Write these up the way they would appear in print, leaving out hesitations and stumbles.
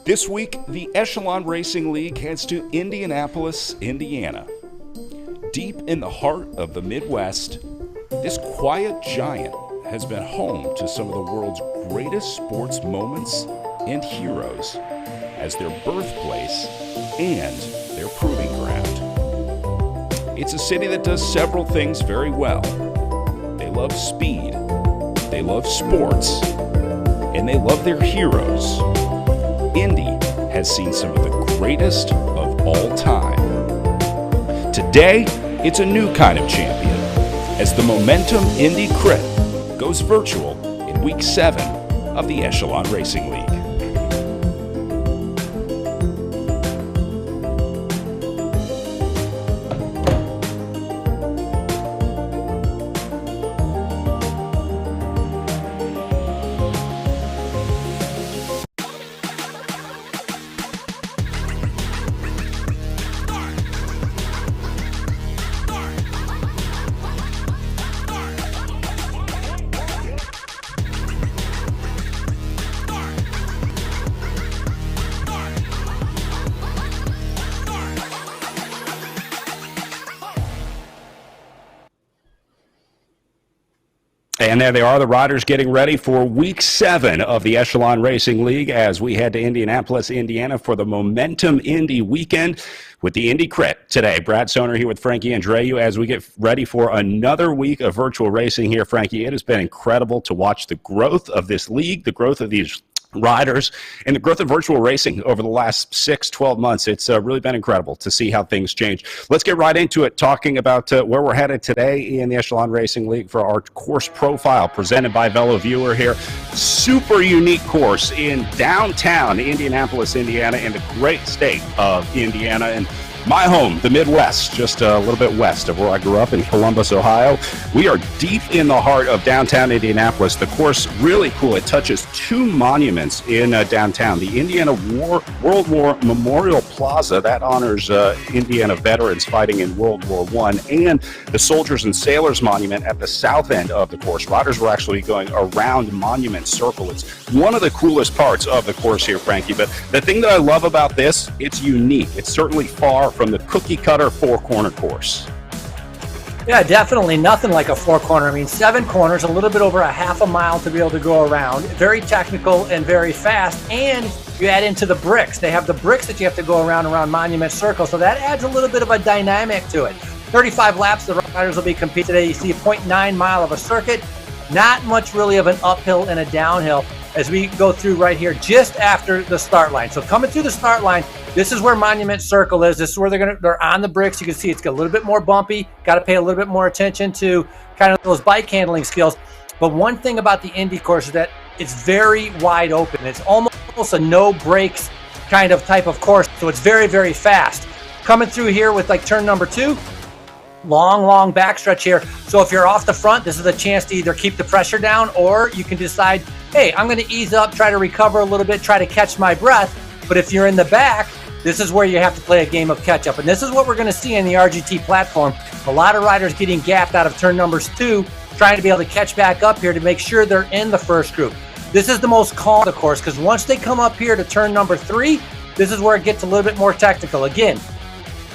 This week, the Echelon Racing League heads to Indianapolis, Indiana. Deep in the heart of the Midwest, this quiet giant has been home to some of the world's greatest sports moments and heroes as their birthplace and their proving ground. It's a city that does several things very well. They love speed, they love sports, and they love their heroes. Indy has seen some of the greatest of all time. Today, it's a new kind of champion as the Momentum Indy Crit goes virtual in Week 7 of the Echelon Racing League. And there they are, the riders getting ready for Week 7 of the Echelon Racing League as we head to Indianapolis, Indiana for the Momentum Indy weekend with the Indy Crit today. Brad Soner here with Frankie Andreu as we get ready for another week of virtual racing here. Frankie, it has been incredible to watch the growth of this league, the growth of these riders, and the growth of virtual racing over the last 6-12 months. It's really been incredible to see how things change. Let's get right into it, talking about where we're headed today in the Echelon Racing League for our course profile presented by Velo Viewer here. Super unique course in downtown Indianapolis, Indiana, in the great state of Indiana, and my home, the Midwest, just a little bit west of where I grew up in Columbus, Ohio. We are deep in the heart of downtown Indianapolis. The course, really cool. It touches two monuments in downtown. The Indiana World War Memorial Plaza, that honors Indiana veterans fighting in World War I, and the Soldiers and Sailors Monument at the south end of the course. Riders were actually going around Monument Circle. It's one of the coolest parts of the course here, Frankie. But the thing that I love about this, it's unique. It's certainly far from the cookie-cutter four-corner course. Yeah, definitely nothing like a four-corner. I mean, 7 corners, a little bit over a half a mile to be able to go around. Very technical and very fast. And you add into the bricks. They have the bricks that you have to go around Monument Circle. So that adds a little bit of a dynamic to it. 35 laps the riders will be competing today. You see a 0.9 mile of a circuit. Not much really of an uphill and a downhill as we go through right here just after the start line. So coming through the start line, this is where Monument Circle is. This is where they're on the bricks. You can see it's got a little bit more bumpy. Got to pay a little bit more attention to kind of those bike handling skills. But one thing about the Indy course is that it's very wide open. It's almost a no brakes kind of type of course. So it's very, very fast. Coming through here with like turn number 2, long backstretch here. So if you're off the front, this is a chance to either keep the pressure down, or you can decide, hey, I'm going to ease up, try to recover a little bit, try to catch my breath. But if you're in the back, this is where you have to play a game of catch up. And this is what we're going to see in the RGT platform. A lot of riders getting gapped out of turn numbers 2, trying to be able to catch back up here to make sure they're in the first group. This is the most calm of the course, because once they come up here to turn number 3, this is where it gets a little bit more technical. Again,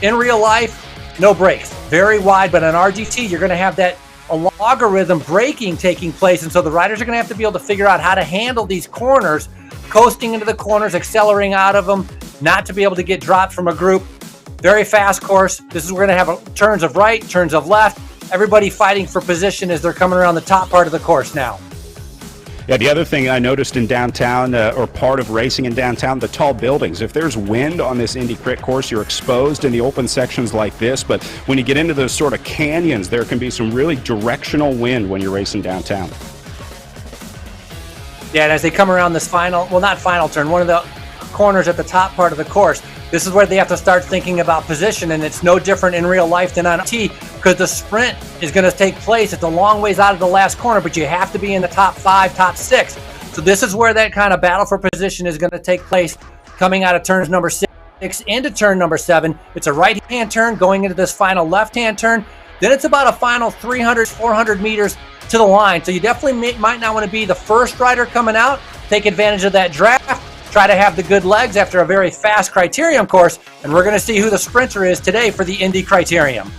in real life, no brakes, very wide, but on RGT, you're going to have that logarithm braking taking place. And so the riders are going to have to be able to figure out how to handle these corners, coasting into the corners, accelerating out of them, not to be able to get dropped from a group. Very fast course. This is, we're going to have turns of right, turns of left, everybody fighting for position as they're coming around the top part of the course now. Yeah, the other thing I noticed in downtown, or part of racing in downtown, the tall buildings. If there's wind on this Indy Crit course, you're exposed in the open sections like this, but when you get into those sort of canyons, there can be some really directional wind when you're racing downtown. Yeah, and as they come around this final, well, not final turn, one of the corners at the top part of the course, this is where they have to start thinking about position, and it's no different in real life than on T, because the sprint is going to take place. It's a long ways out of the last corner, but you have to be in the top 5, top 6. So this is where that kind of battle for position is going to take place, coming out of turns number 6 into turn number 7. It's a right-hand turn going into this final left-hand turn. Then it's about a final 300, 400 meters to the line. So you definitely might not want to be the first rider coming out. Take advantage of that draft. try to have the good legs after a very fast criterium course. And we're going to see who the sprinter is today for the Indy criterium.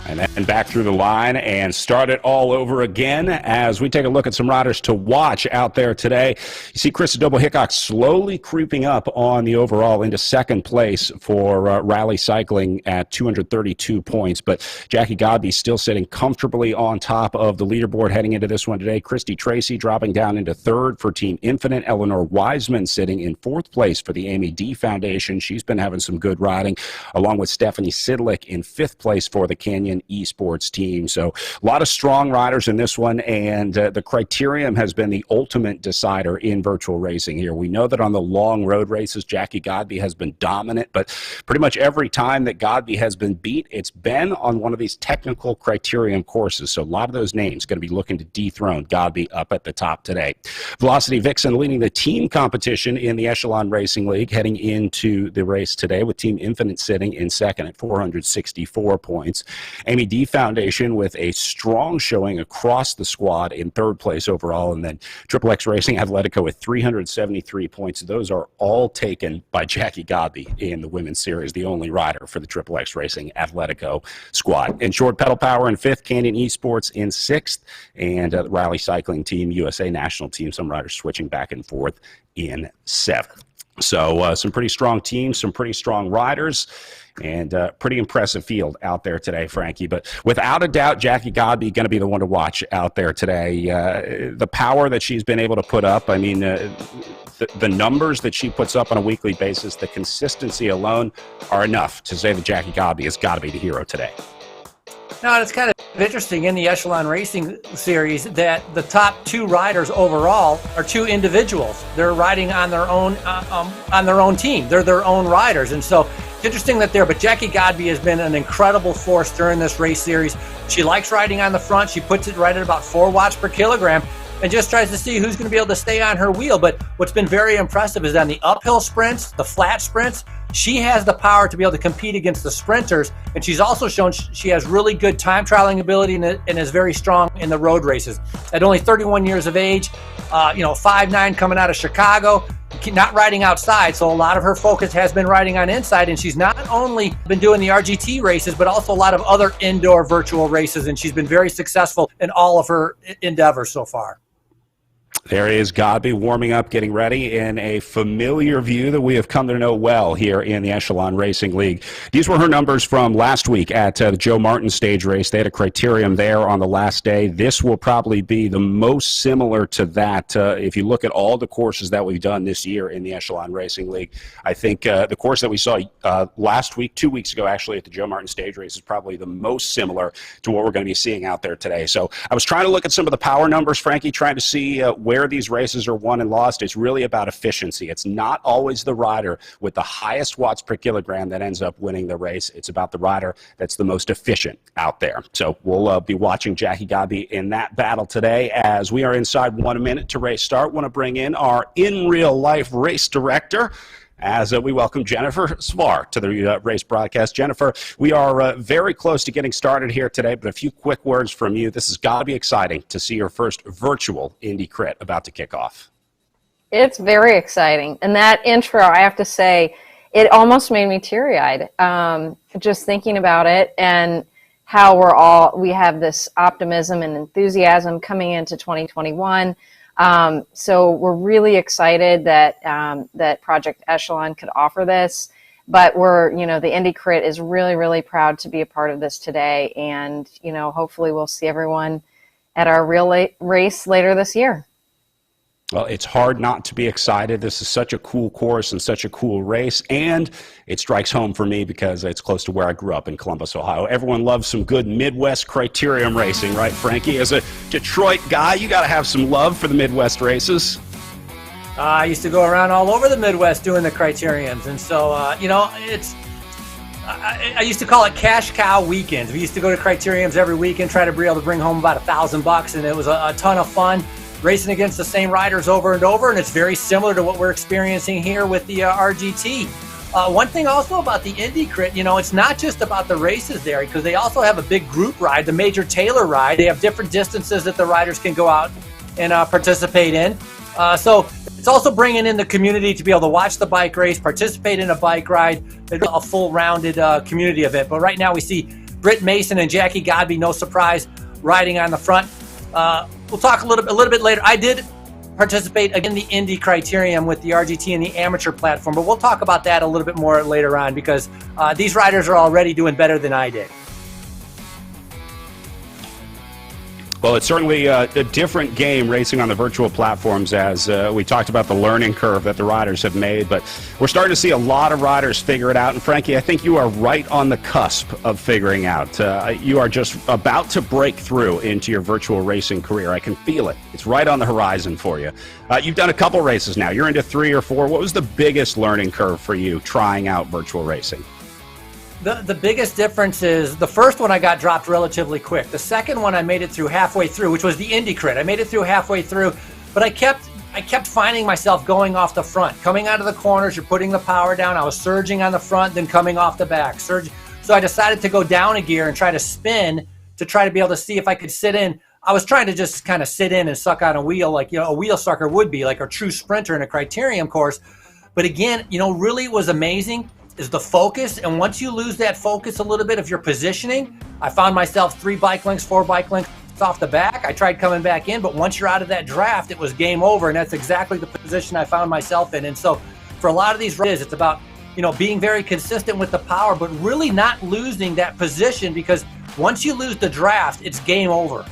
And then back through the line and start it all over again as we take a look at some riders to watch out there today. You see Chris Doble-Hickok slowly creeping up on the overall into second place for rally cycling at 232 points. But Jackie Godby still sitting comfortably on top of the leaderboard heading into this one today. Christy Tracy dropping down into third for Team Infinite. Eleanor Wiseman sitting in fourth place for the Amy D Foundation. She's been having some good riding, along with Stephanie Sidlick in fifth place for the Canyon Esports team. So a lot of strong riders in this one, and the criterium has been the ultimate decider in virtual racing here. We know that on the long road races, Jackie Godby has been dominant, but pretty much every time that Godby has been beat, it's been on one of these technical criterium courses. So a lot of those names going to be looking to dethrone Godby up at the top today. Velocity Vixen leading the team competition in the Echelon Racing League heading into the race today, with Team Infinite sitting in second at 464 points. Amy D Foundation with a strong showing across the squad in third place overall, and then Triple X Racing Atletico with 373 points. Those are all taken by Jackie Godby in the women's series, the only rider for the Triple X Racing Atletico squad. In short, Pedal Power in fifth, Canyon Esports in sixth, and the Rally Cycling Team, USA National Team, some riders switching back and forth in seventh. So some pretty strong teams, some pretty strong riders, and pretty impressive field out there today, Frankie. But without a doubt, Jackie Godby going to be the one to watch out there today. The power that she's been able to put up, I mean, the numbers that she puts up on a weekly basis, the consistency alone are enough to say that Jackie Godby has got to be the hero today. Now, it's kind of interesting in the Echelon Racing Series that the top two riders overall are two individuals. They're riding on their own team. They're their own riders, and so it's interesting that but Jackie Godby has been an incredible force during this race series. She likes riding on the front. She puts it right at about 4 watts per kilogram and just tries to see who's going to be able to stay on her wheel. But what's been very impressive is on the uphill sprints, the flat sprints, she has the power to be able to compete against the sprinters, and she's also shown she has really good time trialing ability and is very strong in the road races. At only 31 years of age, 5'9", coming out of Chicago, not riding outside, so a lot of her focus has been riding on inside, and she's not only been doing the RGT races, but also a lot of other indoor virtual races, and she's been very successful in all of her endeavors so far. There is Godby warming up, getting ready in a familiar view that we have come to know well here in the Echelon Racing League. These were her numbers from last week at the Joe Martin stage race. They had a criterium there on the last day. This will probably be the most similar to that. If you look at all the courses that we've done this year in the Echelon Racing League, I think the course that we saw last week, 2 weeks ago actually, at the Joe Martin stage race is probably the most similar to what we're going to be seeing out there today. So I was trying to look at some of the power numbers, Frankie, trying to see where these races are won and lost. It's really about efficiency. It's not always the rider with the highest watts per kilogram that ends up winning the race. It's about the rider that's the most efficient out there. So we'll be watching Jackie Godby in that battle today as we are inside 1 minute to race start. Want to bring in our in real life race director as we welcome Jennifer Svar to the race broadcast. Jennifer, we are very close to getting started here today, but a few quick words from you. This has got to be exciting to see your first virtual Indy Crit about to kick off. It's very exciting. And that intro, I have to say, it almost made me teary-eyed just thinking about it and how we have this optimism and enthusiasm coming into 2021. So we're really excited that that Project Echelon could offer this, but the Indy Crit is really, really proud to be a part of this today, and hopefully we'll see everyone at our real race later this year. Well, it's hard not to be excited. This is such a cool course and such a cool race, and it strikes home for me because it's close to where I grew up in Columbus, Ohio. Everyone loves some good Midwest criterium racing, right, Frankie? As a Detroit guy, you got to have some love for the Midwest races. I used to go around all over the Midwest doing the criteriums, and so, I used to call it cash cow weekends. We used to go to criteriums every weekend, try to be able to bring home about $1,000, and it was a ton of fun. Racing against the same riders over and over, and it's very similar to what we're experiencing here with the RGT. One thing also about the Indy Crit, it's not just about the races there, because they also have a big group ride, the Major Taylor ride. They have different distances that the riders can go out and participate in. So It's also bringing in the community to be able to watch the bike race, participate in a bike ride, a full-rounded community event. But right now we see Britt Mason and Jackie Godby, no surprise, riding on the front. We'll talk a little bit later. I did participate in the Indy criterium with the RGT and the amateur platform, but we'll talk about that a little bit more later on because these riders are already doing better than I did. Well, it's certainly a different game racing on the virtual platforms as we talked about the learning curve that the riders have made, but we're starting to see a lot of riders figure it out. And Frankie, I think you are right on the cusp of figuring out. You are just about to break through into your virtual racing career. I can feel it. It's right on the horizon for you. You've done a couple races now. You're into 3 or 4. What was the biggest learning curve for you trying out virtual racing? The biggest difference is the first one I got dropped relatively quick. The second one I made it through halfway through, which was the Indy crit. I made it through halfway through, but I kept finding myself going off the front, coming out of the corners. You're putting the power down. I was surging on the front, then coming off the back. So I decided to go down a gear and try to spin to try to be able to see if I could sit in. I was trying to just kind of sit in and suck on a wheel like a wheel sucker would be, like a true sprinter in a criterium course. But again, really what was amazing is the focus, and once you lose that focus a little bit of your positioning, I found myself 3 bike lengths, 4 bike lengths off the back. I tried coming back in, but once you're out of that draft, it was game over, and that's exactly the position I found myself in. And so for a lot of these races, it's about being very consistent with the power, but really not losing that position, because once you lose the draft, it's game over.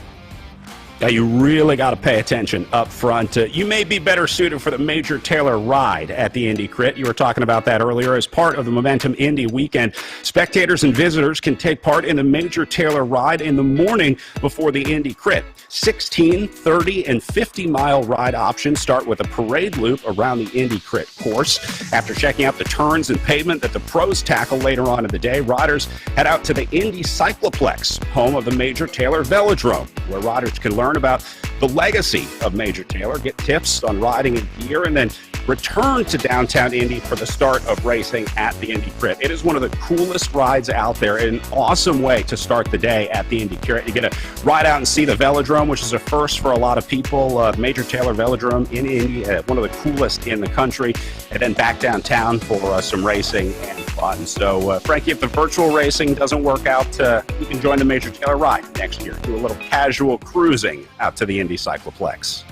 Yeah, you really got to pay attention up front. You may be better suited for the Major Taylor ride at the Indy Crit. You were talking about that earlier. As part of the Momentum Indy weekend, spectators and visitors can take part in the Major Taylor ride in the morning before the Indy Crit. 16, 30, and 50-mile ride options start with a parade loop around the Indy Crit course. After checking out the turns and pavement that the pros tackle later on in the day, riders head out to the Indy Cycloplex, home of the Major Taylor Velodrome, where riders can learn about the legacy of Major Taylor, get tips on riding in gear, and then return to downtown Indy for the start of racing at the Indy Crit. It is one of the coolest rides out there, an awesome way to start the day at the Indy Crit. You get to ride out and see the Velodrome, which is a first for a lot of people. Major Taylor Velodrome in Indy, one of the coolest in the country, and then back downtown for some racing and fun. So, Frankie, if the virtual racing doesn't work out, you can join the Major Taylor ride next year. Do a little casual cruising out to the Indy Cycloplex.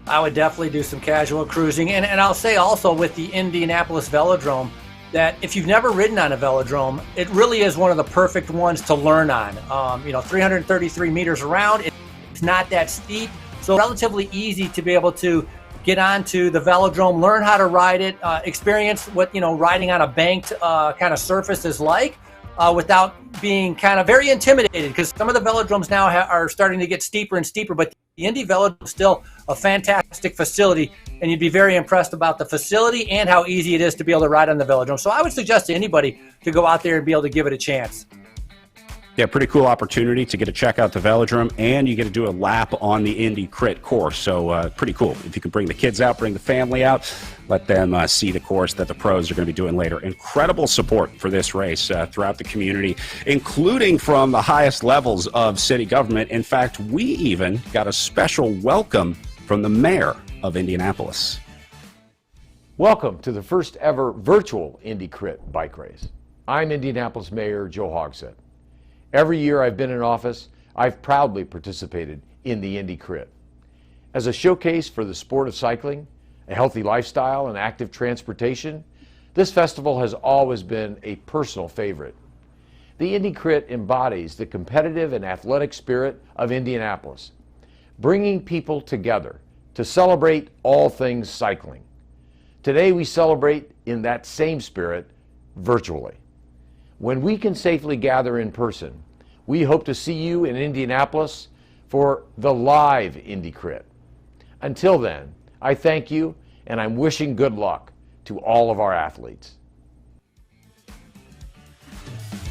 I would definitely do some casual cruising. And I'll say also with the Indianapolis Velodrome that if you've never ridden on a velodrome, it really is one of the perfect ones to learn on. 333 meters around, it's not that steep, so relatively easy to be able to get onto the velodrome, learn how to ride it, experience what riding on a banked kind of surface is like. Without being kind of very intimidated, because some of the velodromes now are starting to get steeper and steeper, but the Indy Velodrome is still a fantastic facility, and you'd be very impressed about the facility and how easy it is to be able to ride on the velodrome. So I would suggest to anybody to go out there and be able to give it a chance. Yeah, pretty cool opportunity to get to check out the velodrome, and you get to do a lap on the Indy Crit course. So pretty cool. If you can bring the kids out, bring the family out, let them see the course that the pros are going to be doing later. Incredible support for this race throughout the community, including from the highest levels of city government. In fact, we even got a special welcome from the mayor of Indianapolis. Welcome to the first ever virtual Indy Crit bike race. I'm Indianapolis Mayor Joe Hogsett. Every year I've been in office, I've proudly participated in the Indy Crit. As a showcase for the sport of cycling, a healthy lifestyle, and active transportation, this festival has always been a personal favorite. The Indy Crit embodies the competitive and athletic spirit of Indianapolis, bringing people together to celebrate all things cycling. Today we celebrate in that same spirit virtually. When we can safely gather in person, we hope to see you in Indianapolis for the live Indy Crit. Until then, I thank you, and I'm wishing good luck to all of our athletes.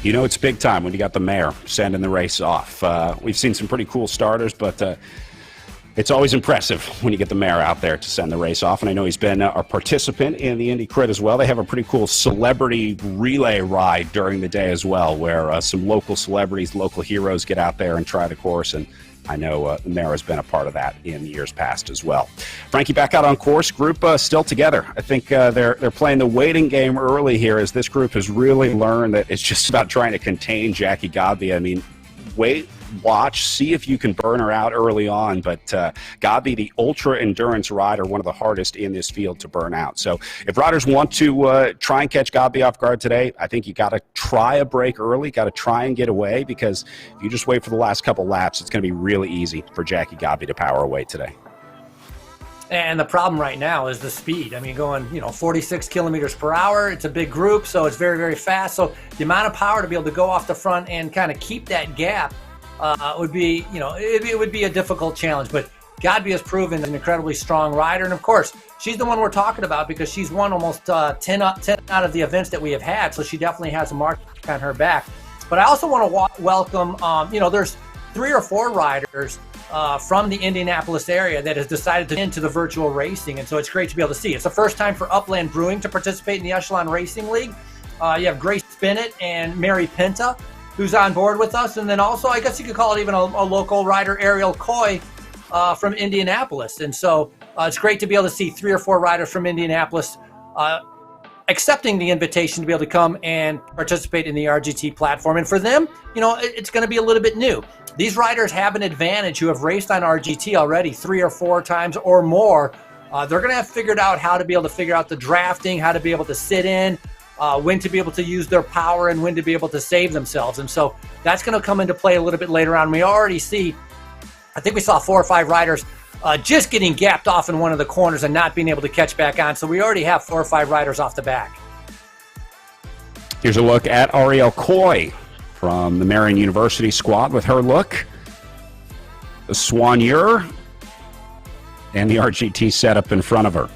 It's big time when you got the mayor sending the race off. We've seen some pretty cool starters, but it's always impressive when you get the mayor out there to send the race off. And I know he's been a participant in the Indy Crit as well. They have a pretty cool celebrity relay ride during the day as well, where some local celebrities, local heroes get out there and try the course. And I know Mara's been a part of that in years past as well. Frankie, back out on course. Group still together. I think they're playing the waiting game early here, as this group has really learned that it's just about trying to contain Jackie Godby. I mean, wait, watch, see if you can burn her out early on. But Godby, the ultra endurance rider, one of the hardest in this field to burn out. So if riders want to try and catch Godby off guard today, I think you got to try a break early, got to try and get away, because if you just wait for the last couple laps, it's going to be really easy for Jackie Godby to power away today. And the problem right now is the speed. I mean, going 46 kilometers per hour. It's a big group, so it's very, very fast. So the amount of power to be able to go off the front and kind of keep that gap would be, it would be a difficult challenge. But Godby has proven an incredibly strong rider, and of course, she's the one we're talking about because she's won almost 10 out of the events that we have had. So she definitely has a mark on her back. But I also want to welcome, there's 3 or 4 riders from the Indianapolis area that has decided to get into the virtual racing, and so it's great to be able to see. It's the first time for Upland Brewing to participate in the Echelon Racing League. You have Grace Spinnett and Mary Pinta, who's on board with us, and then also, I guess you could call it even a local rider, Ariel Coy from Indianapolis. And so it's great to be able to see 3 or 4 riders from Indianapolis accepting the invitation to be able to come and participate in the RGT platform. And for them, it's going to be a little bit new. These riders have an advantage who have raced on RGT already 3 or 4 times or more. They're going to have figured out how to be able to figure out the drafting, how to be able to sit in, when to be able to use their power, and when to be able to save themselves. And so that's going to come into play a little bit later on. We already see, I think we saw 4 or 5 riders just getting gapped off in one of the corners and not being able to catch back on. So we already have 4 or 5 riders off the back. Here's a look at Ariel Coy from the Marion University squad with her look. The Soigneur and the RGT setup in front of her.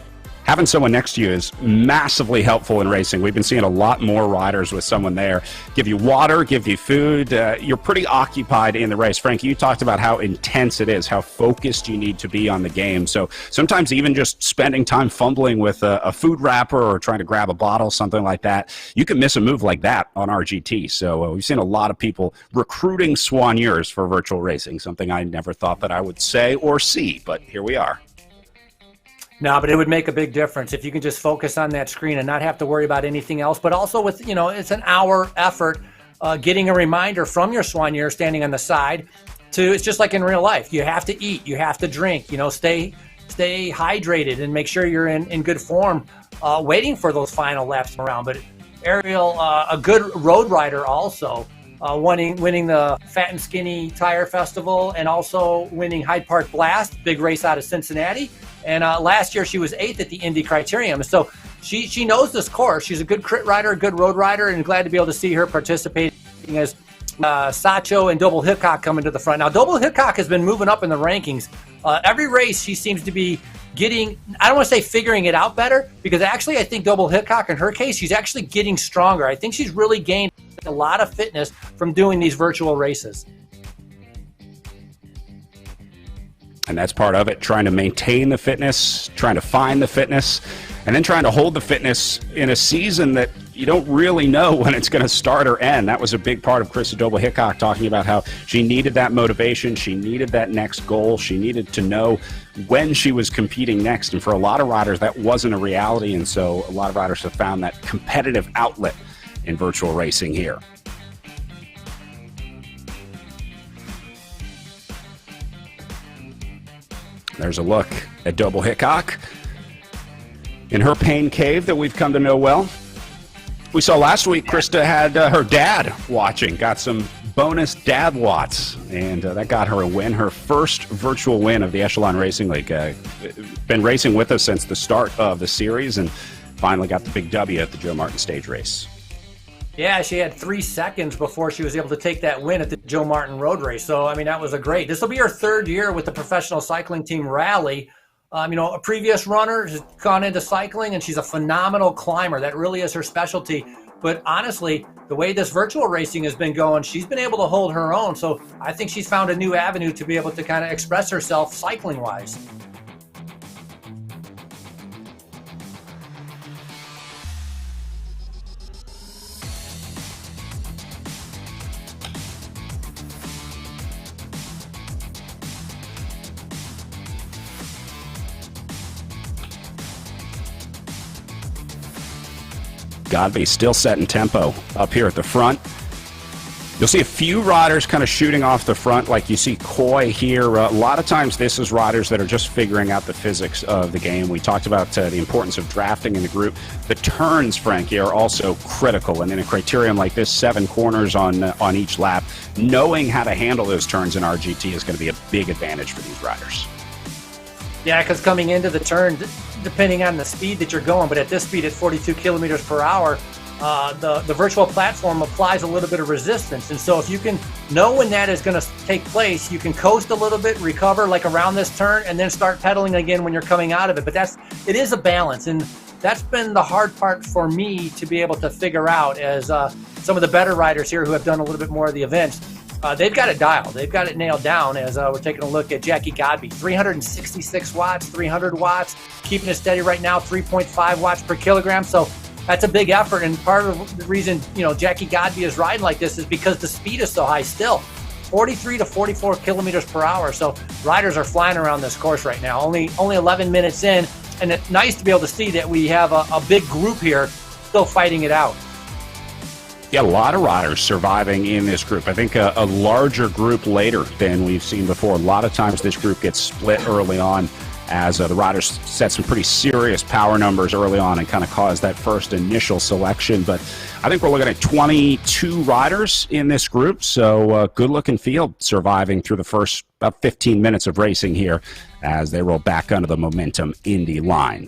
Having someone next to you is massively helpful in racing. We've been seeing a lot more riders with someone there. Give you water, give you food. You're pretty occupied in the race. Frankie, you talked about how intense it is, how focused you need to be on the game. So sometimes even just spending time fumbling with a food wrapper or trying to grab a bottle, something like that, you can miss a move like that on RGT. So we've seen a lot of people recruiting soigneurs for virtual racing, something I never thought that I would say or see, but here we are. No, but it would make a big difference if you can just focus on that screen and not have to worry about anything else. But also with, it's an hour effort getting a reminder from your soigneur standing on the side it's just like in real life. You have to eat, you have to drink, stay hydrated and make sure you're in good form waiting for those final laps around. But Ariel, a good road rider also, winning the Fat and Skinny Tire Festival and also winning Hyde Park Blast, big race out of Cincinnati. And last year she was 8th at the Indy Criterium. So she knows this course. She's a good crit rider, a good road rider, and glad to be able to see her participating as Sacho and Double Hickok coming to the front. Now, Double Hickok has been moving up in the rankings. Every race she seems to be getting, I don't want to say figuring it out better, because actually I think Double Hickok, in her case, she's actually getting stronger. I think she's really gained a lot of fitness from doing these virtual races. And that's part of it, trying to maintain the fitness, trying to find the fitness, and then trying to hold the fitness in a season that you don't really know when it's going to start or end. That was a big part of Krista Doble Hickok talking about how she needed that motivation, she needed that next goal, she needed to know when she was competing next. And for a lot of riders, that wasn't a reality, and so a lot of riders have found that competitive outlet in virtual racing here. There's a look at Double Hickok in her pain cave that we've come to know well. We saw last week Krista had her dad watching, got some bonus dad watts, and that got her a win, her first virtual win of the Echelon Racing League. Been racing with us since the start of the series and finally got the big W at the Joe Martin stage race. Yeah, she had 3 seconds before she was able to take that win at the Joe Martin road race. So, that was this will be her 3rd year with the professional cycling team Rally. A previous runner has gone into cycling, and she's a phenomenal climber. That really is her specialty. But honestly, the way this virtual racing has been going, she's been able to hold her own. So I think she's found a new avenue to be able to kind of express herself cycling-wise. Godby still setting tempo up here at the front. You'll see a few riders kind of shooting off the front, like you see Coy here. A lot of times this is riders that are just figuring out the physics of the game. We talked about the importance of drafting in the group. The turns, Frankie, are also critical. And in a criterium like this, 7 corners on each lap, knowing how to handle those turns in RGT is going to be a big advantage for these riders. Yeah, because coming into the turn, depending on the speed that you're going, but at this speed at 42 kilometers per hour, the virtual platform applies a little bit of resistance. And so if you can know when that is going to take place, you can coast a little bit, recover like around this turn, and then start pedaling again when you're coming out of it. But it is a balance. And that's been the hard part for me to be able to figure out, as some of the better riders here who have done a little bit more of the events, they've got it dialed. They've got it nailed down, as we're taking a look at Jackie Godby. 366 watts, 300 watts, keeping it steady right now, 3.5 watts per kilogram. So that's a big effort, and part of the reason, Jackie Godby is riding like this is because the speed is so high still. 43 to 44 kilometers per hour. So riders are flying around this course right now. Only 11 minutes in, and it's nice to be able to see that we have a big group here still fighting it out. Yeah, a lot of riders surviving in this group. I think a larger group later than we've seen before. A lot of times this group gets split early on, as the riders set some pretty serious power numbers early on and kind of caused that first initial selection. But I think we're looking at 22 riders in this group, so good looking field surviving through the first about 15 minutes of racing here as they roll back under the Momentum Indy line.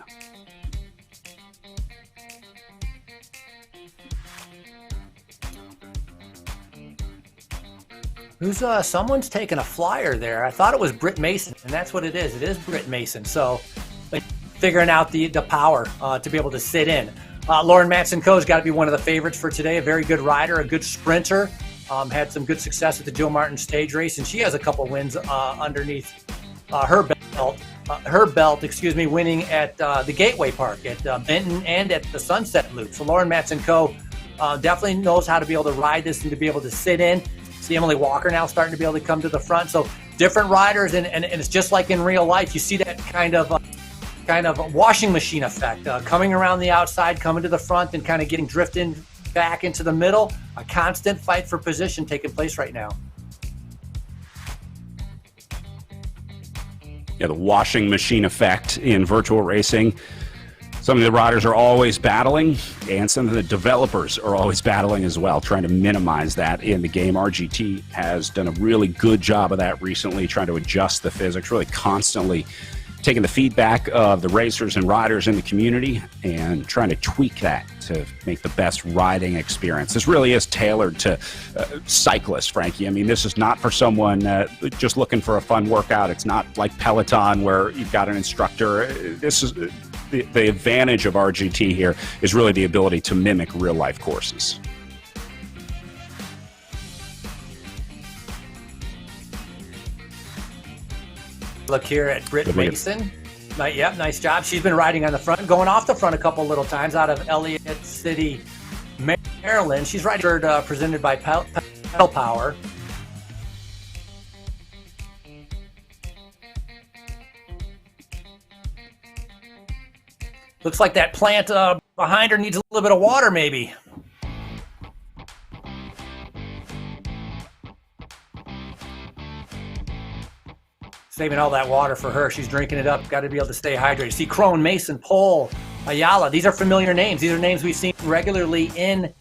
Someone's taking a flyer there. I thought it was Britt Mason, and that's what it is. It is Britt Mason. So figuring out the power to be able to sit in. Lauren Matson-Coe's got to be one of the favorites for today. A very good rider, a good sprinter. Had some good success at the Joe Martin stage race, and she has a couple wins underneath her belt. Winning at the Gateway Park, at Benton, and at the Sunset Loop. So Lauren Matson-Coe definitely knows how to be able to ride this and to be able to sit in. See Emily Walker now starting to be able to come to the front. So different riders, and it's just like in real life. You see that kind of washing machine effect, coming around the outside, coming to the front, and kind of getting drifting back into the middle. A constant fight for position taking place right now. Yeah, the washing machine effect in virtual racing. Some of the riders are always battling, and some of the developers are always battling as well, trying to minimize that in the game. RGT has done a really good job of that recently, trying to adjust the physics, really constantly taking the feedback of the racers and riders in the community and trying to tweak that to make the best riding experience. This really is tailored to cyclists, Frankie. I mean, this is not for someone just looking for a fun workout. It's not like Peloton where you've got an instructor. This is the advantage of RGT here is really the ability to mimic real-life courses. Look here at Britt Mason. Nice job. She's been riding on the front, going off the front a couple little times out of Elliott City, Maryland. She's riding presented by Pedal Power. Looks like that plant behind her needs a little bit of water, maybe. Saving all that water for her. She's drinking it up. Got to be able to stay hydrated. See Crone, Mason, Pohl, Ayala. These are familiar names. These are names we've seen regularly in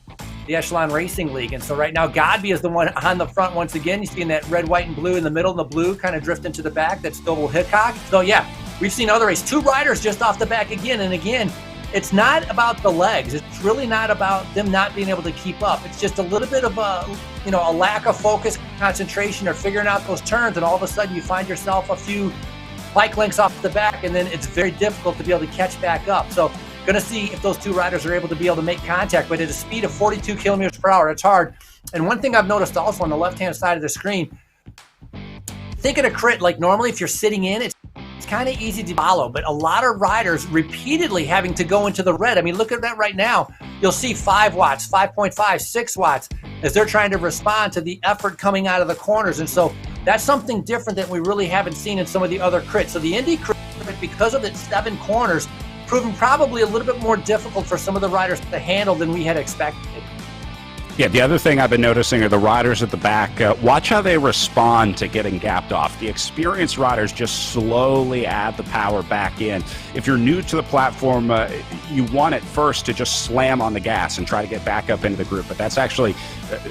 the Echelon Racing League. And so right now, Godby is the one on the front once again. You see in that red, white, and blue in the middle, and the blue kind of drifting to the back. That's Stovall Hickok. So yeah, we've seen other races. 2 riders just off the back again. And again, it's not about the legs. It's really not about them not being able to keep up. It's just a little bit of a lack of focus, concentration, or figuring out those turns, and all of a sudden you find yourself a few bike lengths off the back, and then it's very difficult to be able to catch back up. So going to see if those 2 riders are able to be able to make contact, but at a speed of 42 kilometers per hour, it's hard. And one thing I've noticed also on the left-hand side of the screen, think of a crit, like normally if you're sitting in, it's kind of easy to follow, but a lot of riders repeatedly having to go into the red. I mean, look at that right now. You'll see 5 watts, 5.5, 6 watts as they're trying to respond to the effort coming out of the corners. And so that's something different that we really haven't seen in some of the other crits. So the Indy crit, because of its 7 corners, proving probably a little bit more difficult for some of the riders to handle than we had expected. Yeah, the other thing I've been noticing are the riders at the back. Watch how they respond to getting gapped off. The experienced riders just slowly add the power back in. If you're new to the platform, you want at first to just slam on the gas and try to get back up into the group. But that's actually,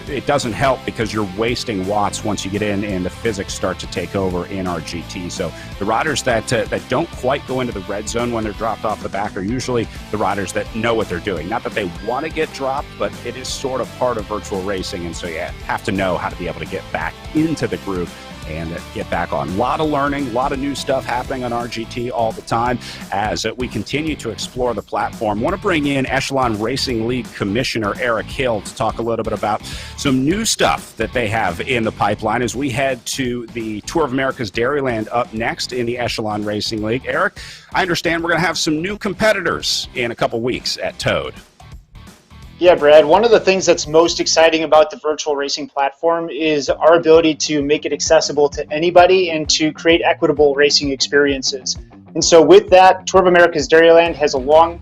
it doesn't help because you're wasting watts once you get in and the physics start to take over in our GT. So the riders that don't quite go into the red zone when they're dropped off the back are usually the riders that know what they're doing. Not that they want to get dropped, but it is sort of part of virtual racing, and so you have to know how to be able to get back into the group and get back on. A lot of learning, a lot of new stuff happening on RGT all the time as we continue to explore the platform. I want to bring in Echelon Racing League Commissioner Eric Hill to talk a little bit about some new stuff that they have in the pipeline as we head to the Tour of America's Dairyland up next in the Echelon Racing League. Eric, I understand we're going to have some new competitors in a couple weeks at Toad. Yeah, Brad, one of the things that's most exciting about the virtual racing platform is our ability to make it accessible to anybody and to create equitable racing experiences. And so with that, Tour of America's Dairyland has a long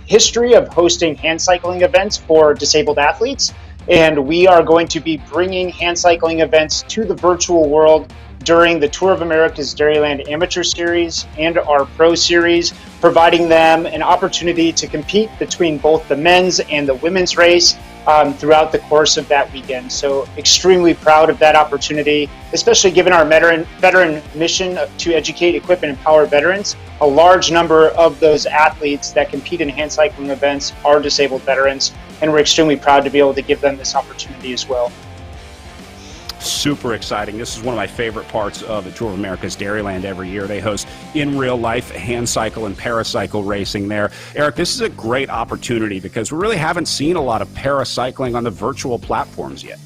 history of hosting hand cycling events for disabled athletes. And we are going to be bringing hand cycling events to the virtual world during the Tour of America's Dairyland Amateur Series and our Pro Series, providing them an opportunity to compete between both the men's and the women's race throughout the course of that weekend. So extremely proud of that opportunity, especially given our veteran mission to educate, equip, and empower veterans. A large number of those athletes that compete in hand cycling events are disabled veterans, and we're extremely proud to be able to give them this opportunity as well. Super exciting. This is one of my favorite parts of the Tour of America's Dairyland every year. They host in real life hand cycle and paracycle racing there. Eric, this is a great opportunity because we really haven't seen a lot of paracycling on the virtual platforms yet.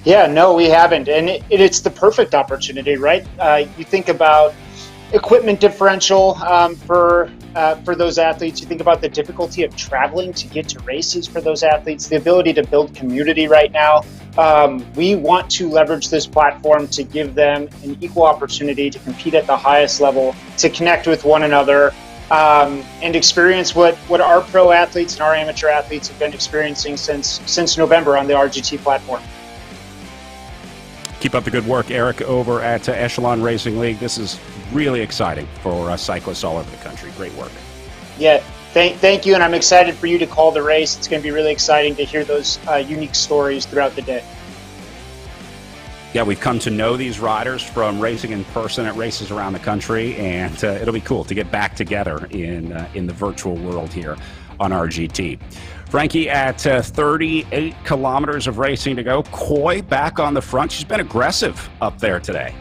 Yeah, no, we haven't. And it's the perfect opportunity, right? You think about equipment differential for those athletes. You think about the difficulty of traveling to get to races for those athletes, the ability to build community right now. We want to leverage this platform to give them an equal opportunity to compete at the highest level, to connect with one another, and experience what our pro athletes and our amateur athletes have been experiencing since November on the RGT platform. Keep up the good work, Eric, over at Echelon Racing League. This is really exciting for cyclists all over the country. Great work. Yeah, thank you, and I'm excited for you to call the race. It's going to be really exciting to hear those unique stories throughout the day. Yeah, we've come to know these riders from racing in person at races around the country, and it'll be cool to get back together in the virtual world here on RGT. Frankie, at 38 kilometers of racing to go, Coy back on the front. She's been aggressive up there today.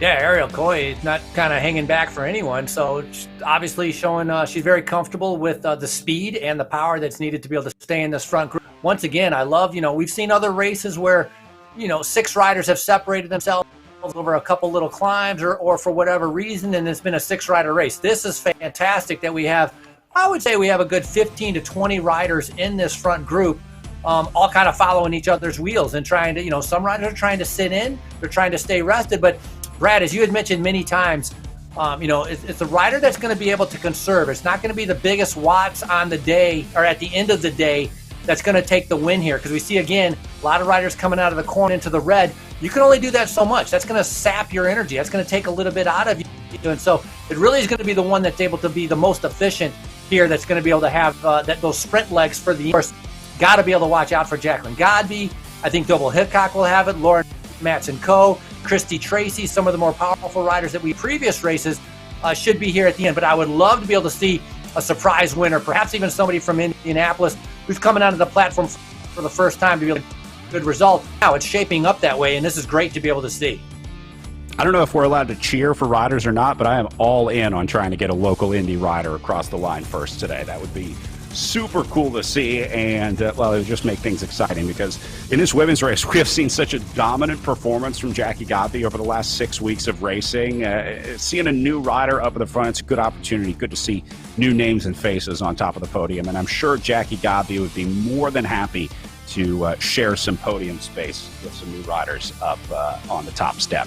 Yeah, Ariel Coy is not kind of hanging back for anyone. So obviously showing she's very comfortable with the speed and the power that's needed to be able to stay in this front group. Once again, I love, we've seen other races where, 6 riders have separated themselves over a couple little climbs or for whatever reason, and it's been a 6-rider race. This is fantastic that we have, I would say we have a good 15 to 20 riders in this front group, all kind of following each other's wheels and trying to, some riders are trying to sit in, they're trying to stay rested. But Brad, as you had mentioned many times, it's a rider that's going to be able to conserve. It's not going to be the biggest watts on the day or at the end of the day that's going to take the win here, because we see, again, a lot of riders coming out of the corner into the red. You can only do that so much. That's going to sap your energy. That's going to take a little bit out of you. And so it really is going to be the one that's able to be the most efficient here, that's going to be able to have those sprint legs for the course. Got to be able to watch out for Jacqueline Godby. I think Double Hickok will have it. Lauren Matson-Coe, Christy Tracy, some of the more powerful riders that we previous races should be here at the end. But I would love to be able to see a surprise winner, perhaps even somebody from Indianapolis who's coming onto the platform for the first time to be able to get a good result. Now it's shaping up that way, and this is great to be able to see. I don't know if we're allowed to cheer for riders or not, but I am all in on trying to get a local Indy rider across the line first today. That would be super cool to see, and it would just make things exciting, because in this women's race we have seen such a dominant performance from Jackie Godby over the last 6 weeks of racing. Seeing a new rider up at the front, it's a good opportunity. Good to see new names and faces on top of the podium, and I'm sure Jackie Godby would be more than happy to share some podium space with some new riders up on the top step.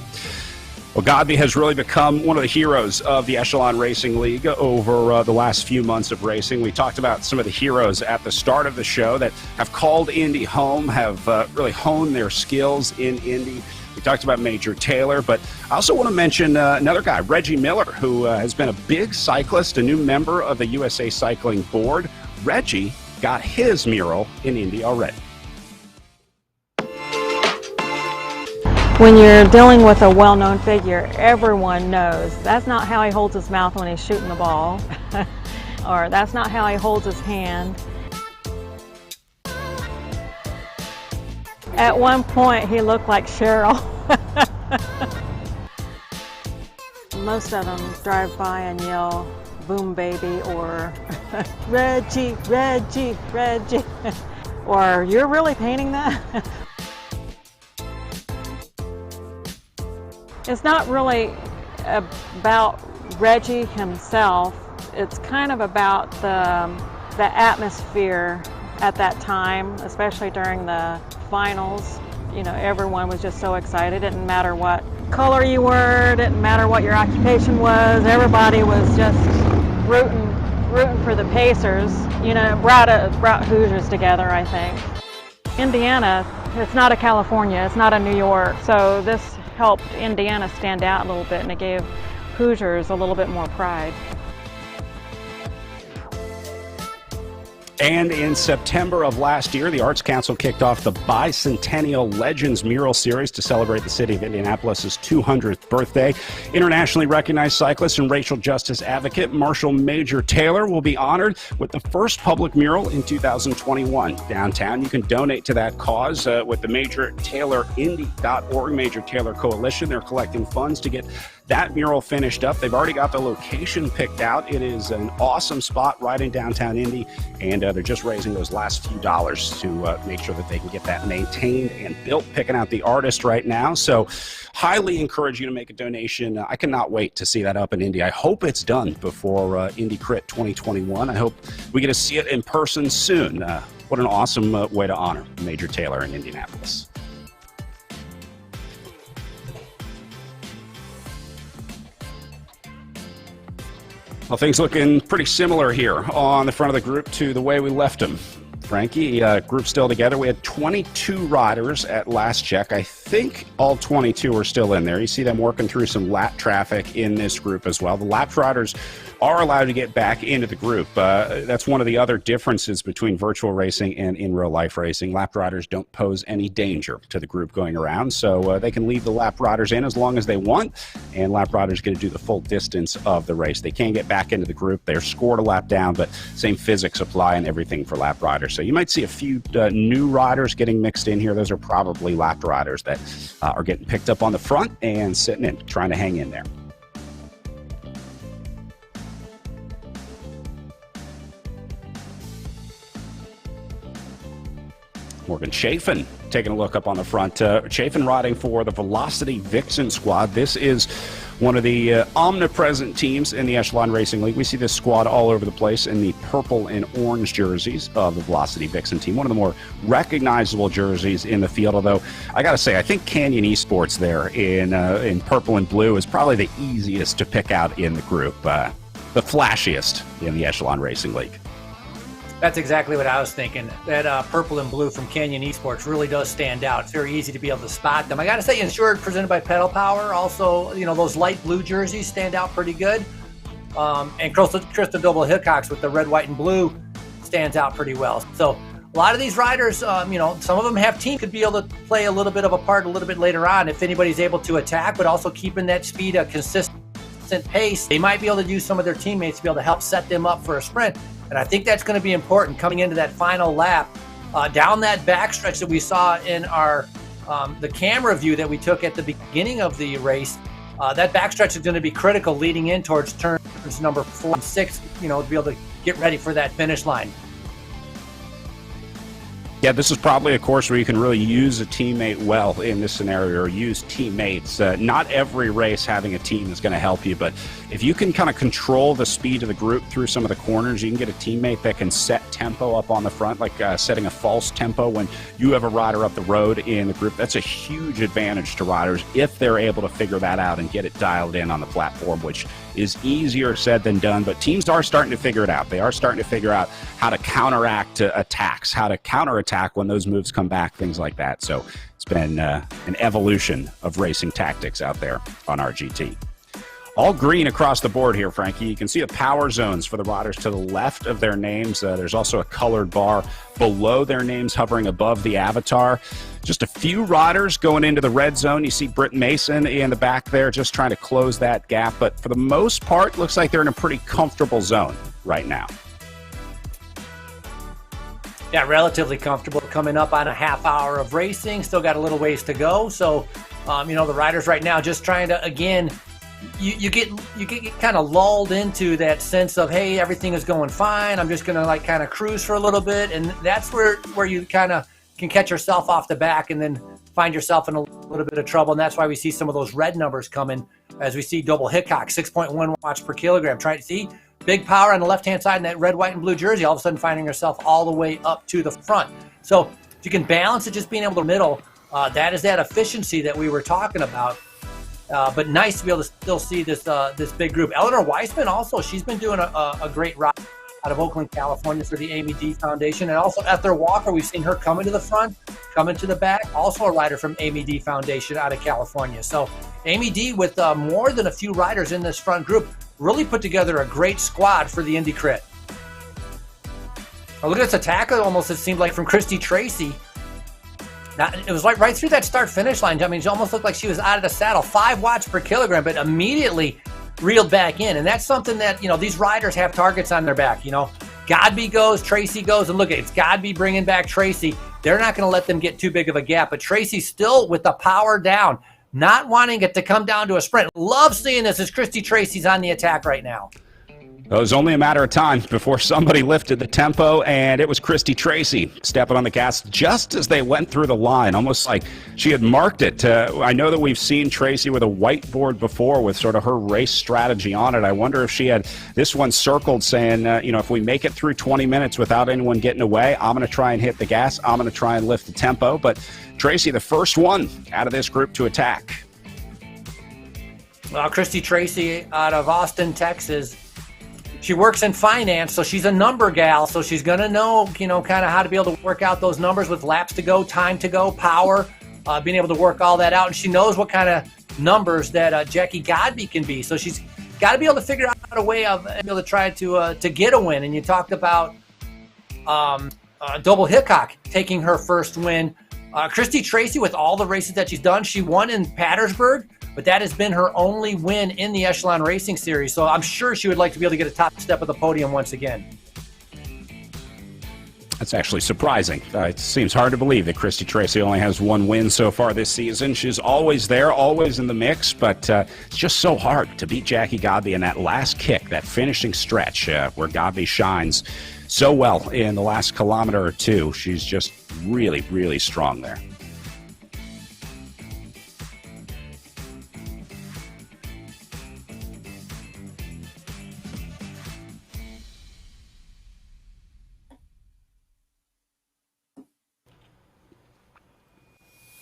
Well, Godby has really become one of the heroes of the Echelon Racing League over the last few months of racing. We talked about some of the heroes at the start of the show that have called Indy home, have really honed their skills in Indy. We talked about Major Taylor, but I also want to mention another guy, Reggie Miller, who has been a big cyclist, a new member of the USA Cycling Board. Reggie got his mural in Indy already. When you're dealing with a well-known figure, everyone knows that's not how he holds his mouth when he's shooting the ball, or that's not how he holds his hand. At one point, he looked like Cheryl. Most of them drive by and yell, "Boom baby," or "Reggie, Reggie, Reggie," or "You're really painting that?" It's not really about Reggie himself. It's kind of about the atmosphere at that time, especially during the finals. You know, everyone was just so excited. It didn't matter what color you were, it didn't matter what your occupation was. Everybody was just rooting for the Pacers. You know, brought Hoosiers together, I think. Indiana, it's not a California, it's not a New York, so this helped Indiana stand out a little bit, and it gave Hoosiers a little bit more pride. And in September of last year, the Arts Council kicked off the Bicentennial Legends Mural Series to celebrate the city of Indianapolis's 200th birthday. Internationally recognized cyclist and racial justice advocate Marshall Major Taylor will be honored with the first public mural in 2021 downtown. You can donate to that cause with the MajorTaylorIndy.org Major Taylor Coalition. They're collecting funds to get that mural finished up. They've already got the location picked out. It is an awesome spot right in downtown Indy, and they're just raising those last few dollars to make sure that they can get that maintained and built, picking out the artist right now. So highly encourage you to make a donation. I cannot wait to see that up in Indy. I hope it's done before Indy Crit 2021. I hope we get to see it in person soon. What an awesome way to honor Major Taylor in Indianapolis. Well, things looking pretty similar here on the front of the group to the way we left them. Frankie, group still together. We had 22 riders at last check. I think all 22 are still in there. You see them working through some lap traffic in this group as well. The lap riders are allowed to get back into the group. That's one of the other differences between virtual racing and in real life racing. Lap riders don't pose any danger to the group going around, so they can leave the lap riders in as long as they want, and lap riders get to do the full distance of the race. They can get back into the group. They're scored a lap down, but same physics apply and everything for lap riders. So you might see a few new riders getting mixed in here. Those are probably lap riders that are getting picked up on the front and sitting in, trying to hang in there. Morgan Chafin taking a look up on the front. Chafin riding for the Velocity Vixen squad. This is one of the omnipresent teams in the Echelon Racing League. We see this squad all over the place in the purple and orange jerseys of the Velocity Vixen team. One of the more recognizable jerseys in the field, although I got to say, I think Canyon Esports there in purple and blue is probably the easiest to pick out in the group, the flashiest in the Echelon Racing League. That's exactly what I was thinking. That purple and blue from Canyon Esports really does stand out. It's very easy to be able to spot them. I got to say, insured, presented by Pedal Power. Also, you know, those light blue jerseys stand out pretty good. And Crystal Double Hickox with the red, white, and blue stands out pretty well. So a lot of these riders, you know, some of them have team could be able to play a little bit of a part a little bit later on if anybody's able to attack, but also keeping that speed a consistent pace. They might be able to use some of their teammates to be able to help set them up for a sprint. And I think that's going to be important coming into that final lap. Down that backstretch that we saw in our the camera view that we took at the beginning of the race, that backstretch is going to be critical leading in towards turns number 4 and 6, you know, to be able to get ready for that finish line. Yeah, this is probably a course where you can really use a teammate well in this scenario, or use teammates. Not every race having a team is going to help you, but if you can kind of control the speed of the group through some of the corners, you can get a teammate that can set tempo up on the front, like setting a false tempo when you have a rider up the road in the group. That's a huge advantage to riders if they're able to figure that out and get it dialed in on the platform, which is easier said than done, but teams are starting to figure it out. They are starting to figure out how to counteract attacks, how to counterattack when those moves come back, things like that. So it's been an evolution of racing tactics out there on RGT. All green across the board here, Frankie. You can see the power zones for the riders to the left of their names. There's also a colored bar below their names hovering above the avatar. Just a few riders going into the red zone. You see Britt Mason in the back there just trying to close that gap. But for the most part, looks like they're in a pretty comfortable zone right now. Yeah, relatively comfortable, coming up on a half hour of racing. Still got a little ways to go. So, the riders right now just trying to, again, you get kind of lulled into that sense of, hey, everything is going fine. I'm just going to like kind of cruise for a little bit. And that's where you kind of can catch yourself off the back and then find yourself in a little bit of trouble. And that's why we see some of those red numbers coming as we see Double Hickok, 6.1 watts per kilogram. Trying to see big power on the left-hand side in that red, white, and blue jersey, all of a sudden finding yourself all the way up to the front. So if you can balance it, just being able to middle, that is that efficiency that we were talking about. But nice to be able to still see this big group. Eleanor Weissman also, she's been doing a great ride out of Oakland, California for the Amy D Foundation. And also Ether Walker, we've seen her coming to the front, coming to the back, also a rider from Amy D Foundation out of California. So Amy D, with more than a few riders in this front group, really put together a great squad for the Indy Crit. Oh, look at this attack, almost it seemed like from Christy Tracy. Now, it was like right through that start-finish line. I mean, it almost looked like she was out of the saddle. 5 watts per kilogram, but immediately reeled back in. And that's something that, these riders have targets on their back. Godby goes, Tracy goes, and look, it's Godby bringing back Tracy. They're not going to let them get too big of a gap. But Tracy still with the power down, not wanting it to come down to a sprint. Love seeing this as Christy Tracy's on the attack right now. It was only a matter of time before somebody lifted the tempo, and it was Christy Tracy stepping on the gas just as they went through the line, almost like she had marked it. I know that we've seen Tracy with a whiteboard before with sort of her race strategy on it. I wonder if she had this one circled saying, if we make it through 20 minutes without anyone getting away, I'm going to try and hit the gas. I'm going to try and lift the tempo. But Tracy, the first one out of this group to attack. Well, Christy Tracy out of Austin, Texas. She works in finance, so she's a number gal, so she's going to know, kind of how to be able to work out those numbers with laps to go, time to go, power, being able to work all that out. And she knows what kind of numbers that Jackie Godby can be. So she's got to be able to figure out a way of being able to try to get a win. And you talked about Double Hickok taking her first win. Christy Tracy, with all the races that she's done, she won in Pattersburg, but that has been her only win in the Echelon Racing Series. So I'm sure she would like to be able to get a top step of the podium once again. That's actually surprising. It seems hard to believe that Christy Tracy only has one win so far this season. She's always there, always in the mix, but it's just so hard to beat Jackie Godby in that last kick, that finishing stretch where Godby shines so well in the last kilometer or two. She's just really, really strong there.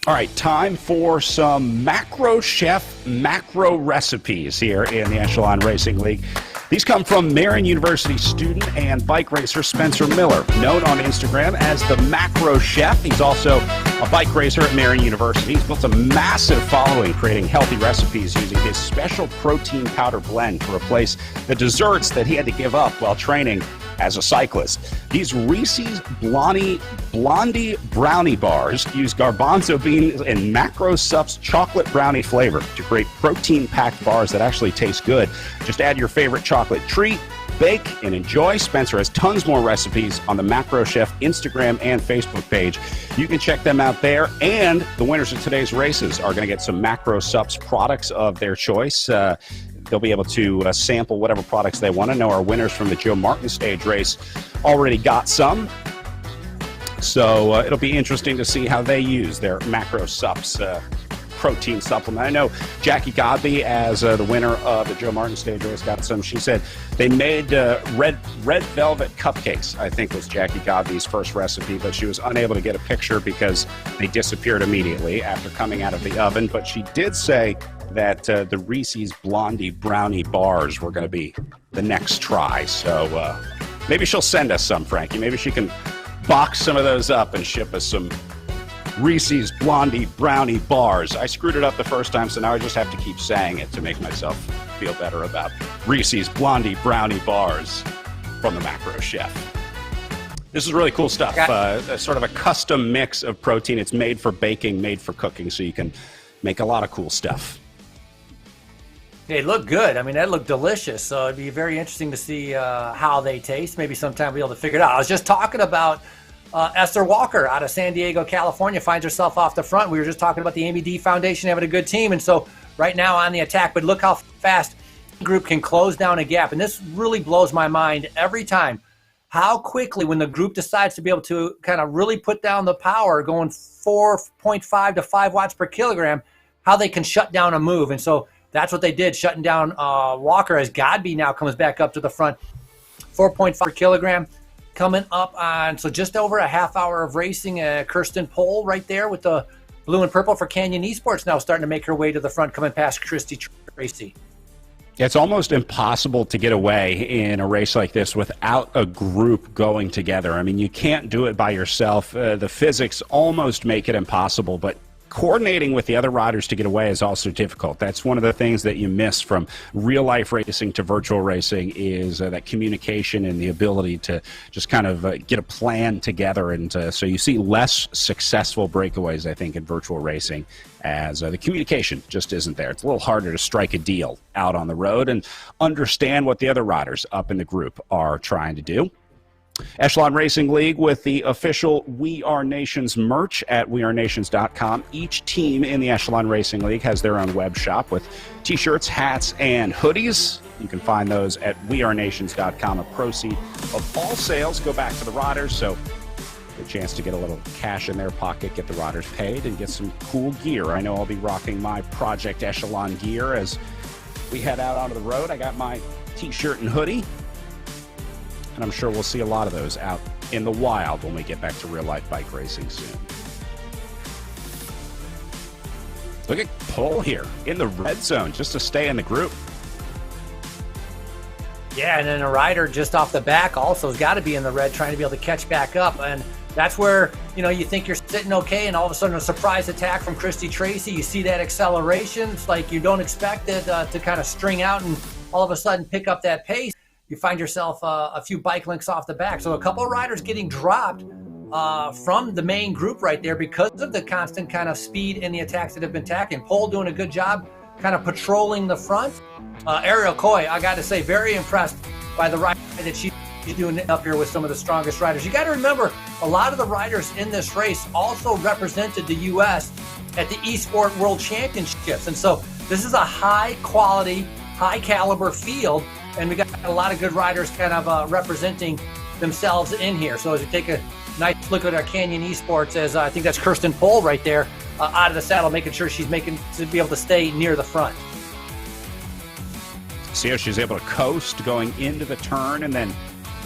All right, time for some macro chef macro recipes here in the Echelon Racing League. These come from Marion University student and bike racer Spencer Miller, known on Instagram as the Macro Chef. He's also a bike racer at Marion University. He's built a massive following creating healthy recipes using his special protein powder blend to replace the desserts that he had to give up while training as a cyclist. These Reese's Blondie Brownie Bars use garbanzo beans and Macro Sup's chocolate brownie flavor to create protein-packed bars that actually taste good. Just add your favorite chocolate treat, bake, and enjoy. Spencer has tons more recipes on the Macro Chef Instagram and Facebook page. You can check them out there, and the winners of today's races are going to get some Macro Sup's products of their choice. They'll be able to sample whatever products they want. To know our winners from the Joe Martin stage race already got some. So it'll be interesting to see how they use their macro subs protein supplement. I know Jackie Godby, as the winner of the Joe Martin stage race, got some. She said they made red velvet cupcakes, I think was Jackie Godby's first recipe, but she was unable to get a picture because they disappeared immediately after coming out of the oven. But she did say that the Reese's Blondie Brownie bars were going to be the next try. So maybe she'll send us some, Frankie. Maybe she can box some of those up and ship us some Reese's Blondie Brownie bars. I screwed it up the first time, so now I just have to keep saying it to make myself feel better about Reese's Blondie Brownie bars from the Macro Chef. This is really cool stuff. Sort of a custom mix of protein. It's made for baking, made for cooking, so you can make a lot of cool stuff. They look good. I mean, that looked delicious. So it'd be very interesting to see how they taste. Maybe sometime we'll be able to figure it out. I was just talking about Esther Walker out of San Diego, California, finds herself off the front. We were just talking about the Amy D Foundation having a good team. And so right now on the attack, but look how fast the group can close down a gap. And this really blows my mind every time. How quickly, when the group decides to be able to kind of really put down the power, going 4.5 to 5 watts per kilogram, how they can shut down a move. And so that's what they did, shutting down Walker, as Godby now comes back up to the front. 4.5 per kilogram coming up on, so just over a half hour of racing. Kirsten Pohl right there with the blue and purple for Canyon Esports now starting to make her way to the front, coming past Christy Tracy. It's almost impossible to get away in a race like this without a group going together. I mean, you can't do it by yourself. The physics almost make it impossible, but coordinating with the other riders to get away is also difficult. That's one of the things that you miss from real life racing to virtual racing, is that communication and the ability to just kind of get a plan together. And so you see less successful breakaways, I think, in virtual racing, as the communication just isn't there. It's a little harder to strike a deal out on the road and understand what the other riders up in the group are trying to do. Echelon Racing League with the official We Are Nations merch at wearenations.com. Each team in the Echelon Racing League has their own web shop with t-shirts, hats, and hoodies. You can find those at wearenations.com. A proceed of all sales go back to the riders, so a chance to get a little cash in their pocket, get the riders paid, and get some cool gear. I know I'll be rocking my Project Echelon gear as we head out onto the road. I got my t-shirt and hoodie, and I'm sure we'll see a lot of those out in the wild when we get back to real-life bike racing soon. Look at Pohl here in the red zone just to stay in the group. Yeah, and then a rider just off the back also has got to be in the red, trying to be able to catch back up. And that's where, you know, you think you're sitting okay, and all of a sudden a surprise attack from Christy Tracy. You see that acceleration. It's like you don't expect it to kind of string out and all of a sudden pick up that pace. You find yourself a few bike lengths off the back. So a couple of riders getting dropped from the main group right there because of the constant kind of speed in the attacks that have been attacking. Pohl doing a good job kind of patrolling the front. Ariel Coy, I got to say, very impressed by the ride that she's doing up here with some of the strongest riders. You got to remember, a lot of the riders in this race also represented the U.S. at the eSport World Championships. And so this is a high quality, high caliber field. And we got a lot of good riders kind of representing themselves in here. So as we take a nice look at our Canyon Esports, as I think that's Kirsten Pohl right there, out of the saddle, making sure she's making to be able to stay near the front. See how she's able to coast going into the turn and then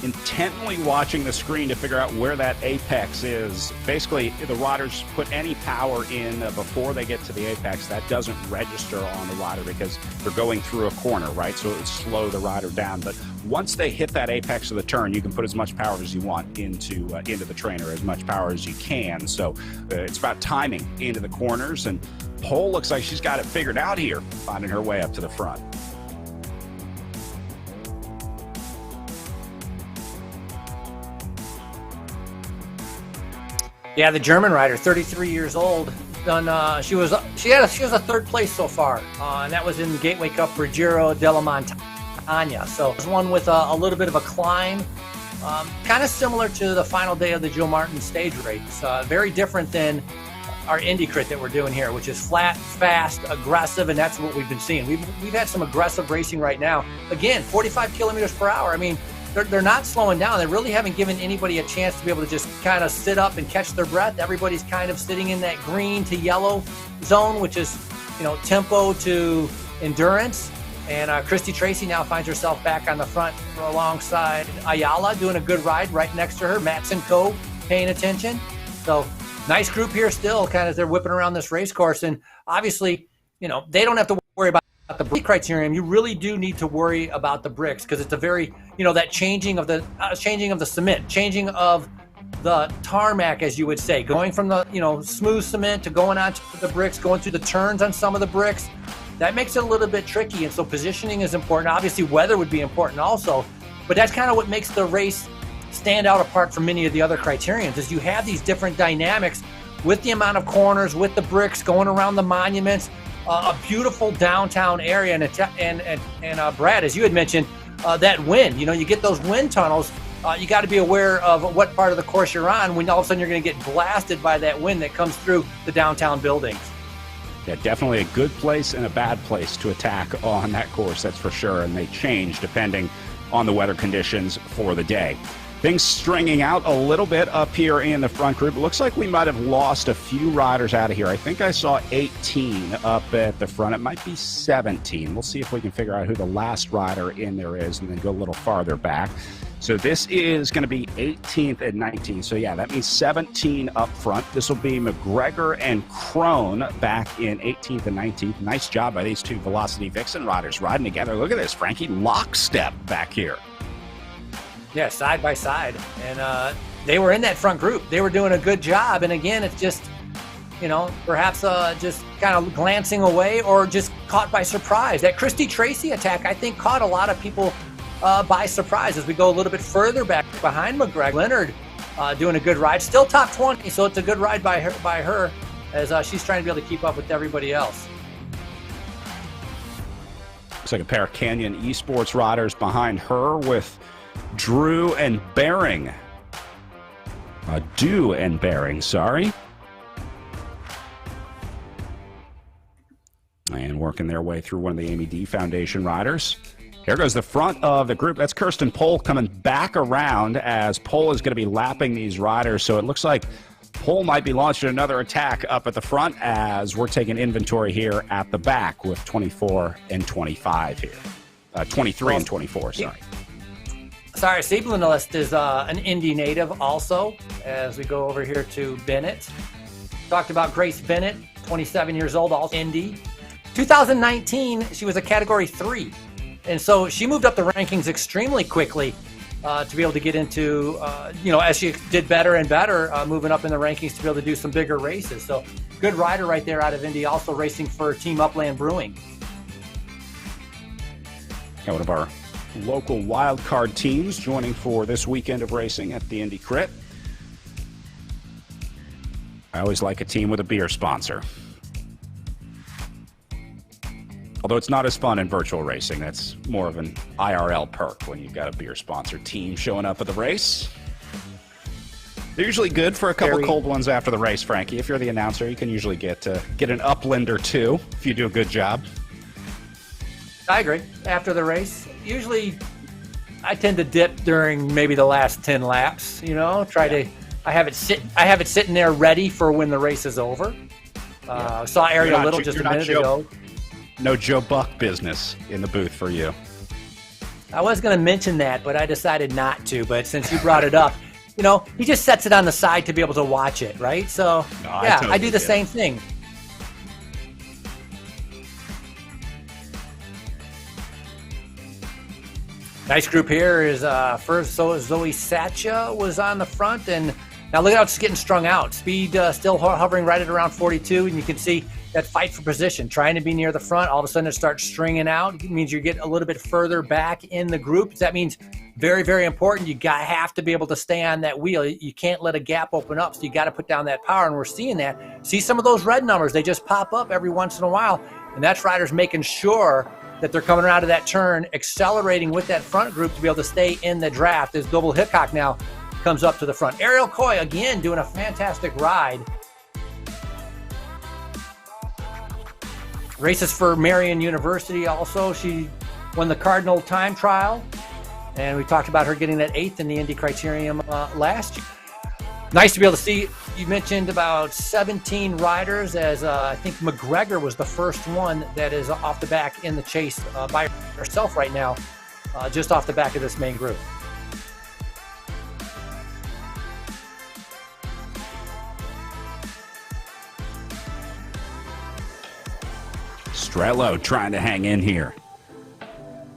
intently watching the screen to figure out where that apex is. Basically, the riders put any power in before they get to the apex. That doesn't register on the rider because they're going through a corner, right? So it would slow the rider down. But once they hit that apex of the turn, you can put as much power as you want into the trainer, as much power as you can. So it's about timing into the corners. And Pohl looks like she's got it figured out here, finding her way up to the front. Yeah, the German rider, 33 years old. Done. She was a third place so far, and that was in Gateway Cup for Giro della Montagna. So it was one with a little bit of a climb, kind of similar to the final day of the Joe Martin stage race. Very different than our Indy crit that we're doing here, which is flat, fast, aggressive, and that's what we've been seeing. We've had some aggressive racing right now. Again, 45 kilometers per hour. I mean, they're not slowing down. They really haven't given anybody a chance to be able to just kind of sit up and catch their breath. Everybody's kind of sitting in that green to yellow zone, which is, tempo to endurance. And Christy Tracy now finds herself back on the front alongside Ayala, doing a good ride right next to her. Matson Co. paying attention. So nice group here still, kind of as they're whipping around this race course. And obviously, they don't have to worry about the brick criterion. You really do need to worry about the bricks, because it's a very, that changing of the cement, changing of the tarmac, as you would say, going from the, smooth cement to going on to the bricks, going through the turns on some of the bricks. That makes it a little bit tricky. And so positioning is important. Obviously, weather would be important also, but that's kind of what makes the race stand out apart from many of the other criterions, is you have these different dynamics with the amount of corners, with the bricks going around the monuments, a beautiful downtown area. And Brad, as you had mentioned, that wind, you get those wind tunnels. You got to be aware of what part of the course you're on when all of a sudden you're going to get blasted by that wind that comes through the downtown buildings. Yeah, definitely a good place and a bad place to attack on that course, that's for sure. And they change depending on the weather conditions for the day. Things stringing out a little bit up here in the front group. It looks like we might have lost a few riders out of here. I think I saw 18 up at the front. It might be 17. We'll see if we can figure out who the last rider in there is and then go a little farther back. So this is going to be 18th and 19th. So yeah, that means 17 up front. This will be McGregor and Crone back in 18th and 19th. Nice job by these two Velocity Vixen riders riding together. Look at this, Frankie, lockstep back here. Yeah, side by side. And they were in that front group. They were doing a good job. And again, it's just, perhaps just kind of glancing away or just caught by surprise. That Christy Tracy attack, I think, caught a lot of people by surprise as we go a little bit further back behind McGregor. Leonard doing a good ride. Still top 20, so it's a good ride by her as she's trying to be able to keep up with everybody else. Looks like a pair of Canyon Esports riders behind her with Drew and Bering. Dew and Bering, sorry. And working their way through one of the Amy D Foundation riders. Here goes the front of the group. That's Kirsten Pohl coming back around as Pohl is going to be lapping these riders. So it looks like Pohl might be launching another attack up at the front as we're taking inventory here at the back with 24 and 25 here. 23 and 24, sorry. Sorry, Siebelnlist is an Indy native also, as we go over here to Bennett. Talked about Grace Bennett, 27 years old, also Indy. 2019, she was a Category 3. And so she moved up the rankings extremely quickly to be able to get into, as she did better and better, moving up in the rankings to be able to do some bigger races. So good rider right there out of Indy, also racing for Team Upland Brewing. Yeah, one of our local wildcard teams joining for this weekend of racing at the Indy Crit. I always like a team with a beer sponsor. Although it's not as fun in virtual racing. That's more of an IRL perk when you've got a beer sponsor team showing up at the race. They're usually good for a couple cold ones after the race, Frankie. If you're the announcer, you can usually get an upland or two if you do a good job. I agree. After the race, usually I tend to dip during maybe the last 10 laps, I have it sitting there ready for when the race is over. Saw Ariel Little just a minute ago. No Joe Buck business in the booth for you. I was going to mention that, but I decided not to. But since you brought it up, he just sets it on the side to be able to watch it, right? So, I do the same thing. Nice group here is first, so Zoe Satcha was on the front, and now look at how it's getting strung out. Speed still hovering right at around 42, and you can see that fight for position, trying to be near the front. All of a sudden it starts stringing out. It means you get a little bit further back in the group. That means very, very important. You have to be able to stay on that wheel. You can't let a gap open up, so you got to put down that power, and we're seeing that. See some of those red numbers. They just pop up every once in a while, and that's riders making sure that they're coming out of that turn, accelerating with that front group to be able to stay in the draft as Doble Hickok now comes up to the front. Ariel Coy, again, doing a fantastic ride. Races for Marian University also. She won the Cardinal time trial. And we talked about her getting that 8th in the Indy Criterium last year. Nice to be able to see. You mentioned about 17 riders, as I think McGregor was the first one that is off the back in the chase by herself right now, just off the back of this main group. Strello trying to hang in here.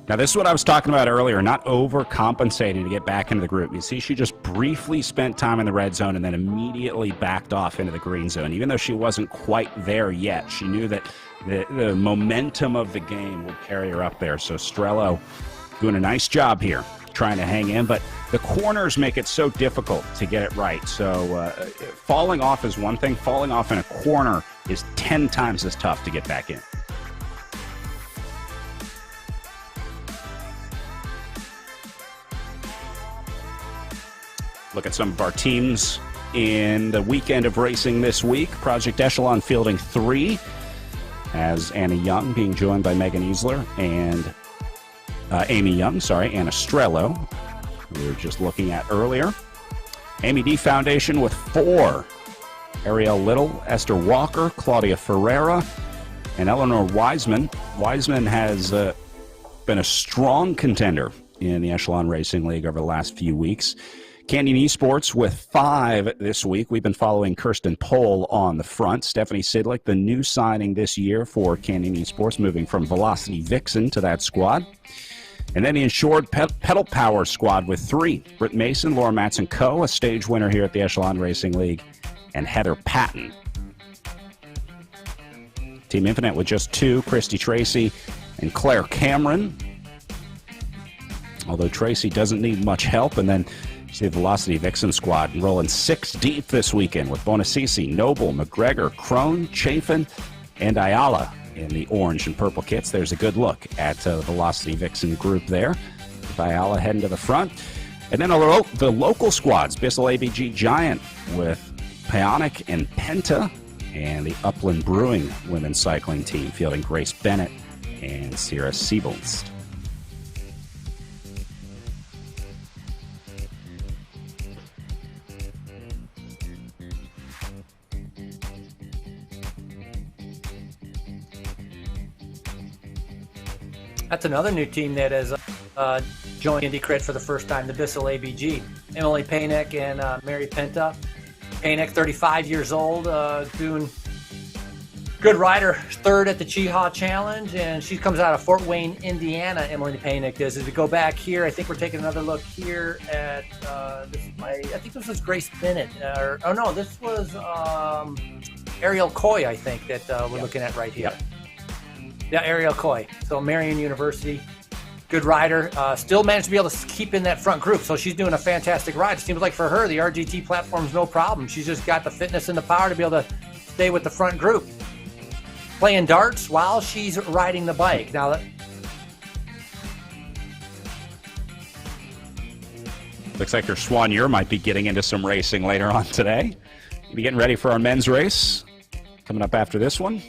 Now, this is what I was talking about earlier, not overcompensating to get back into the group. You see, she just briefly spent time in the red zone and then immediately backed off into the green zone. Even though she wasn't quite there yet, she knew that the momentum of the game would carry her up there. So Strello doing a nice job here, trying to hang in. But the corners make it so difficult to get it right. So falling off is one thing. Falling off in a corner is 10 times as tough to get back in. Look at some of our teams in the weekend of racing this week. Project Echelon fielding 3 as Anna Young being joined by Megan Easler and Amy Young, Anna Strello, who we were just looking at earlier. Amy D Foundation with 4. Ariel Little, Esther Walker, Claudia Ferreira, and Eleanor Wiseman. Wiseman has been a strong contender in the Echelon Racing League over the last few weeks. Canyon Esports with 5 this week. We've been following Kirsten Pohl on the front. Stephanie Sidlick, the new signing this year for Canyon Esports, moving from Velocity Vixen to that squad. And then the insured pedal power squad with 3. Britt Mason, Laura Matson Co., a stage winner here at the Echelon Racing League, and Heather Patton. Team Infinite with just 2, Christy Tracy and Claire Cameron. Although Tracy doesn't need much help. And then the Velocity Vixen squad rolling 6 deep this weekend with Bonacisi, Noble, McGregor, Crone, Chafin, and Ayala in the orange and purple kits. There's a good look at the Velocity Vixen group there, with Ayala heading to the front. And then the local squads, Bissell ABG Giant with Pionic and Penta, and the Upland Brewing women's cycling team fielding Grace Bennett and Sierra Siebelst. That's another new team that has joined Indy Crit for the first time, the Bissell ABG. Emily Payneck and Mary Penta. Payneck, 35 years old, doing good rider, 3rd at the Cheehaw Challenge, and she comes out of Fort Wayne, Indiana, Emily Payneck does. As we go back here, I think we're taking another look here at, I think this was Grace Bennett. This was Ariel Coy, I think, that we're looking at right here. Yep. Yeah, Ariel Coy. So Marion University, good rider. Still managed to be able to keep in that front group. So she's doing a fantastic ride. It seems like for her, the RGT platform's no problem. She's just got the fitness and the power to be able to stay with the front group. Playing darts while she's riding the bike. Now, looks like her Swan Ure might be getting into some racing later on today. We'll be getting ready for our men's race coming up after this one.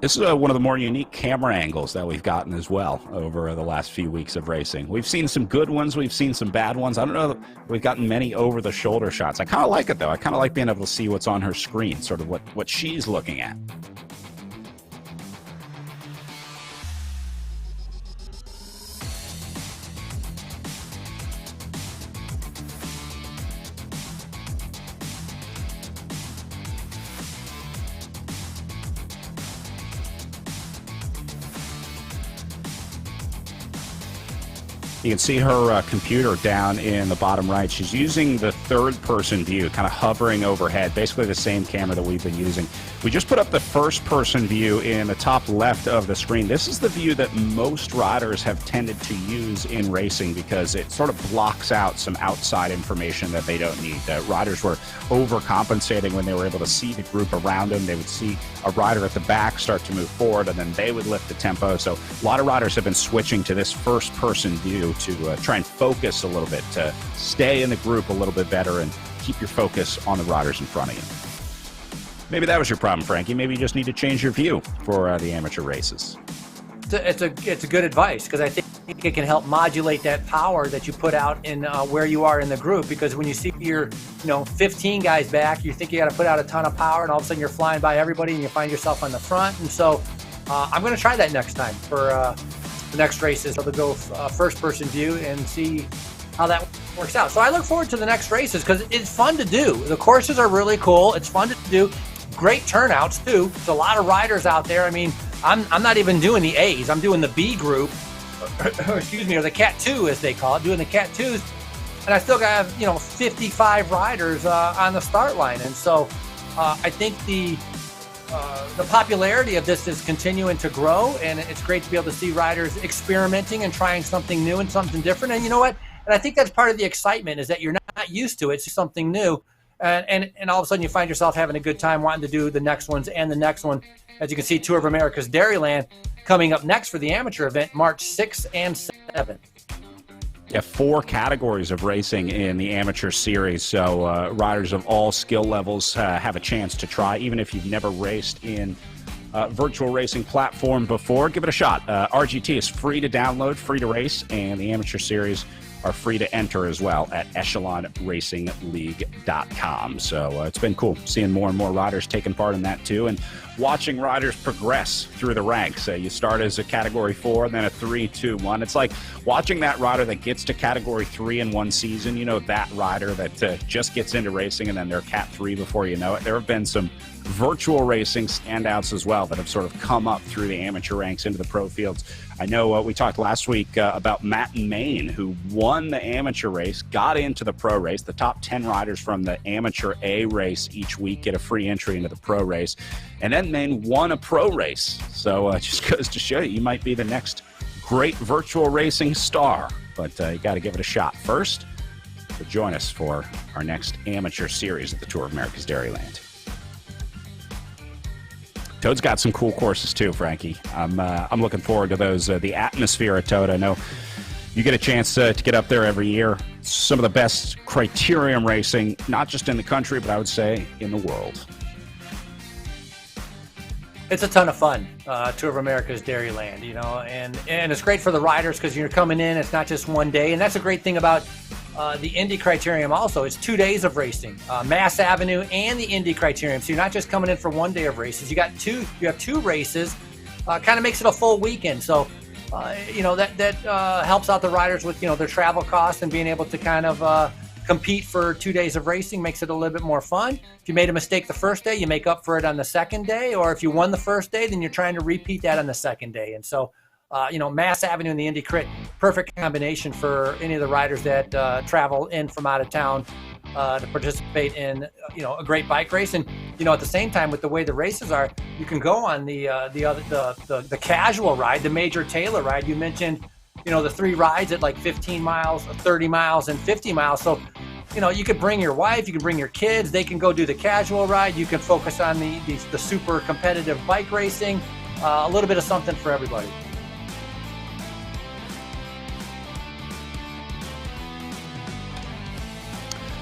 This is one of the more unique camera angles that we've gotten as well over the last few weeks of racing. We've seen some good ones. We've seen some bad ones. I don't know that we've gotten many over-the-shoulder shots. I kind of like it, though. I kind of like being able to see what's on her screen, sort of what she's looking at. You can see her computer down in the bottom right. She's using the third-person view, kind of hovering overhead, basically the same camera that we've been using. We just put up the first-person view in the top left of the screen. This is the view that most riders have tended to use in racing because it sort of blocks out some outside information that they don't need. Riders were overcompensating when they were able to see the group around them. They would see a rider at the back start to move forward, and then they would lift the tempo. So a lot of riders have been switching to this first-person view to try and focus a little bit, to stay in the group a little bit better and keep your focus on the riders in front of you. Maybe that was your problem, Frankie. Maybe you just need to change your view for the amateur races. It's a good advice, because I think it can help modulate that power that you put out in where you are in the group. Because when you see your 15 guys back, you think you got to put out a ton of power, and all of a sudden you're flying by everybody and you find yourself on the front. And so I'm going to try that next time for the next races. So to go first person view and see how that works out. So I look forward to the next races because it's fun to do. The courses are really cool. It's fun to do. Great turnouts too. There's a lot of riders out there. I mean, I'm not even doing the A's. I'm doing the B group, excuse me, or the Cat 2 as they call it, doing the Cat 2s. And I still got 55 riders on the start line. And so I think the popularity of this is continuing to grow, and it's great to be able to see riders experimenting and trying something new and something different. And you know what? And I think that's part of the excitement, is that you're not used to it. It's something new. And all of a sudden you find yourself having a good time wanting to do the next ones and the next one. As you can see, Tour of America's Dairyland coming up next for the amateur event, March 6th and 7th. Yeah, 4 categories of racing in the amateur series, so riders of all skill levels have a chance to try, even if you've never raced in virtual racing platform before. Give it a shot. RGT is free to download, free to race, and the amateur series are free to enter as well at echelonracingleague.com. So it's been cool seeing more and more riders taking part in that too, and watching riders progress through the ranks. You start as a category 4, then a 3, 2, 1. It's like watching that rider that gets to category 3 in one season. That rider that just gets into racing and then they're cat 3 before you know it. There have been some virtual racing standouts as well that have sort of come up through the amateur ranks into the pro fields. I know we talked last week about Matt in Maine, who won the amateur race, got into the pro race. The top 10 riders from the amateur A race each week get a free entry into the pro race. And then Maine won a pro race. So it just goes to show you might be the next great virtual racing star. But you got to give it a shot first. So join us for our next amateur series at the Tour of America's Dairyland. Toad's got some cool courses too, Frankie. I'm looking forward to those. The atmosphere at Toad, I know you get a chance to get up there every year. Some of the best criterium racing, not just in the country, but I would say in the world. It's a ton of fun, Tour of America's Dairyland, and it's great for the riders because you're coming in, it's not just one day. And that's a great thing about the Indy Criterium also. It's 2 days of racing, Mass Avenue and the Indy Criterium. So you're not just coming in for 1 day of races. You have 2 races, kind of makes it a full weekend. So, that helps out the riders with, their travel costs, and being able to kind of compete for 2 days of racing makes it a little bit more fun. If you made a mistake the first day, you make up for it on the second day. Or if you won the first day, then you're trying to repeat that on the second day. And so, Mass Avenue and the Indy Crit, perfect combination for any of the riders that travel in from out of town to participate in, a great bike race. And, at the same time, with the way the races are, you can go on the casual ride, the Major Taylor ride. You mentioned, the 3 rides at like 15 miles, 30 miles, and 50 miles. So, you could bring your wife, you can bring your kids, they can go do the casual ride. You can focus on the super competitive bike racing, a little bit of something for everybody.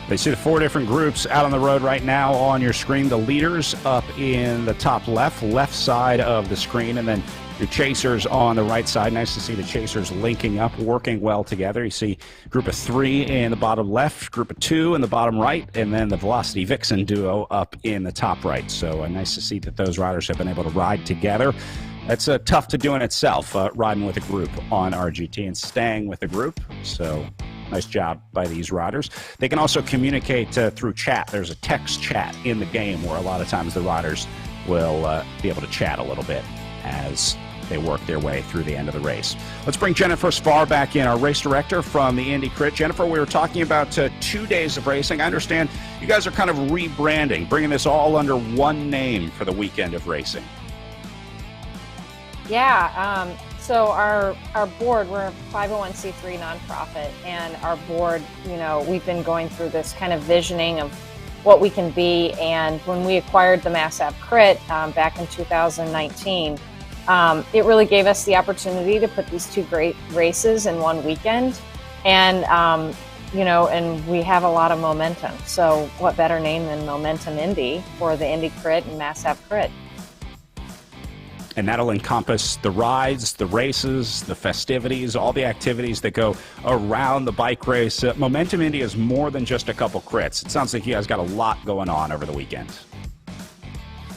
They see the 4 different groups out on the road right now on your screen. The leaders up in the top left side of the screen, and then your chasers on the right side. Nice to see the chasers linking up, working well together. You see group of 3 in the bottom left, group of 2 in the bottom right, and then the Velocity Vixen duo up in the top right. So nice to see that those riders have been able to ride together. That's tough to do in itself, riding with a group on RGT and staying with a group. So nice job by these riders. They can also communicate through chat. There's a text chat in the game where a lot of times the riders will be able to chat a little bit as they work their way through the end of the race. Let's bring Jennifer Spar back in, our race director from the Indy Crit. Jennifer, we were talking about 2 days of racing. I understand you guys are kind of rebranding, bringing this all under one name for the weekend of racing. Yeah, so our board, we're a 501c3 nonprofit, and our board, we've been going through this kind of visioning of what we can be. And when we acquired the Mass Ave Crit back in 2019, it really gave us the opportunity to put these 2 great races in one weekend. And you know, and we have a lot of momentum. So what better name than Momentum Indy for the Indy Crit and Mass Ave Crit? And that'll encompass the rides, the races, the festivities, all the activities that go around the bike race. Momentum Indy is more than just a couple crits. It sounds like you guys got a lot going on over the weekend.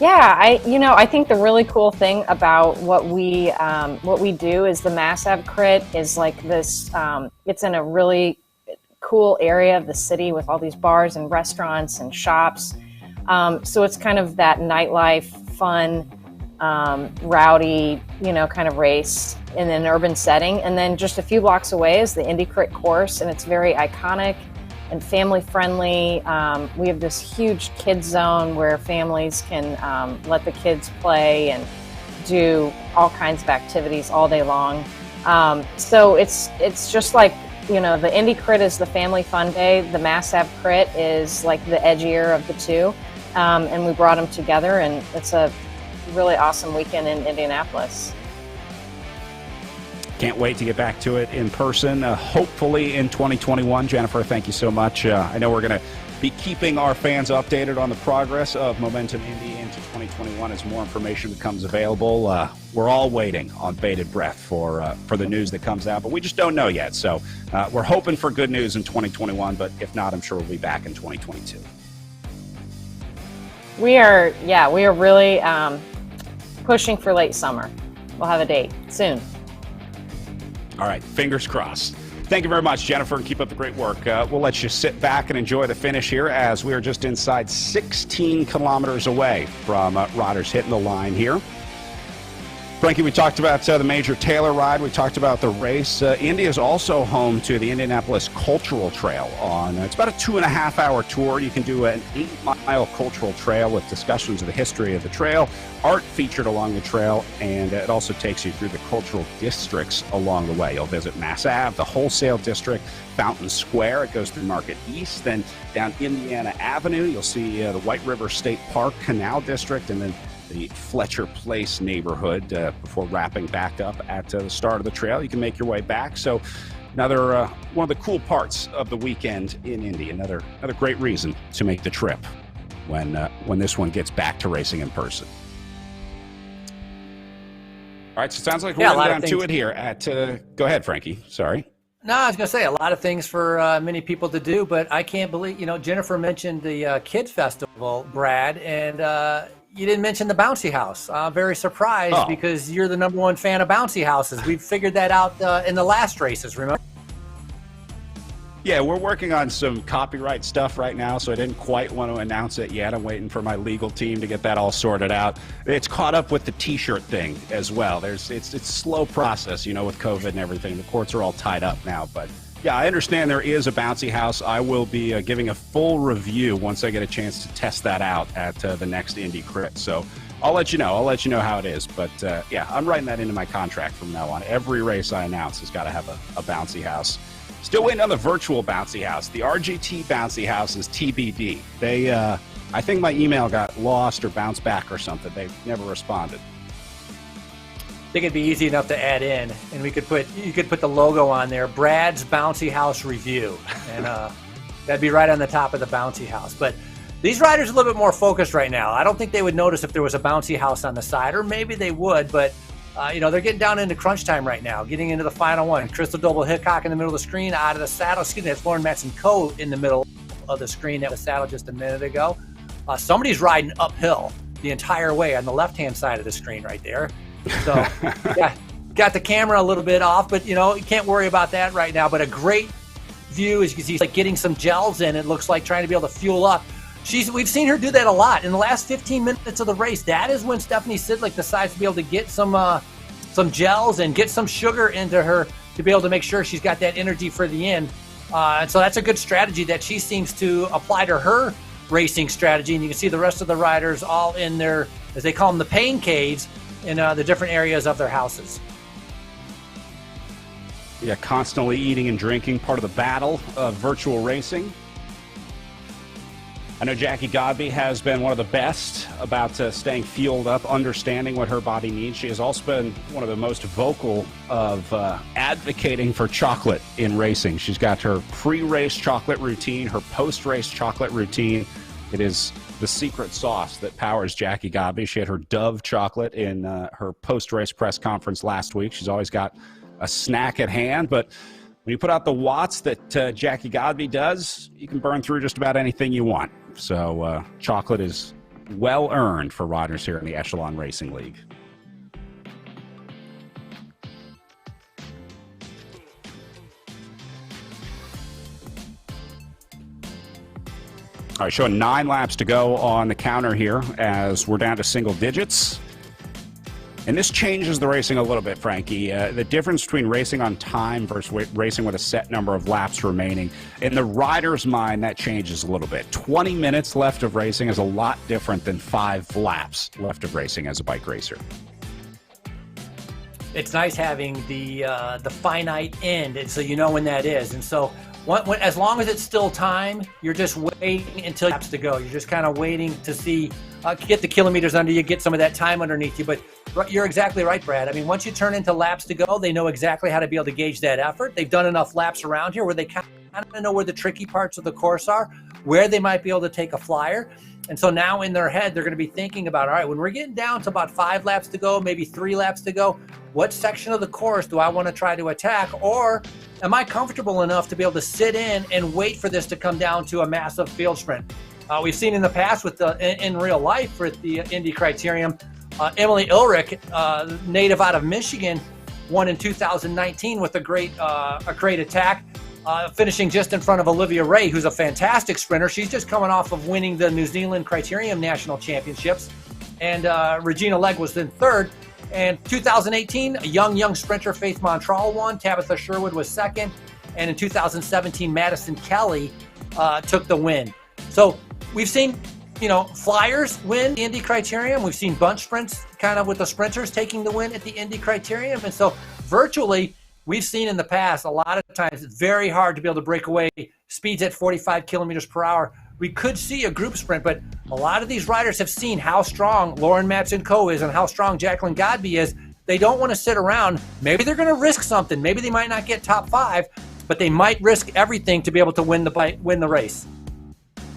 Yeah, I think the really cool thing about what we do is the Mass Ave Crit is like this. It's in a really cool area of the city with all these bars and restaurants and shops. So it's kind of that nightlife, fun, rowdy, kind of race in an urban setting. And then just a few blocks away is the Indy Crit course, and it's very iconic and family friendly. We have this huge kids zone where families can let the kids play and do all kinds of activities all day long. So it's just like, the Indy Crit is the family fun day. The Mass Ave Crit is like the edgier of the two. And we brought them together, and it's a really awesome weekend in Indianapolis. Can't wait to get back to it in person, hopefully in 2021. Jennifer, thank you so much. I know we're going to be keeping our fans updated on the progress of Momentum Indy into 2021 as more information becomes available. We're all waiting on bated breath for the news that comes out, but we just don't know yet. So we're hoping for good news in 2021, but if not, I'm sure we'll be back in 2022. We are really pushing for late summer. We'll have a date soon. All right, fingers crossed. Thank you very much, Jennifer, and keep up the great work. We'll let you sit back and enjoy the finish here as we are just inside 16 kilometers away from riders hitting the line here. Frankie, we talked about the Major Taylor ride. We talked about the race. Indy is also home to the Indianapolis Cultural Trail. It's about a 2.5-hour tour. You can do an 8-mile cultural trail with discussions of the history of the trail, art featured along the trail, and it also takes you through the cultural districts along the way. You'll visit Mass Ave, the Wholesale District, Fountain Square. It goes through Market East, then down Indiana Avenue. You'll see the White River State Park Canal District, and then the Fletcher Place neighborhood before wrapping back up at the start of the trail. You can make your way back. So another one of the cool parts of the weekend in Indy. Another great reason to make the trip when this one gets back to racing in person. All right, so it sounds like we're getting down to it here at. Go ahead, Frankie. Sorry. No, I was going to say a lot of things for many people to do, but I can't believe, Jennifer mentioned the Kid Festival, Brad, and you didn't mention the bouncy house. I'm very surprised because you're the #1 fan of bouncy houses. We figured that out in the last races, remember? Yeah, we're working on some copyright stuff right now, so I didn't quite want to announce it yet. I'm waiting for my legal team to get that all sorted out. It's caught up with the T-shirt thing as well. It's a slow process, with COVID and everything. The courts are all tied up now, but yeah, I understand there is a bouncy house. I will be giving a full review once I get a chance to test that out at the next Indy Crit. So I'll let you know. I'll let you know how it is. But yeah, I'm writing that into my contract from now on. Every race I announce has got to have a bouncy house. Still waiting on the virtual bouncy house. The RGT bouncy house is TBD. I think my email got lost or bounced back or something. They never responded. I think it'd be easy enough to add in, and you could put the logo on there, Brad's Bouncy House Review, and that'd be right on the top of the bouncy house. But these riders are a little bit more focused right now. I don't think they would notice if there was a bouncy house on the side, or maybe they would, but they're getting down into crunch time right now, getting into the final one. Crystal Doble Hickok in the middle of the screen, out of the saddle. Excuse me, that's Lauren Matson-Coe in the middle of the screen at the saddle just a minute ago. Somebody's riding uphill the entire way on the left-hand side of the screen right there. So, yeah, got the camera a little bit off, but, you can't worry about that right now. But a great view, as you can see, like getting some gels in, it looks like, trying to be able to fuel up. We've seen her do that a lot. In the last 15 minutes of the race, that is when Stephanie Sidlick decides to be able to get some gels and get some sugar into her to be able to make sure she's got that energy for the end. And so that's a good strategy that she seems to apply to her racing strategy. And you can see the rest of the riders all in their, as they call them, the pain caves, in the different areas of their houses. Yeah, constantly eating and drinking, part of the battle of virtual racing. I know Jackie Godby has been one of the best about staying fueled up, understanding what her body needs. She has also been one of the most vocal of advocating for chocolate in racing. She's got her pre-race chocolate routine, her post-race chocolate routine. It is the secret sauce that powers Jackie Godby. She had her Dove chocolate in her post-race press conference last week. She's always got a snack at hand, but when you put out the watts that Jackie Godby does, you can burn through just about anything you want. So chocolate is well earned for riders here in the Echelon Racing League. All right, showing 9 laps to go on the counter here as we're down to single digits. And this changes the racing a little bit, Frankie. The difference between racing on time versus racing with a set number of laps remaining. In the rider's mind, that changes a little bit. 20 minutes left of racing is a lot different than 5 laps left of racing as a bike racer. It's nice having the finite end, and so you know when that is. And so as long as it's still time, you're just waiting until laps to go. You're just kind of waiting to see, get the kilometers under you, get some of that time underneath you. But you're exactly right, Brad. I mean, once you turn into laps to go, they know exactly how to be able to gauge that effort. They've done enough laps around here where they kind of know where the tricky parts of the course are, where they might be able to take a flyer. And so now in their head, they're going to be thinking about, all right, when we're getting down to about 5 laps to go, maybe 3 laps to go, what section of the course do I want to try to attack? Or am I comfortable enough to be able to sit in and wait for this to come down to a massive field sprint? We've seen in the past with in real life with the Indy Criterium, Emily Ulrich, native out of Michigan, won in 2019 with a great attack, finishing just in front of Olivia Ray, who's a fantastic sprinter. She's just coming off of winning the New Zealand Criterium National Championships. And Regina Legg was in third. And 2018, a young sprinter, Faith Montral, won. Tabitha Sherwood was second. And in 2017, Madison Kelly took the win. So we've seen, flyers win the Indy Criterium. We've seen bunch sprints kind of with the sprinters taking the win at the Indy Criterium. And so virtually, we've seen in the past, a lot of times, it's very hard to be able to break away speeds at 45 kilometers per hour. We could see a group sprint, but a lot of these riders have seen how strong Lauren Matson-Coe is and how strong Jacqueline Godby is. They don't want to sit around. Maybe they're going to risk something. Maybe they might not get top 5, but they might risk everything to be able to win the race.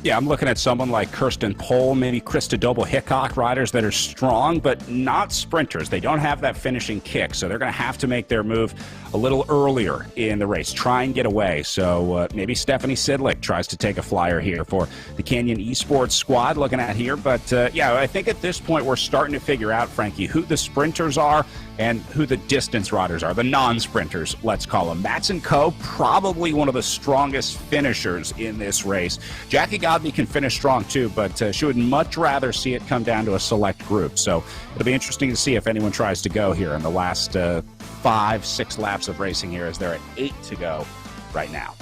Yeah, I'm looking at someone like Kirsten Pohl, maybe Krista Doble-Hickok, riders that are strong, but not sprinters. They don't have that finishing kick, so they're going to have to make their move a little earlier in the race, try and get away. So maybe Stephanie Sidlick tries to take a flyer here for the Canyon Esports squad, looking at here. But, I think at this point we're starting to figure out, Frankie, who the sprinters are and who the distance riders are, the non-sprinters, let's call them. Matson-Coe, probably one of the strongest finishers in this race. Jackie Godby can finish strong too, but she would much rather see it come down to a select group. So it'll be interesting to see if anyone tries to go here in the last 5-6 laps of racing here, as they're at 8 to go right now.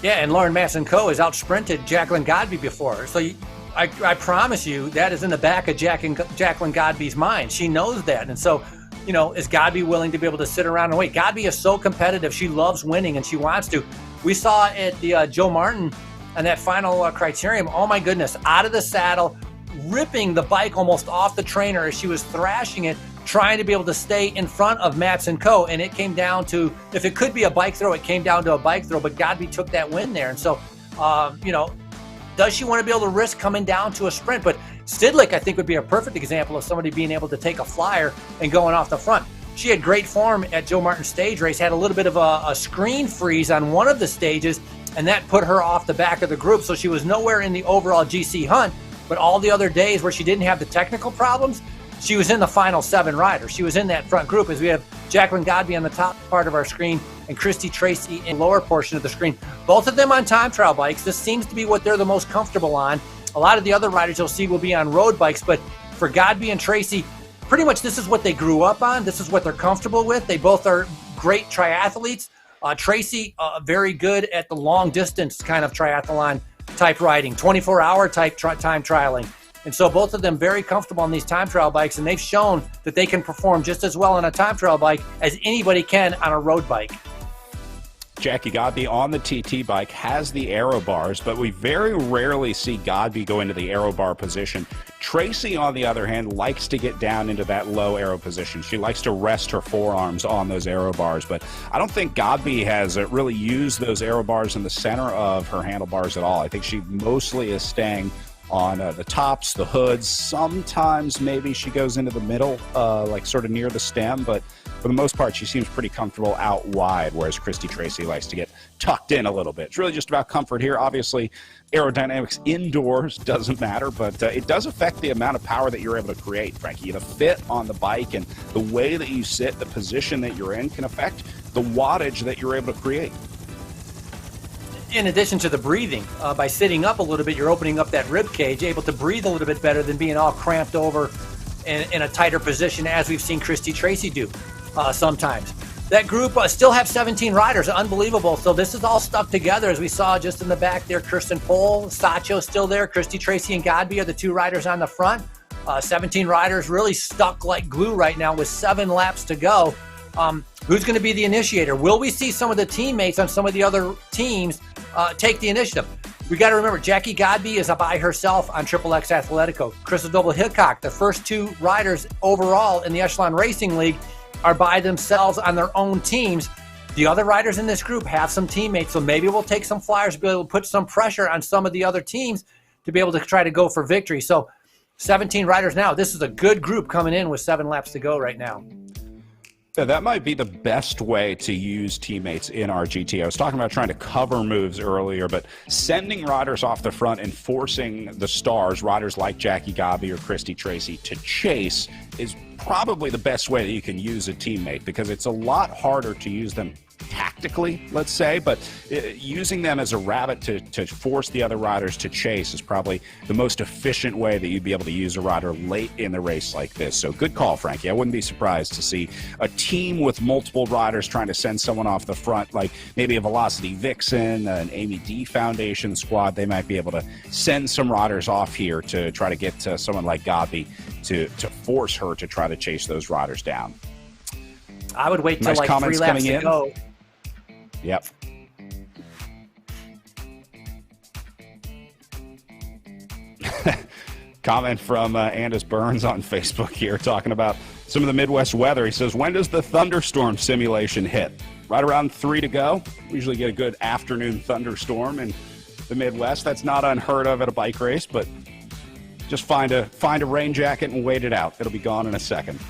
Yeah, and Lauren Matson-Coe has out-sprinted Jacqueline Godby before. So I promise you that is in the back of Jacqueline Godby's mind. She knows that. And so, is Godby willing to be able to sit around and wait? Godby is so competitive. She loves winning, and she wants to. We saw at the Joe Martin and that final criterium, oh my goodness, out of the saddle, ripping the bike almost off the trainer as she was thrashing it, trying to be able to stay in front of Matson-Coe. And it came down to, if it could be a bike throw, it came down to a bike throw, but Godby took that win there. And so, does she want to be able to risk coming down to a sprint? But Sidlick, I think, would be a perfect example of somebody being able to take a flyer and going off the front. She had great form at Joe Martin stage race, had a little bit of a screen freeze on one of the stages, and that put her off the back of the group. So she was nowhere in the overall GC hunt, but all the other days where she didn't have the technical problems, she was in the final 7 riders. She was in that front group, as we have Jacqueline Godby on the top part of our screen and Christy Tracy in the lower portion of the screen. Both of them on time trial bikes. This seems to be what they're the most comfortable on. A lot of the other riders you'll see will be on road bikes, but for Godby and Tracy, pretty much this is what they grew up on. This is what they're comfortable with. They both are great triathletes. Tracy, very good at the long distance kind of triathlon type riding, 24-hour type time trialing. And so both of them very comfortable on these time trial bikes, and they've shown that they can perform just as well on a time trial bike as anybody can on a road bike. Jackie Godby on the TT bike has the aero bars, but we very rarely see Godby go into the aero bar position. Tracy, on the other hand, likes to get down into that low aero position. She likes to rest her forearms on those aero bars, but I don't think Godby has really used those aero bars in the center of her handlebars at all. I think she mostly is staying on the tops, the hoods. Sometimes maybe she goes into the middle, like sort of near the stem, but for the most part, she seems pretty comfortable out wide, whereas Christy Tracy likes to get tucked in a little bit. It's really just about comfort here. Obviously, aerodynamics indoors doesn't matter, but it does affect the amount of power that you're able to create, Frankie. The fit on the bike and the way that you sit, the position that you're in can affect the wattage that you're able to create. In addition to the breathing, by sitting up a little bit, you're opening up that rib cage, able to breathe a little bit better than being all cramped over in a tighter position, as we've seen Christy Tracy do sometimes. That group still have 17 riders, unbelievable. So this is all stuck together, as we saw just in the back there. Kirsten Pohl, Sacho still there. Christy Tracy and Godby are the two riders on the front. 17 riders really stuck like glue right now with 7 laps to go. Who's going to be the initiator? Will we see some of the teammates on some of the other teams take the initiative? We got to remember, Jackie Godby is by herself on Triple X Athletico. Crystal Doble Hickok, the first 2 riders overall in the Echelon Racing League, are by themselves on their own teams. The other riders in this group have some teammates, so maybe we'll take some flyers to be able to put some pressure on some of the other teams to be able to try to go for victory. So 17 riders now. This is a good group coming in with 7 laps to go right now. Yeah, that might be the best way to use teammates in RGT. I was talking about trying to cover moves earlier, but sending riders off the front and forcing the stars, riders like Jackie Godby or Christy Tracy, to chase is probably the best way that you can use a teammate, because it's a lot harder to use them tactically, let's say, but using them as a rabbit to force the other riders to chase is probably the most efficient way that you'd be able to use a rider late in the race like this. So good call, Frankie. I wouldn't be surprised to see a team with multiple riders trying to send someone off the front, like maybe a Velocity Vixen, an Amy D Foundation squad. They might be able to send some riders off here to try to get someone like Godby to force her to try to chase those riders down. I would wait till Nice like 3 laps to go. Yep. Comment from Andis Burns on Facebook here talking about some of the Midwest weather. He says, when does the thunderstorm simulation hit? Right around 3 to go. We usually get a good afternoon thunderstorm in the Midwest. That's not unheard of at a bike race, but just find a rain jacket and wait it out. It'll be gone in a second.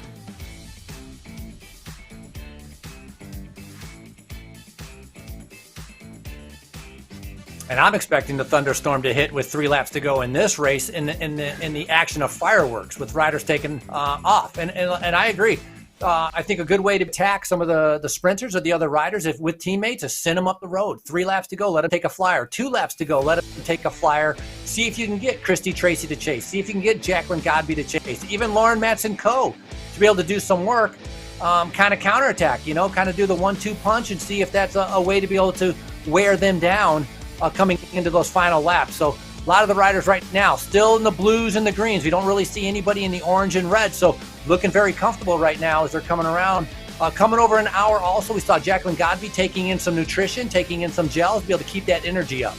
And I'm expecting the thunderstorm to hit with 3 laps to go in this race in the action of fireworks with riders taking off. And I agree. I think a good way to attack some of the sprinters or the other riders with teammates is send them up the road. 3 laps to go, let them take a flyer. 2 laps to go, let them take a flyer. See if you can get Christy Tracy to chase. See if you can get Jacqueline Godby to chase. Even Lauren Matson Coe to be able to do some work, kind of counterattack, kind of do the 1-2 punch and see if that's a way to be able to wear them down coming into those final laps. So a lot of the riders right now still in the blues and the greens. We don't really see anybody in the orange and red. So looking very comfortable right now as they're coming around. Coming over an hour also, we saw Jacqueline Godby taking in some nutrition, taking in some gels to be able to keep that energy up.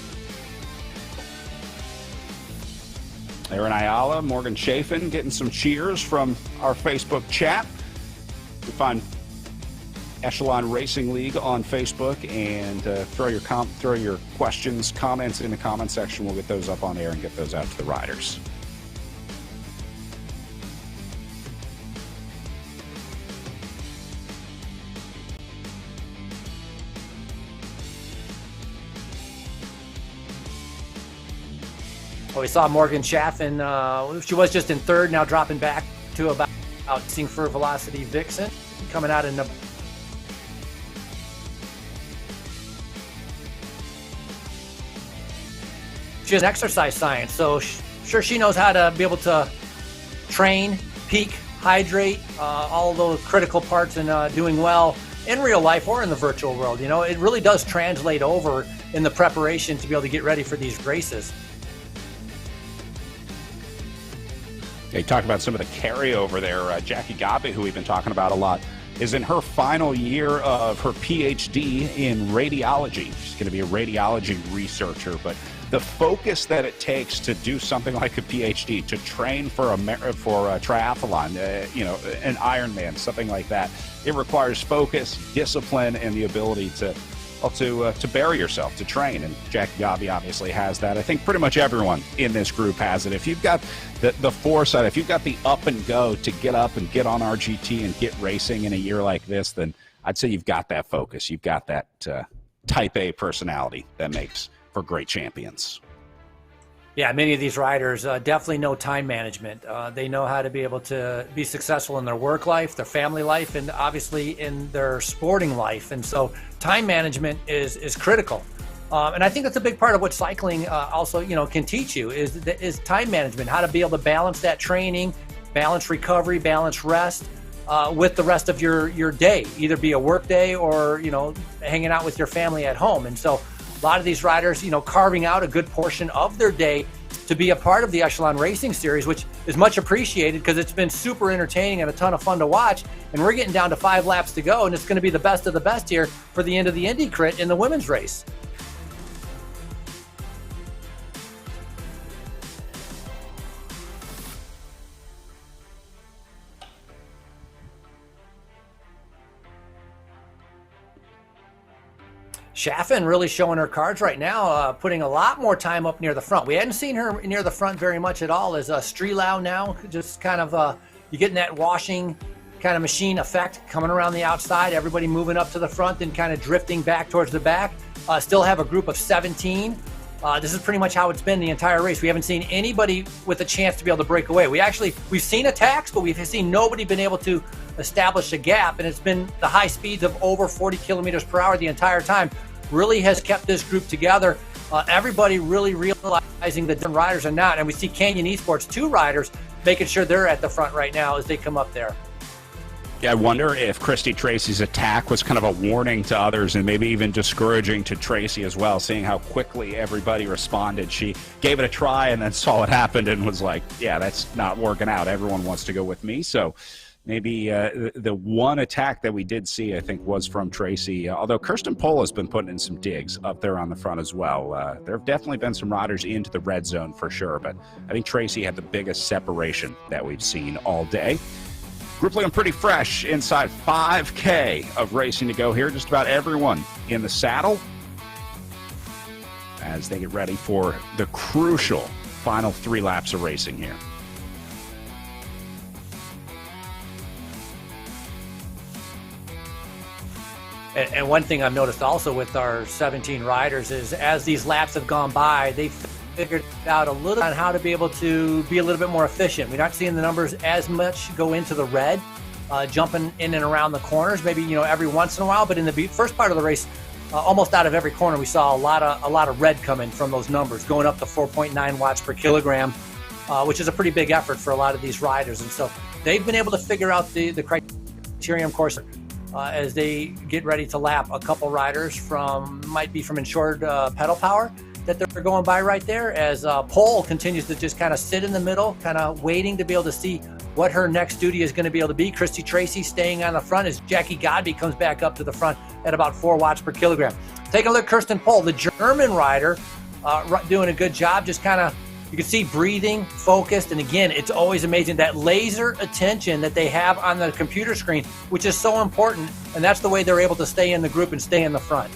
Aaron Ayala, Morgan Chafin getting some cheers from our Facebook chat. You find Echelon Racing League on Facebook, and throw your questions, comments in the comment section. We'll get those up on air and get those out to the riders. Well, we saw Morgan Chaffin. She was just in 3rd, now dropping back to about seeing for Velocity Vixen, coming out in the. She has exercise science, so sure she knows how to be able to train, peak, hydrate, all those critical parts in doing well in real life or in the virtual world. It really does translate over in the preparation to be able to get ready for these races. They talk about some of the carryover there. Jackie Godby, who we've been talking about a lot is in her final year of her PhD in radiology. She's going to be a radiology researcher, but the focus that it takes to do something like a PhD, to train for a triathlon, an Ironman, something like that, it requires focus, discipline, and the ability to bury yourself, to train. And Jackie Gabi obviously has that. I think pretty much everyone in this group has it. If you've got the foresight, if you've got the up and go to get up and get on RGT and get racing in a year like this, then I'd say you've got that focus. You've got that type A personality that makes for great champions. Yeah, many of these riders definitely know time management. They know how to be able to be successful in their work life, their family life, and obviously in their sporting life. And so time management is critical. And I think that's a big part of what cycling also, can teach you is time management, how to be able to balance that training, balance recovery, balance rest with the rest of your day, either be a work day or, hanging out with your family at home. And so a lot of these riders, carving out a good portion of their day to be a part of the Echelon Racing Series, which is much appreciated because it's been super entertaining and a ton of fun to watch. And we're getting down to 5 laps to go, and it's going to be the best of the best here for the end of the Indy crit in the women's race. Chaffin really showing her cards right now, putting a lot more time up near the front. We hadn't seen her near the front very much at all. As Strelau now, just kind of you're getting that washing kind of machine effect coming around the outside. Everybody moving up to the front and kind of drifting back towards the back. Still have a group of 17. This is pretty much how it's been the entire race. We haven't seen anybody with a chance to be able to break away. We've seen attacks, but we've seen nobody been able to establish a gap, and it's been the high speeds of over 40 kilometers per hour the entire time. Really has kept this group together. Everybody really realizing the different riders are not, and we see Canyon Esports 2 riders making sure they're at the front right now as they come up there. Yeah, I wonder if Christy Tracy's attack was kind of a warning to others and maybe even discouraging to Tracy as well, seeing how quickly everybody responded. She gave it a try and then saw what happened and was like, yeah, that's not working out. Everyone wants to go with me. So maybe the one attack that we did see, I think, was from Tracy, although Kirsten Pohl has been putting in some digs up there on the front as well. There have definitely been some riders into the red zone for sure, but I think Tracy had the biggest separation that we've seen all day. Group looking pretty fresh inside 5K of racing to go here. Just about everyone in the saddle as they get ready for the crucial final 3 laps of racing here. And one thing I've noticed also with our 17 riders is as these laps have gone by, they've figured out a little on how to be able to be a little bit more efficient. We're not seeing the numbers as much go into the red, jumping in and around the corners, maybe every once in a while. But in the first part of the race, almost out of every corner, we saw a lot of red coming from those numbers, going up to 4.9 watts per kilogram, which is a pretty big effort for a lot of these riders. And so they've been able to figure out the criterion course as they get ready to lap a couple riders might be from insured pedal power that they're going by right there, as Pohl continues to just kind of sit in the middle, kind of waiting to be able to see what her next duty is going to be able to be. Christy Tracy staying on the front as Jackie Gabi comes back up to the front at about 4 watts per kilogram. Take a look at Kirsten Pohl, the German rider, doing a good job, just kind of, you can see breathing, focused, and again, it's always amazing that laser attention that they have on the computer screen, which is so important, and that's the way they're able to stay in the group and stay in the front.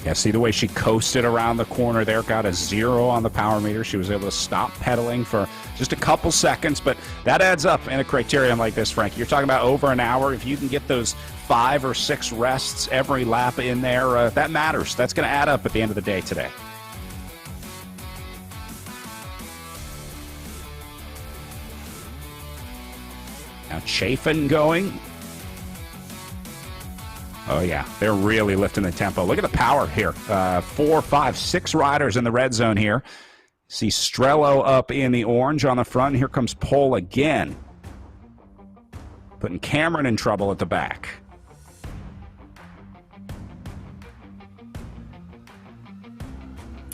Yeah, see the way she coasted around the corner there, got a 0 on the power meter. She was able to stop pedaling for just a couple seconds, but that adds up in a criterium like this, Frank. You're talking about over an hour. If you can get those 5 or 6 rests every lap in there, that matters. That's going to add up at the end of the day today. Now Chafin going. Oh, yeah, they're really lifting the tempo. Look at the power here. 4, 5, 6 riders in the red zone here. See Strello up in the orange on the front. Here comes Pohl again, putting Cameron in trouble at the back.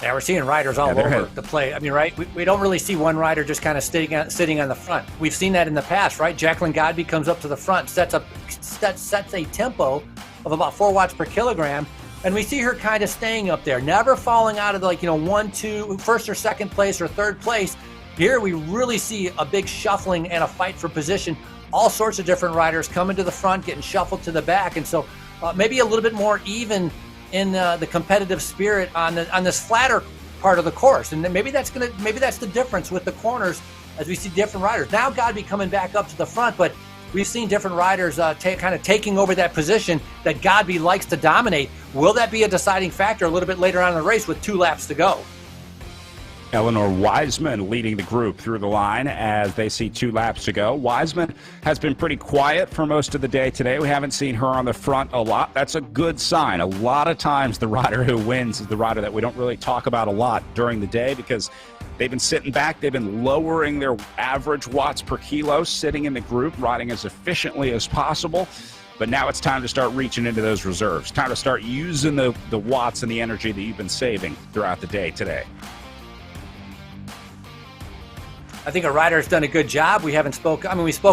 Yeah, we're seeing riders all they're over the play. I mean, right? We don't really see one rider just kind of sitting on the front. We've seen that in the past, right? Jacqueline Godby comes up to the front, sets a tempo of about 4 watts per kilogram, and we see her kind of staying up there, never falling out of the, like, 1, 2, first or second place or third place. Here we really see a big shuffling and a fight for position. All sorts of different riders coming to the front, getting shuffled to the back, and so maybe a little bit more even in the competitive spirit on this flatter part of the course, and maybe that's the difference with the corners as we see different riders. Now Godby coming back up to the front, but we've seen different riders kind of taking over that position that Godby likes to dominate. Will that be a deciding factor a little bit later on in the race with 2 laps to go? Eleanor Wiseman leading the group through the line as they see 2 laps to go. Wiseman has been pretty quiet for most of the day today. We haven't seen her on the front a lot. That's a good sign. A lot of times the rider who wins is the rider that we don't really talk about a lot during the day because they've been sitting back. They've been lowering their average watts per kilo, sitting in the group, riding as efficiently as possible. But now it's time to start reaching into those reserves. Time to start using the watts and the energy that you've been saving throughout the day today. I think a rider's done a good job. We spoke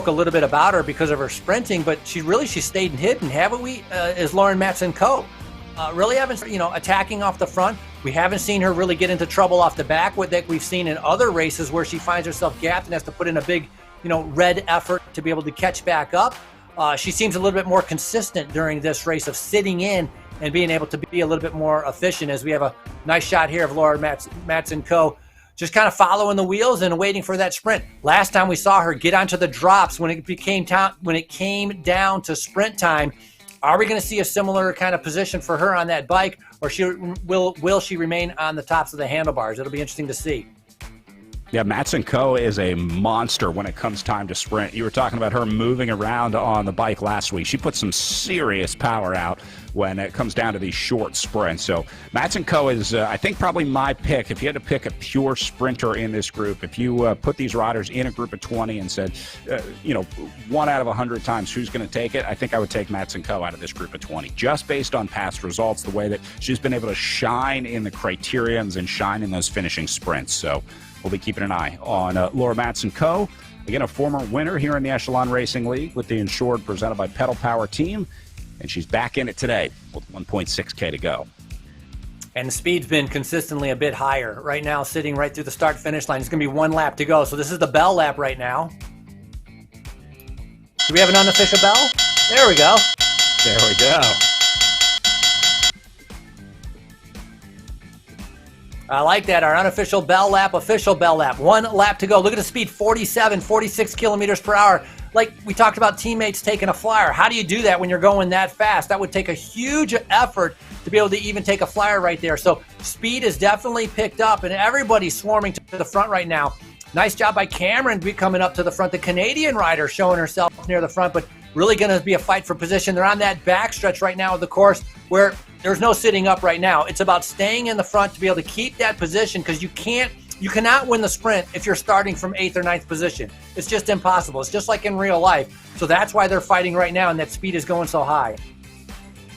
a little bit about her because of her sprinting, but she stayed hidden, haven't we? Is Lauren Matson-Coe. Really haven't, attacking off the front. We haven't seen her really get into trouble off the back that we've seen in other races where she finds herself gapped and has to put in a big, red effort to be able to catch back up. She seems a little bit more consistent during this race of sitting in and being able to be a little bit more efficient, as we have a nice shot here of Lauren Matson-Coe just kind of following the wheels and waiting for that sprint. Last time we saw her get onto the drops when it came down to sprint time. Are we going to see a similar kind of position for her on that bike, or will she remain on the tops of the handlebars? It'll be interesting to see. Yeah, Matson-Coe is a monster when it comes time to sprint. You were talking about her moving around on the bike last week. She puts some serious power out when it comes down to these short sprints. So Matson-Coe is, I think, probably my pick. If you had to pick a pure sprinter in this group, if you put these riders in a group of 20 and said, 1 out of 100 times who's going to take it, I think I would take Matson-Coe out of this group of 20, just based on past results, the way that she's been able to shine in the criteriums and shine in those finishing sprints. So we'll be keeping an eye on Laura Matson-Coe. Again, a former winner here in the Echelon Racing League with the Insured presented by Pedal Power Team. And she's back in it today with 1.6K to go. And the speed's been consistently a bit higher. Right now, sitting right through the start-finish line. It's going to be 1 lap to go. So this is the bell lap right now. Do we have an unofficial bell? There we go. There we go. I like that. Our unofficial bell lap, official bell lap. 1 lap to go. Look at the speed, 47, 46 kilometers per hour. Like we talked about teammates taking a flyer. How do you do that when you're going that fast? That would take a huge effort to be able to even take a flyer right there. So speed is definitely picked up, and everybody's swarming to the front right now. Nice job by Cameron coming up to the front. The Canadian rider showing herself near the front, but really going to be a fight for position. They're on that backstretch right now of the course where there's no sitting up right now. It's about staying in the front to be able to keep that position, because you cannot win the sprint if you're starting from 8th or 9th position. It's just impossible. It's just like in real life. So that's why they're fighting right now, and that speed is going so high.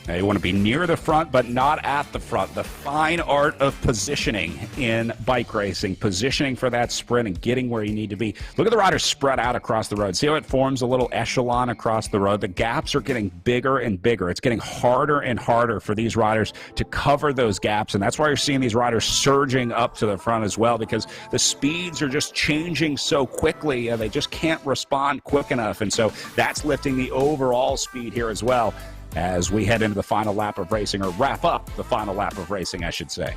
Now you want to be near the front, but not at the front. The fine art of positioning in bike racing, positioning for that sprint and getting where you need to be. Look at the riders spread out across the road. See how it forms a little echelon across the road? The gaps are getting bigger and bigger. It's getting harder and harder for these riders to cover those gaps, and that's why you're seeing these riders surging up to the front as well, because the speeds are just changing so quickly. They just can't respond quick enough, and so that's lifting the overall speed here as well, as we head into the final lap of racing, or wrap up the final lap of racing, I should say.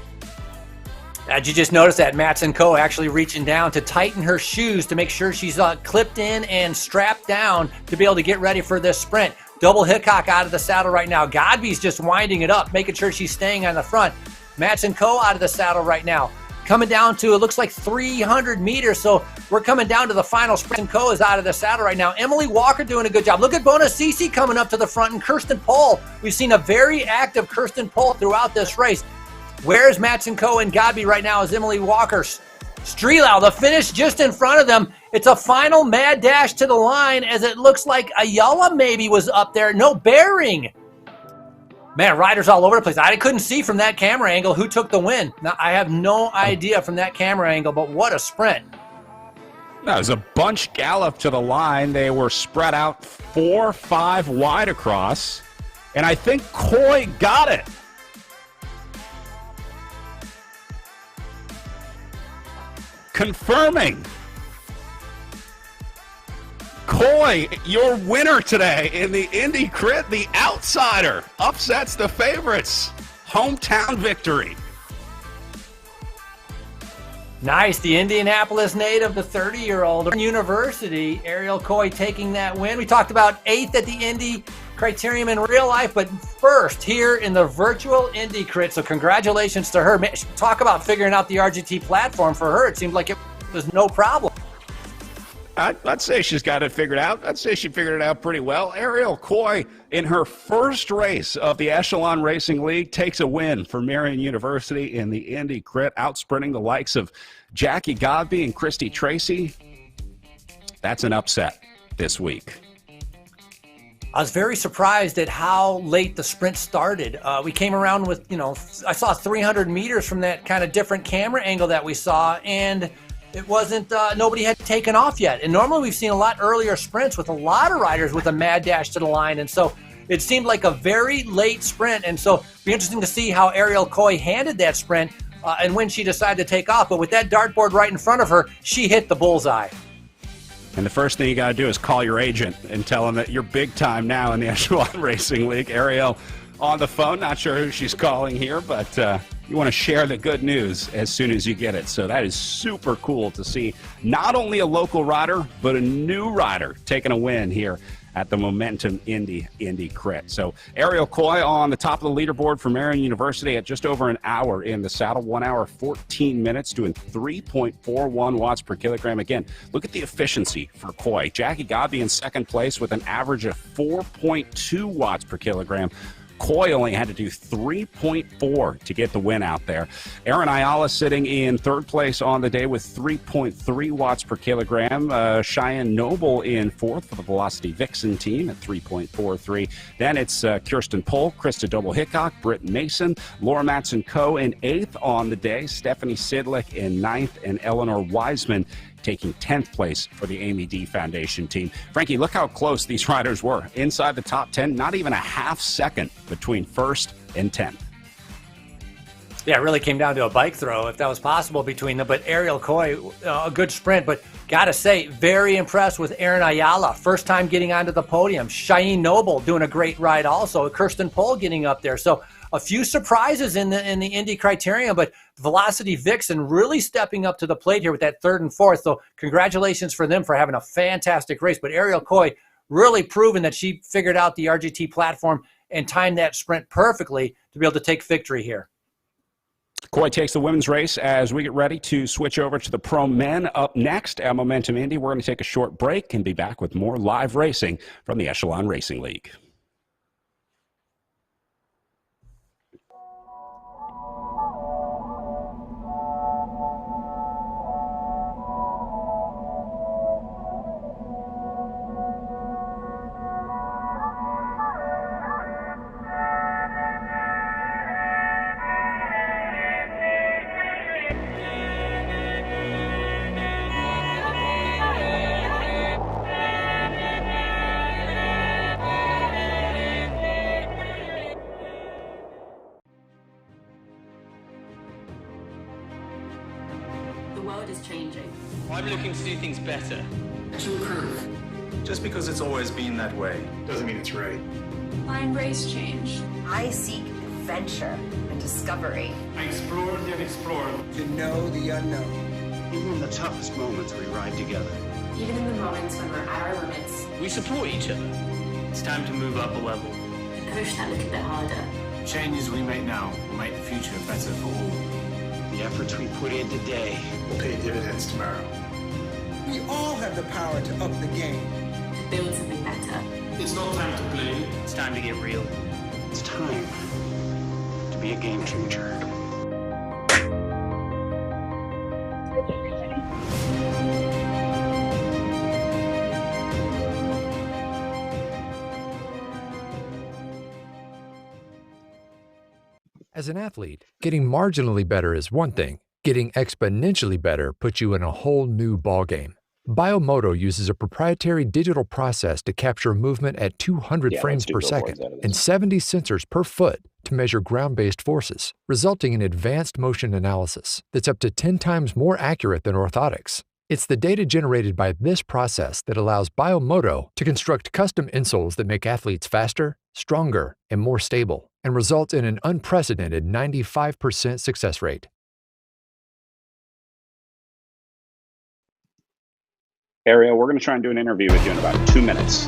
Did you just notice that Matson-Coe actually reaching down to tighten her shoes to make sure she's clipped in and strapped down to be able to get ready for this sprint? Double Hickok out of the saddle right now. Godby's just winding it up, making sure she's staying on the front. Matson-Coe out of the saddle right now. Coming down to, it looks like 300 meters, so we're coming down to the final sprint. Matson-Coe is out of the saddle right now. Emily Walker doing a good job. Look at Bonacisi coming up to the front, and Kirsten Pohl. We've seen a very active Kirsten Pohl throughout this race. Where's Matson-Coe and Godby right now is Emily Walker. Streelau, the finish just in front of them. It's a final mad dash to the line, as it looks like Ayala maybe was up there. No, Bearing. Man, riders all over the place. I couldn't see from that camera angle who took the win. Now, I have no idea from that camera angle, but what a sprint. That was a bunch gallop to the line. They were spread out 4, 5 wide across, and I think Coy got it. Confirming. Coy, your winner today in the Indy Crit, the outsider, upsets the favorites. Hometown victory. Nice. The Indianapolis native, the 30-year-old University, Ariel Coy taking that win. We talked about 8th at the Indy Criterium in real life, but first here in the virtual Indy Crit. So congratulations to her. Man, talk about figuring out the RGT platform for her. It seemed like it was no problem. I'd say she's got it figured out. I'd say she figured it out pretty well. Ariel Coy, in her first race of the Echelon Racing League, takes a win for Marian University in the Indy Crit, outsprinting the likes of Jackie Godby and Christy Tracy. That's an upset this week. I was very surprised at how late the sprint started. We came around with, I saw 300 meters from that kind of different camera angle that we saw, and it wasn't, nobody had taken off yet. And normally we've seen a lot earlier sprints with a lot of riders with a mad dash to the line. And so it seemed like a very late sprint. And so it'll be interesting to see how Ariel Coy handled that sprint and when she decided to take off. But with that dartboard right in front of her, she hit the bullseye. And the first thing you got to do is call your agent and tell him that you're big time now in the Echelon Racing League. Ariel on the phone, not sure who she's calling here, but you want to share the good news as soon as you get it. So that is super cool to see not only a local rider, but a new rider taking a win here at the Momentum Indy Crit. So Ariel Coy on the top of the leaderboard for Marian University at just over an hour in the saddle, 1 hour, 14 minutes, doing 3.41 watts per kilogram. Again, look at the efficiency for Coy. Jackie Godby in second place with an average of 4.2 watts per kilogram. Coy only had to do 3.4 to get the win out there. Aaron Ayala sitting in third place on the day with 3.3 watts per kilogram. Cheyenne Noble in fourth for the Velocity Vixen team at 3.43. Then it's Kirsten Pohl, Krista Doble Hickok, Britt Mason, Laura Matson-Coe in eighth on the day. Stephanie Sidlick in ninth, and Eleanor Wiseman taking 10th place for the Amy D Foundation team. Frankie, look how close these riders were. Inside the top 10, not even a half second between first and 10th. Yeah, it really came down to a bike throw, if that was possible between them. But Ariel Coy, a good sprint. But got to say, very impressed with Aaron Ayala. First time getting onto the podium. Cheyenne Noble doing a great ride also. Kirsten Pohl getting up there. So a few surprises in the Indy Criterium, but Velocity Vixen really stepping up to the plate here with that third and fourth. So congratulations for them for having a fantastic race. But Ariel Coy really proving that she figured out the RGT platform and timed that sprint perfectly to be able to take victory here. Coy takes the women's race as we get ready to switch over to the pro men. Up next at Momentum Indy, we're going to take a short break and be back with more live racing from the Echelon Racing League. The world is changing. I'm looking to do things better. To improve. Just because it's always been that way doesn't mean it's right. I embrace change. I seek adventure and discovery. I explore the unexplored. To know the unknown. Even in the toughest moments, we ride together. Even in the moments when we're at our limits. We support each other. It's time to move up a level. And push that little bit harder. Changes we make now will make the future better for all. The efforts we put in today Will pay dividends tomorrow. We all have the power to up the game. To build something better. It's not time to play. It's time to get real. It's time to be a game changer. As an athlete, getting marginally better is one thing. Getting exponentially better puts you in a whole new ballgame. Biomoto uses a proprietary digital process to capture movement at 200 frames per second and 70 sensors per foot to measure ground-based forces, resulting in advanced motion analysis that's up to 10 times more accurate than orthotics. It's the data generated by this process that allows Biomoto to construct custom insoles that make athletes faster, stronger, and more stable, and result in an unprecedented 95% success rate. Ariel, we're going to try and do an interview with you in about 2 minutes.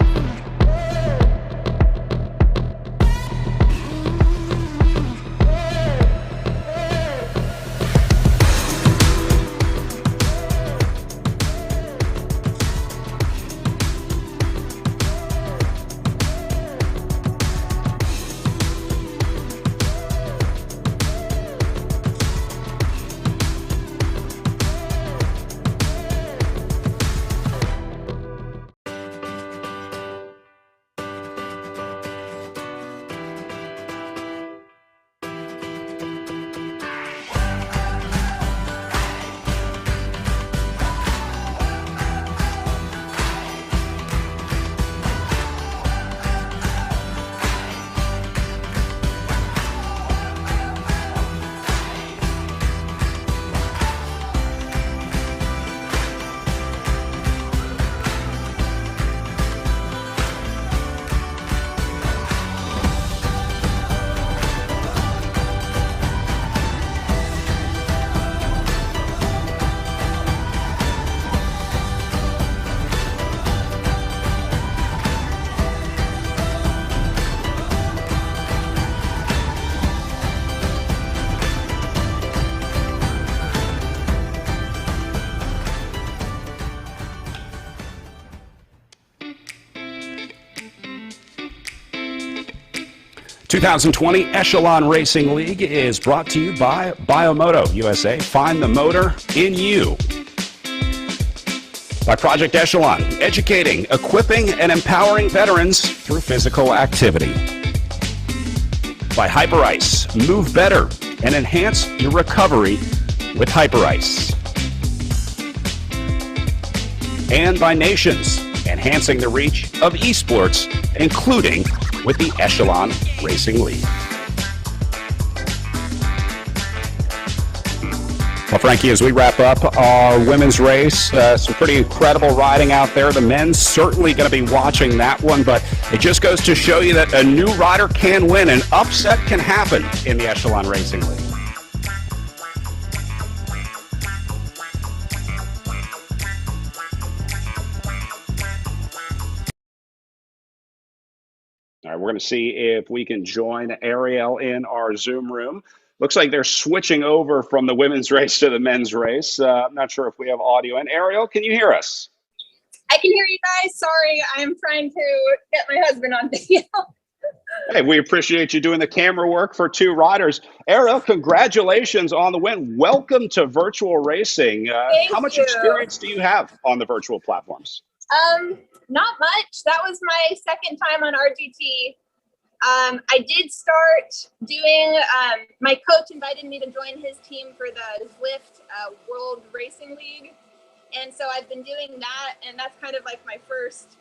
2020 Echelon Racing League is brought to you by Biomoto USA. Find the motor in you. By Project Echelon, educating, equipping, and empowering veterans through physical activity. By Hyperice, move better and enhance your recovery with Hyperice. And by Nations, enhancing the reach of esports, including with the Echelon Racing League. Well, Frankie, as we wrap up our women's race, some pretty incredible riding out there. The men's certainly going to be watching that one, but it just goes to show you that a new rider can win. An upset can happen in the Echelon Racing League. All right, we're going to see if we can join Ariel in our Zoom room. Looks like they're switching over from the women's race to the men's race. I'm not sure if we have audio. And Ariel, can you hear us? I can hear you guys. Sorry, I'm trying to get my husband on video. Hey, we appreciate you doing the camera work for two riders. Ariel, congratulations on the win. Welcome to virtual racing. How much experience do you have on the virtual platforms? Not much. That was my second time on RGT. I did start doing, my coach invited me to join his team for the Zwift World Racing League. And so I've been doing that, and that's kind of like my first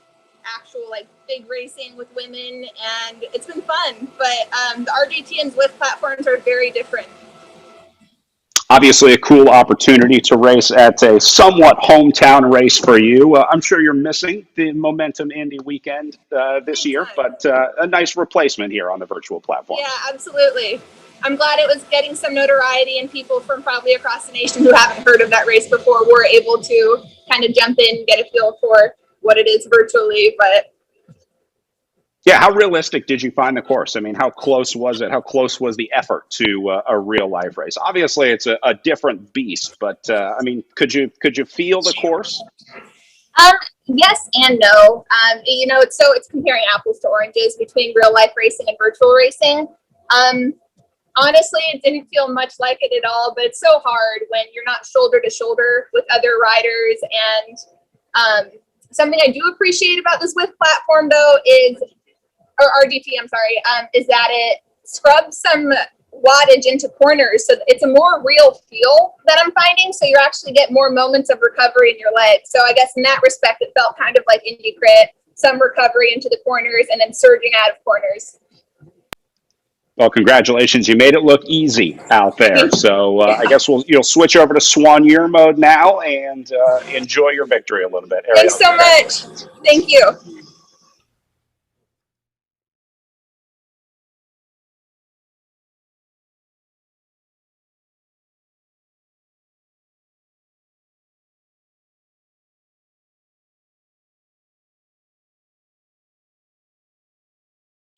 actual like big racing with women, and it's been fun. But the RGT and Zwift platforms are very different. Obviously a cool opportunity to race at a somewhat hometown race for you. I'm sure you're missing the Momentum Indy weekend this year, but a nice replacement here on the virtual platform. Yeah, absolutely. I'm glad it was getting some notoriety, and people from probably across the nation who haven't heard of that race before were able to kind of jump in and get a feel for what it is virtually. But yeah, how realistic did you find the course? I mean, how close was it? How close was the effort to a real life race? Obviously, it's a different beast, but I mean, could you feel the course? Yes and no. You know, it's comparing apples to oranges between real life racing and virtual racing. Honestly, it didn't feel much like it at all, but it's so hard when you're not shoulder to shoulder with other riders. And something I do appreciate about the Zwift platform, though, is, or RGT, I'm sorry, is that it scrubs some wattage into corners. So it's a more real feel that I'm finding. So you actually get more moments of recovery in your legs. So I guess in that respect, it felt kind of like Indy Crit, some recovery into the corners and then surging out of corners. Well, congratulations. You made it look easy out there. So I guess you'll switch over to Swan Year mode now and enjoy your victory a little bit. Thanks so much. Thank you.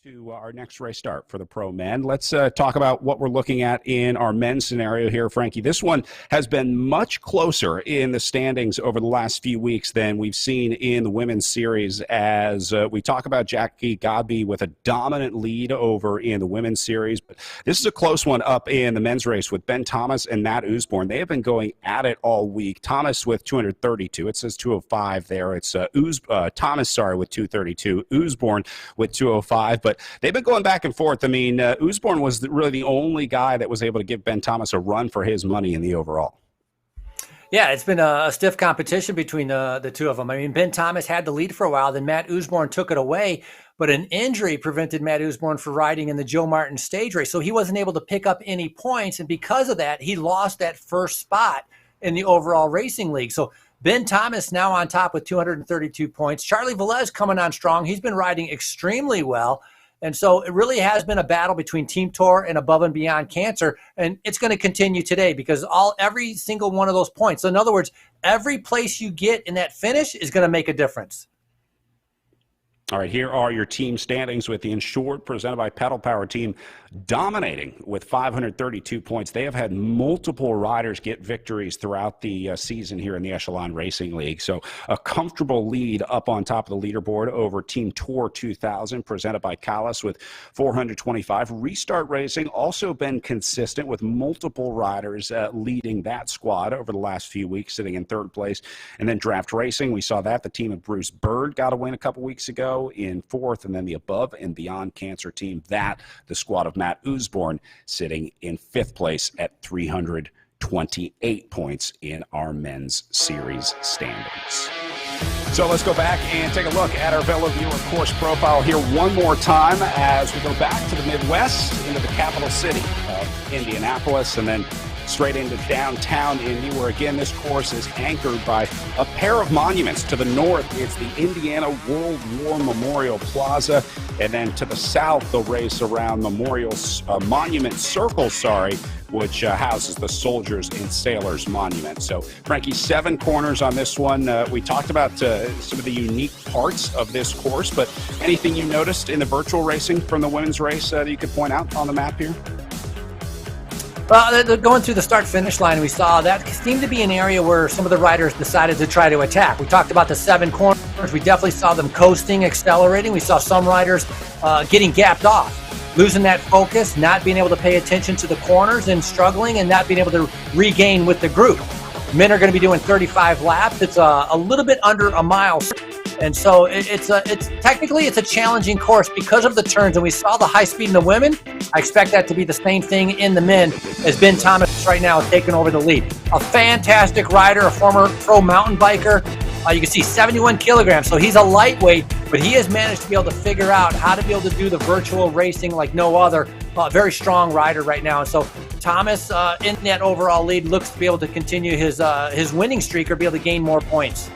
To our next race start for the pro men. Let's talk about what we're looking at in our men's scenario here, Frankie. This one has been much closer in the standings over the last few weeks than we've seen in the women's series, as we talk about Jackie Godby with a dominant lead over in the women's series. But this is a close one up in the men's race with Ben Thomas and Matt Usborne. They have been going at it all week. Thomas with 232. It says 205 there. It's Thomas, with 232. Usborne with 205. But they've been going back and forth. I mean, Usborne was really the only guy that was able to give Ben Thomas a run for his money in the overall. Yeah, it's been a stiff competition between the two of them. I mean, Ben Thomas had the lead for a while, then Matt Usborne took it away, but an injury prevented Matt Usborne from riding in the Joe Martin stage race, so he wasn't able to pick up any points, and because of that, he lost that first spot in the overall racing league. So Ben Thomas now on top with 232 points. Charlie Velez coming on strong. He's been riding extremely well. And so it really has been a battle between Team Tour and Above and Beyond Cancer, and it's going to continue today because every single one of those points. So in other words, every place you get in that finish is going to make a difference. All right, here are your team standings with the Insured presented by Pedal Power team dominating with 532 points. They have had multiple riders get victories throughout the season here in the Echelon Racing League. So a comfortable lead up on top of the leaderboard over Team Tour 2000 presented by Callis with 425. Restart Racing also been consistent with multiple riders leading that squad over the last few weeks, sitting in third place. And then Draft Racing, we saw that. The team of Bruce Bird got a win a couple weeks ago in fourth, and then the Above and Beyond Cancer team, the squad of Matt Usborne, sitting in fifth place at 328 points in our men's series standings. So let's go back and take a look at our fellow viewer course profile here one more time as we go back to the Midwest, into the capital city of Indianapolis, and then straight into downtown Indy, where again this course is anchored by a pair of monuments. To the north, it's the Indiana World War Memorial Plaza, and then to the south, they'll race around Monument Circle, which houses the Soldiers and Sailors Monument. So, Frankie, 7 corners on this one. We talked about some of the unique parts of this course, but anything you noticed in the virtual racing from the women's race that you could point out on the map here? Well, going through the start-finish line, we saw that seemed to be an area where some of the riders decided to try to attack. We talked about the 7 corners. We definitely saw them coasting, accelerating. We saw some riders getting gapped off, losing that focus, not being able to pay attention to the corners and struggling and not being able to regain with the group. Men are going to be doing 35 laps. It's a little bit under a mile. And so it's technically a challenging course because of the turns, and we saw the high speed in the women. I expect that to be the same thing in the men, as Ben Thomas right now is taking over the lead. A fantastic rider, a former pro mountain biker. You can see 71 kilograms, so he's a lightweight, but he has managed to be able to figure out how to be able to do the virtual racing like no other. Very strong rider right now. And so Thomas in that overall lead looks to be able to continue his winning streak or be able to gain more points.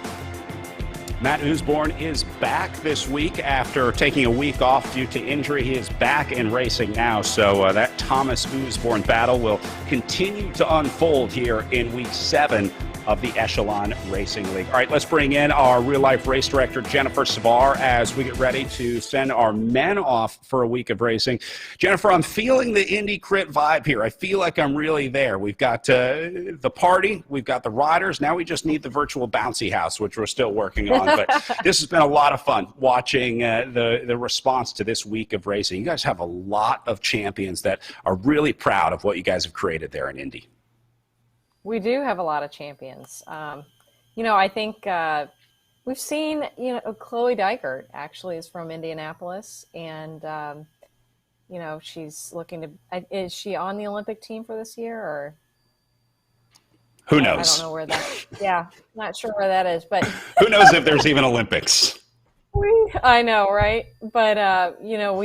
Matt Usborne is back this week after taking a week off due to injury. He is back in racing now, so that Thomas Usborne battle will continue to unfold here in week 7 of the Echelon Racing League. All right, let's bring in our real-life race director, Jennifer Savar, as we get ready to send our men off for a week of racing. Jennifer, I'm feeling the Indy Crit vibe here. I feel like I'm really there. We've got the party, we've got the riders, now we just need the virtual bouncy house, which we're still working on. But this has been a lot of fun watching the response to this week of racing. You guys have a lot of champions that are really proud of what you guys have created there in Indy. We do have a lot of champions. I think we've seen, Chloe Dykert actually is from Indianapolis, and you know, she's looking to. Is she on the Olympic team for this year, or who I knows? don't know where that. Yeah, not sure where that is, but Who knows if there's even Olympics? I know, right? But you know,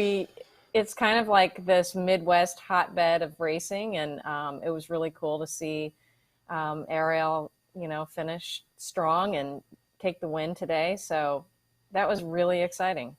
it's kind of like this Midwest hotbed of racing, and it was really cool to see Ariel, you know, finish strong and take the win today. So that was really exciting.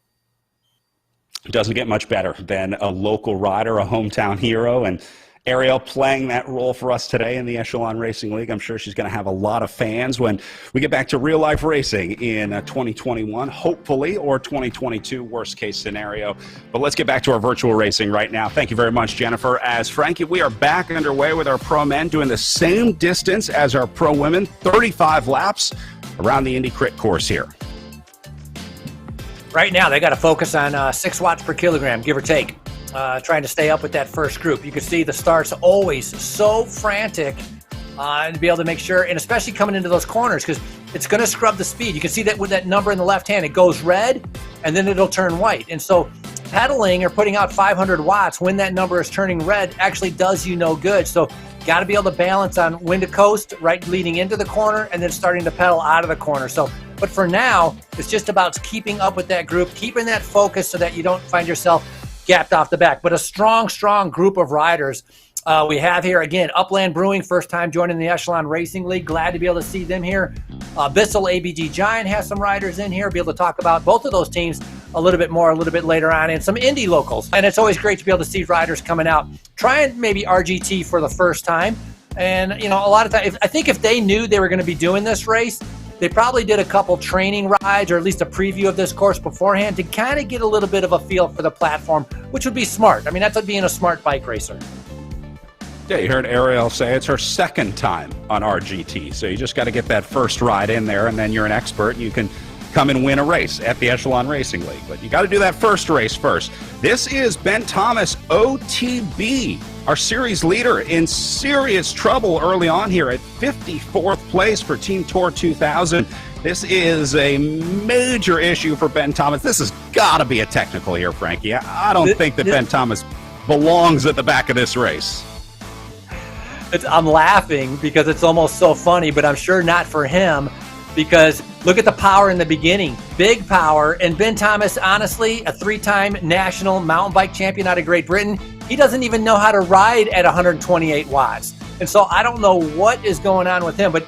It doesn't get much better than a local rider, a hometown hero, and Ariel playing that role for us today in the Echelon Racing League. I'm sure she's going to have a lot of fans when we get back to real life racing in 2021, hopefully, or 2022, worst case scenario. But let's get back to our virtual racing right now. Thank you very much, Jennifer. As Frankie, we are back underway with our pro men doing the same distance as our pro women, 35 laps around the Indy Crit course here. Right now, they got to focus on 6 watts per kilogram, give or take, trying to stay up with that first group. You can see the start's always so frantic to be able to make sure, and especially coming into those corners, because it's going to scrub the speed. You can see that with that number in the left hand, it goes red, and then it'll turn white. And so pedaling or putting out 500 watts when that number is turning red actually does you no good. So got to be able to balance on when to coast, right, leading into the corner, and then starting to pedal out of the corner. So, but for now, it's just about keeping up with that group, keeping that focus so that you don't find yourself gapped off the back. But a strong, strong group of riders we have here. Again, Upland Brewing, first time joining the Echelon Racing League. Glad to be able to see them here. Bissell ABG Giant has some riders in here. Be able to talk about both of those teams a little bit more, a little bit later on, and some Indy locals. And it's always great to be able to see riders coming out, trying maybe RGT for the first time. And, you know, a lot of times, I think if they knew they were going to be doing this race, they probably did a couple training rides or at least a preview of this course beforehand to kind of get a little bit of a feel for the platform, which would be smart. I mean, that's what being a smart bike racer. Yeah, you heard Ariel say it's her second time on RGT, so you just got to get that first ride in there, and then you're an expert, and you can come and win a race at the Echelon Racing League. But you got to do that first race first. This is Ben Thomas, OTB, our series leader, in serious trouble early on here at 54th place for Team Tour 2000. This is a major issue for Ben Thomas. This has got to be a technical here, Frankie. I don't think that Ben Thomas belongs at the back of this race. I'm laughing because it's almost so funny, but I'm sure not for him, because look at the power in the beginning. Big power. And Ben Thomas, honestly, a 3-time national mountain bike champion out of Great Britain, he doesn't even know how to ride at 128 watts. And so I don't know what is going on with him, but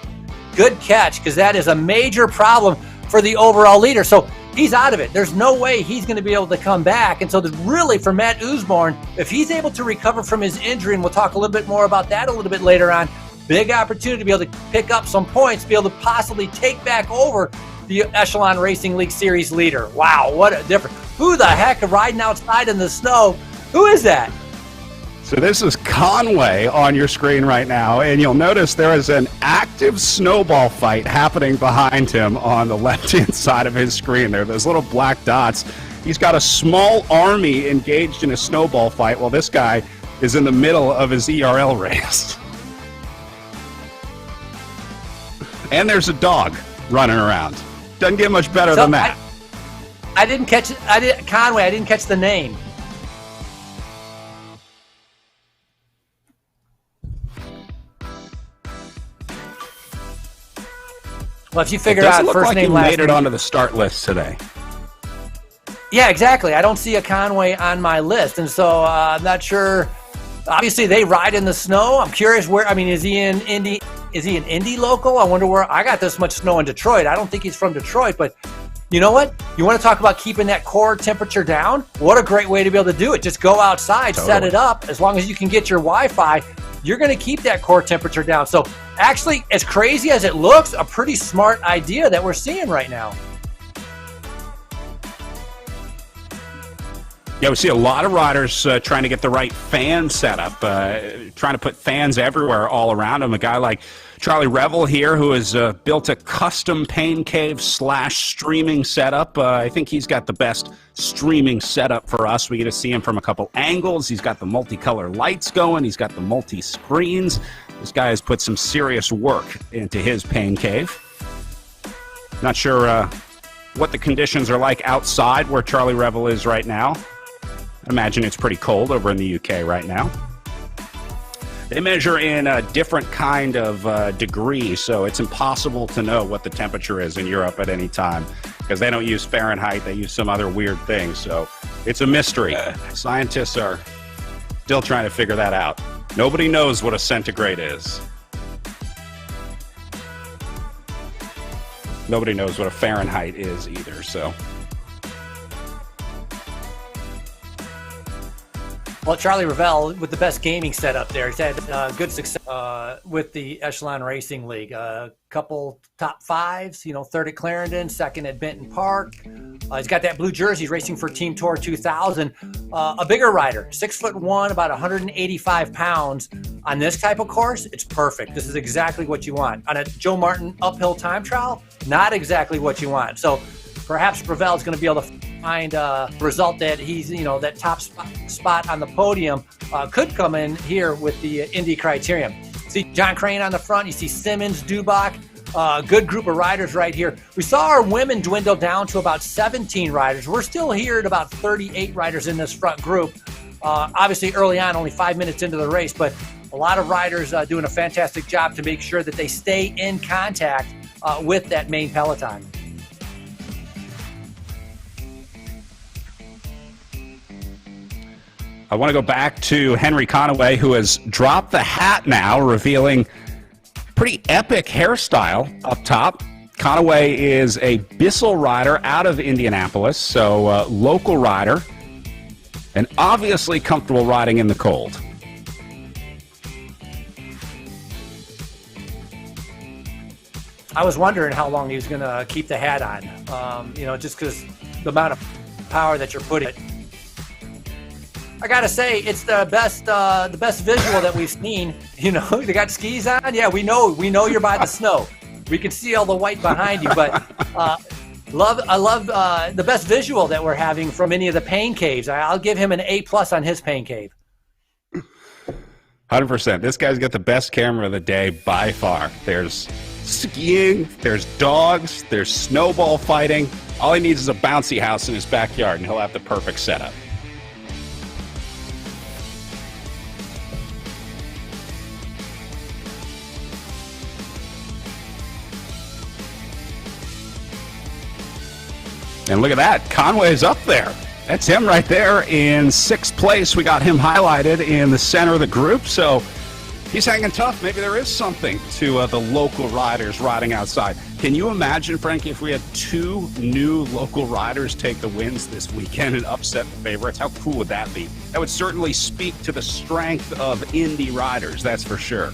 good catch, because that is a major problem for the overall leader. So he's out of it. There's no way he's going to be able to come back. And so really for Matt Usborne, if he's able to recover from his injury, and we'll talk a little bit more about that a little bit later on, big opportunity to be able to pick up some points, be able to possibly take back over the Echelon Racing League Series leader. Wow, what a difference. Who the heck riding outside in the snow? Who is that? So this is Conway on your screen right now, and you'll notice there is an active snowball fight happening behind him on the left-hand side of his screen there. Those little black dots. He's got a small army engaged in a snowball fight while this guy is in the middle of his ERL race. And there's a dog running around. Doesn't get much better than that. I didn't catch it. Conway, I didn't catch the name. Well, if you figure out look first like name, he last made it name. onto the start list today. Yeah, exactly. I don't see a Conway on my list, and so I'm not sure. Obviously, they ride in the snow. I'm curious where. I mean, is he in Indy? Is he an Indy local? I wonder where. I got this much snow in Detroit. I don't think he's from Detroit, but you know what? You want to talk about keeping that core temperature down? What a great way to be able to do it. Just go outside, set it up. As long as you can get your Wi-Fi, you're going to keep that core temperature down. So actually, as crazy as it looks, a pretty smart idea that we're seeing right now. Yeah, we see a lot of riders trying to get the right fan setup, trying to put fans everywhere all around them. A guy like Charlie Revel here, who has built a custom pain cave / streaming setup. I think he's got the best streaming setup for us. We get to see him from a couple angles. He's got the multicolor lights going. He's got the multi-screens. This guy has put some serious work into his pain cave. Not sure what the conditions are like outside where Charlie Revel is right now. I imagine it's pretty cold over in the UK right now. They measure in a different kind of degree, so it's impossible to know what the temperature is in Europe at any time because they don't use Fahrenheit, they use some other weird thing, so it's a mystery. Scientists are still trying to figure that out. Nobody knows what a centigrade is. Nobody knows what a Fahrenheit is either, so. Well, Charlie Ravel with the best gaming setup there. He's had good success with the Echelon Racing League. A couple top fives, third at Clarendon, second at Benton Park. He's got that blue jersey. He's racing for Team Tour 2000. A bigger rider, 6'1", about 185 pounds. On this type of course, it's perfect. This is exactly what you want. On a Joe Martin uphill time trial, not exactly what you want. So perhaps Ravel is going to be able to find a result that he's, that top spot on the podium could come in here with the Indy criterion. See John Crane on the front. You see Simmons, Dubach, good group of riders right here. We saw our women dwindle down to about 17 riders. We're still here at about 38 riders in this front group. Obviously early on, only 5 minutes into the race, but a lot of riders doing a fantastic job to make sure that they stay in contact with that main peloton. I want to go back to Henry Conaway, who has dropped the hat now, revealing pretty epic hairstyle up top. Conaway is a Bissell rider out of Indianapolis, so local rider, and obviously comfortable riding in the cold. I was wondering how long he was going to keep the hat on, just because the amount of power that you're putting. I gotta say, it's the best visual that we've seen. They got skis on. Yeah, we know you're by the snow. We can see all the white behind you, but I love the best visual that we're having from any of the pain caves. I'll give him an A+ on his pain cave. 100%. This guy's got the best camera of the day by far. There's skiing, there's dogs, there's snowball fighting. All he needs is a bouncy house in his backyard, and he'll have the perfect setup. And look at that, Conway's up there. That's him right there in 6th place. We got him highlighted in the center of the group, so he's hanging tough. Maybe there is something to the local riders riding outside. Can you imagine, Frankie, if we had 2 new local riders take the wins this weekend and upset the favorites? How cool would that be? That would certainly speak to the strength of Indy riders, that's for sure.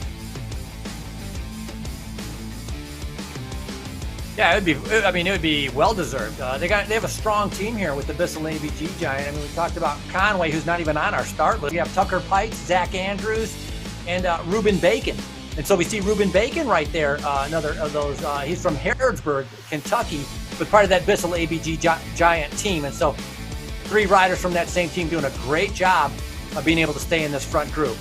Yeah, it would be well deserved. They have a strong team here with the Bissell ABG Giant. We talked about Conway, who's not even on our start list. We have Tucker Pikes, Zach Andrews, and Ruben Bacon. And so we see Ruben Bacon right there, another of those. He's from Harrodsburg, Kentucky, but part of that Bissell ABG Giant team. And so 3 riders from that same team doing a great job of being able to stay in this front group.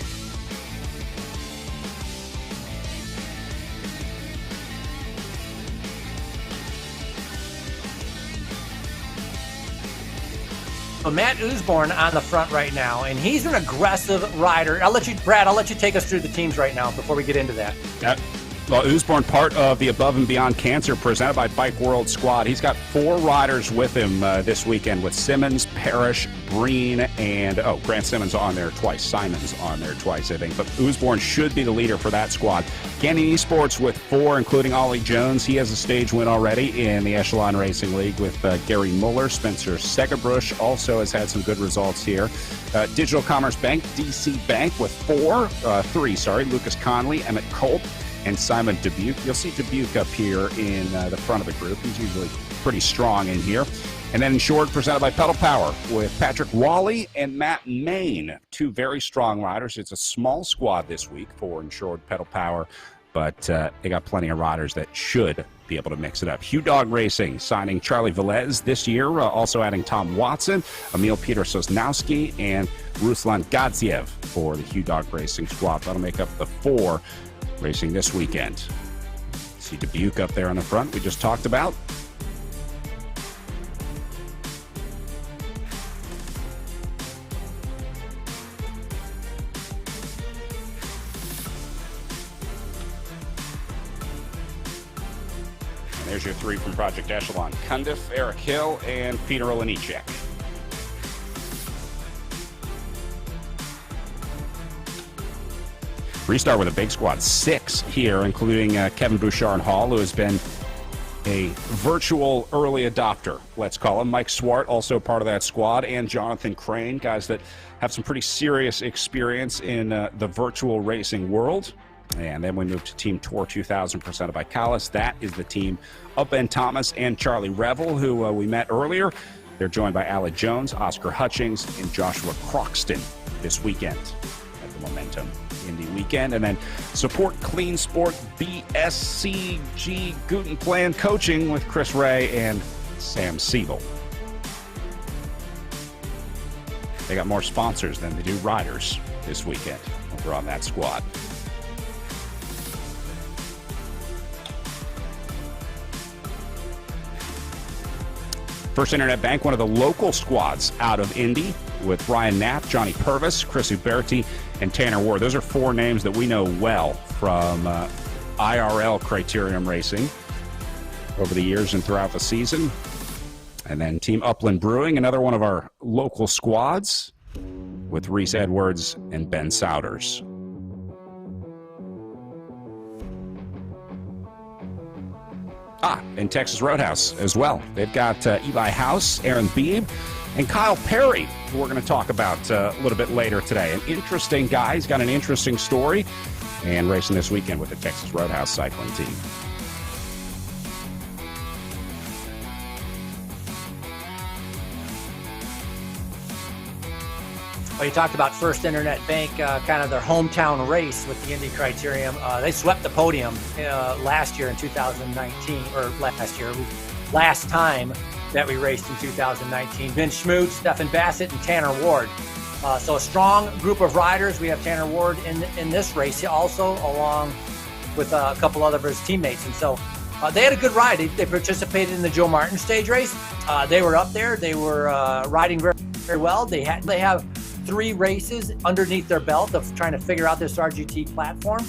So Matt Usborne on the front right now, and he's an aggressive rider. Brad, I'll let you take us through the teams right now before we get into that. Yep. Well, Usborne, part of the Above and Beyond Cancer presented by Bike World squad. He's got 4 riders with him this weekend with Simmons, Parrish, Breen, and Grant Simmons on there twice. Simon's on there twice, I think. But Usborne should be the leader for that squad. Canyon Esports with 4, including Ollie Jones. He has a stage win already in the Echelon Racing League with Gary Muller. Spencer Segabrush also has had some good results here. Digital Commerce Bank, DC Bank with 3. Lucas Conley, Emmett Culp, and Simon Dubuque. You'll see Dubuque up here in the front of the group. He's usually pretty strong in here. And then Insured, presented by Pedal Power, with Patrick Wally and Matt Main, 2 very strong riders. It's a small squad this week for Insured Pedal Power, but they got plenty of riders that should be able to mix it up. Hugh Dog Racing signing Charlie Velez this year, also adding Tom Watson, Emil Peter Sosnowski, and Ruslan Gadziev for the Hugh Dog Racing squad. That'll make up the 4 racing this weekend. See Dubuque up there on the front we just talked about. There's your three from Project Echelon: Conduit, Eric Hill, and Peter Olenichek. Restart with a big squad, 6 here, including Kevin Bouchard-Hall, who has been a virtual early adopter, let's call him. Mike Swart, also part of that squad, and Jonathan Crane, guys that have some pretty serious experience in the virtual racing world. And then we move to Team Tour 2000 presented by Callis. That is the team of Ben Thomas and Charlie Revel, who we met earlier. They're joined by Alec Jones, Oscar Hutchings, and Joshua Croxton this weekend at the Momentum Indy weekend. And then support Clean Sport BSCG Guten Plan coaching with Chris Ray and Sam Siebel. They got more sponsors than they do riders this weekend over on that squad. First Internet Bank, one of the local squads out of Indy, with Ryan Knapp, Johnny Purvis, Chris Uberti, and Tanner Ward. Those are 4 names that we know well from IRL Criterium Racing over the years and throughout the season. And then Team Upland Brewing, another one of our local squads, with Reese Edwards and Ben Souders. And Texas Roadhouse as well. They've got Eli House, Aaron Beebe, and Kyle Perry, who we're going to talk about a little bit later today. An interesting guy. He's got an interesting story, and racing this weekend with the Texas Roadhouse cycling team. Well, you talked about First Internet Bank, kind of their hometown race with the Indy Criterium. They swept the podium last year in 2019, or last time that we raced in 2019. Ben Schmoot, Stefan Bassett, and Tanner Ward. So a strong group of riders. We have Tanner Ward in this race also, along with a couple other of his teammates. And so they had a good ride. They participated in the Joe Martin stage race. They were up there. They were riding very, very well. They have 3 races underneath their belt of trying to figure out this RGT platform.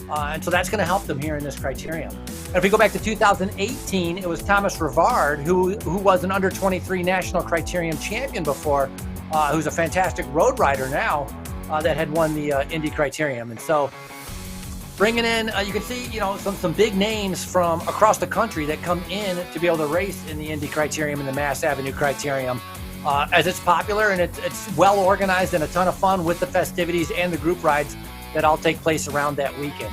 And so that's going to help them here in this criterium. And if we go back to 2018, it was Thomas Rivard, who was an under-23 national criterium champion before, who's a fantastic road rider now, that had won the Indy Criterium. And so bringing in, you can see, some big names from across the country that come in to be able to race in the Indy Criterium and the Mass Avenue Criterium. As it's popular and it's well organized and a ton of fun with the festivities and the group rides that all take place around that weekend.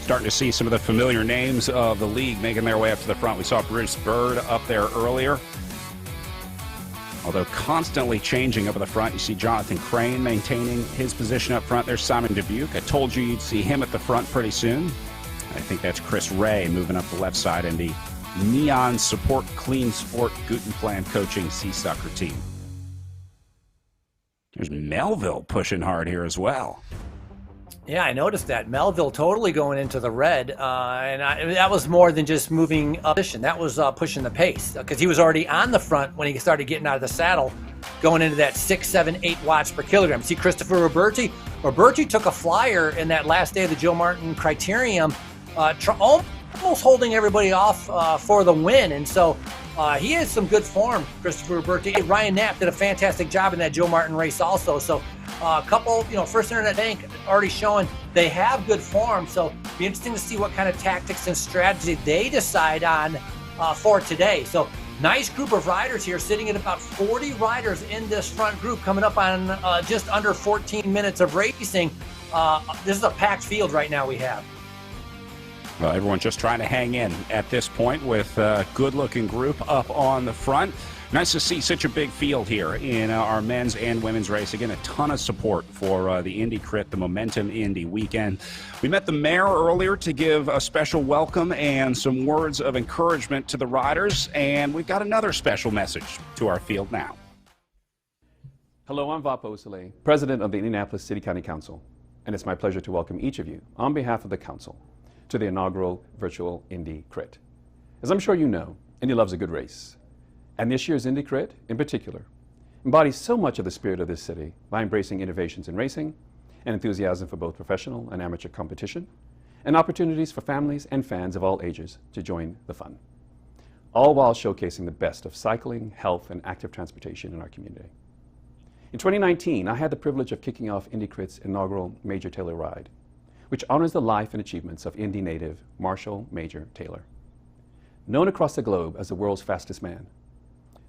Starting to see some of the familiar names of the league making their way up to the front. We saw Bruce Bird up there earlier, although constantly changing up at the front. You see Jonathan Crane maintaining his position up front. There's Simon Dubuque. I told you you'd see him at the front pretty soon. I think that's Chris Ray moving up the left side in the Neon Support Clean Sport Guten Plan Coaching Sea-Sucker team. There's Melville pushing hard here as well. Yeah, I noticed that. Melville totally going into the red, and that was more than just moving up position. That was pushing the pace, because he was already on the front when he started getting out of the saddle, going into that 6, 7, 8 watts per kilogram. See Christopher Roberti? Roberti took a flyer in that last day of the Joe Martin Criterium, almost holding everybody off for the win. And so he has some good form, Christopher Roberti. Ryan Knapp did a fantastic job in that Joe Martin race also. So a couple, First Internet Bank already showing they have good form. So be interesting to see what kind of tactics and strategy they decide on for today. So nice group of riders here, sitting at about 40 riders in this front group, coming up on just under 14 minutes of racing. This is a packed field right now we have. Well, everyone's just trying to hang in at this point with a good-looking group up on the front. Nice to see such a big field here in our men's and women's race. Again, a ton of support for the Indy Crit, the Momentum Indy weekend. We met the mayor earlier to give a special welcome and some words of encouragement to the riders, and we've got another special message to our field now. Hello, I'm Vapo Osile, President of the Indianapolis City County Council, and it's my pleasure to welcome each of you on behalf of the Council to the inaugural virtual Indy Crit. As I'm sure you know, Indy loves a good race. And this year's Indy Crit, in particular, embodies so much of the spirit of this city by embracing innovations in racing and enthusiasm for both professional and amateur competition, and opportunities for families and fans of all ages to join the fun, all while showcasing the best of cycling, health, and active transportation in our community. In 2019, I had the privilege of kicking off Indy Crit's inaugural Major Taylor ride, which honors the life and achievements of Indy native Marshall Major Taylor. Known across the globe as the world's fastest man,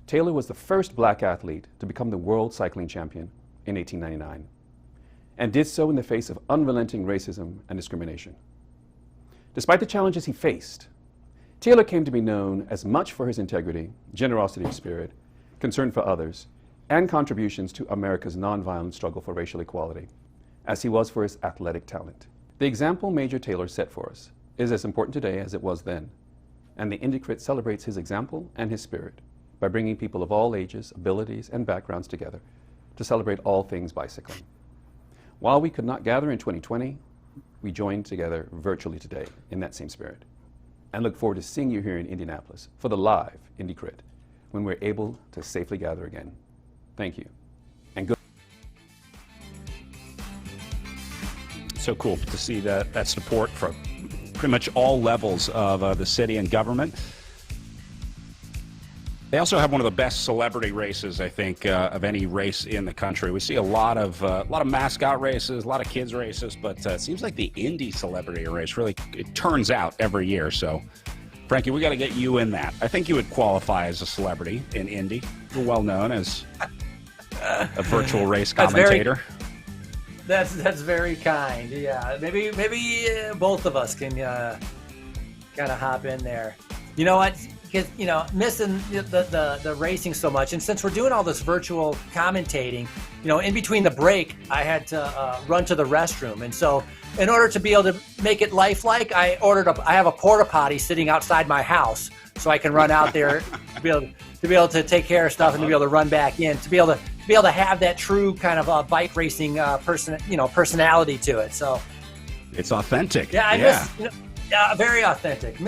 Taylor was the first black athlete to become the world cycling champion in 1899, and did so in the face of unrelenting racism and discrimination. Despite the challenges he faced, Taylor came to be known as much for his integrity, generosity of spirit, concern for others, and contributions to America's nonviolent struggle for racial equality, as he was for his athletic talent. The example Major Taylor set for us is as important today as it was then, and the Indy Crit celebrates his example and his spirit by bringing people of all ages, abilities, and backgrounds together to celebrate all things bicycling. While we could not gather in 2020, we joined together virtually today in that same spirit, and look forward to seeing you here in Indianapolis for the live Indy Crit when we're able to safely gather again. Thank you, and good. So cool to see that support from pretty much all levels of the city and government. They also have one of the best celebrity races, I think, of any race in the country. We see a lot of mascot races, a lot of kids races, but it seems like the Indy celebrity race really it turns out every year. So, Frankie, we got to get you in that. I think you would qualify as a celebrity in Indy. You're well known as a virtual race commentator. That's very kind. Yeah, maybe both of us can kind of hop in there. You know what? Because missing the racing so much, and since we're doing all this virtual commentating, in between the break, I had to run to the restroom, and so in order to be able to make it lifelike, I have a porta potty sitting outside my house, so I can run out there to be able to take care of stuff and to be able to run back in, to be able to have that true kind of bike racing personality to it. So it's authentic. Yeah, very authentic.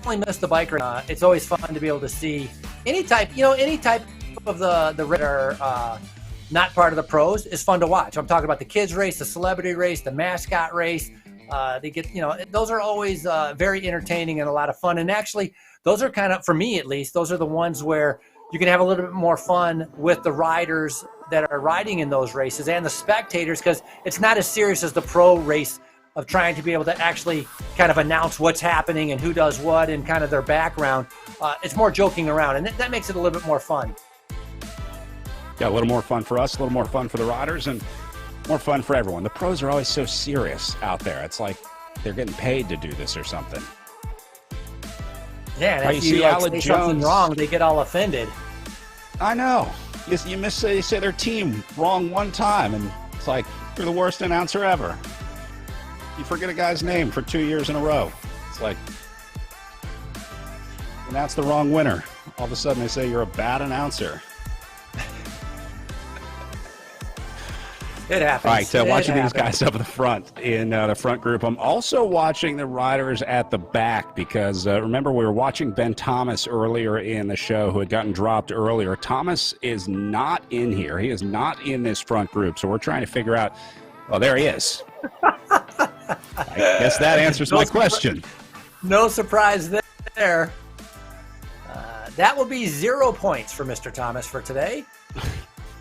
Only miss the bike ride. It's always fun to be able to see any type of the race are not part of the pros is fun to watch. I'm talking about the kids race, the celebrity race, the mascot race. They get those are always very entertaining and a lot of fun. And actually, those are kind of, for me at least, those are the ones where you can have a little bit more fun with the riders that are riding in those races and the spectators, because it's not as serious as the pro race of trying to be able to actually kind of announce what's happening and who does what and kind of their background. It's more joking around, and that makes it a little bit more fun. Yeah, a little more fun for us, a little more fun for the riders, and more fun for everyone. The pros are always so serious out there. It's like they're getting paid to do this or something. Yeah, and if you say something wrong, they get all offended. I know. You say their team wrong one time, and it's like, you're the worst announcer ever. You forget a guy's name for 2 years in a row. It's like, announce the wrong winner. All of a sudden they say you're a bad announcer. It happens. All right, watching these guys up at the front in the front group. I'm also watching the riders at the back because remember we were watching Ben Thomas earlier in the show who had gotten dropped earlier. Thomas is not in here. He is not in this front group. So we're trying to figure out, well, there he is. I guess that answers my question. No surprise there. That will be 0 points for Mr. Thomas for today.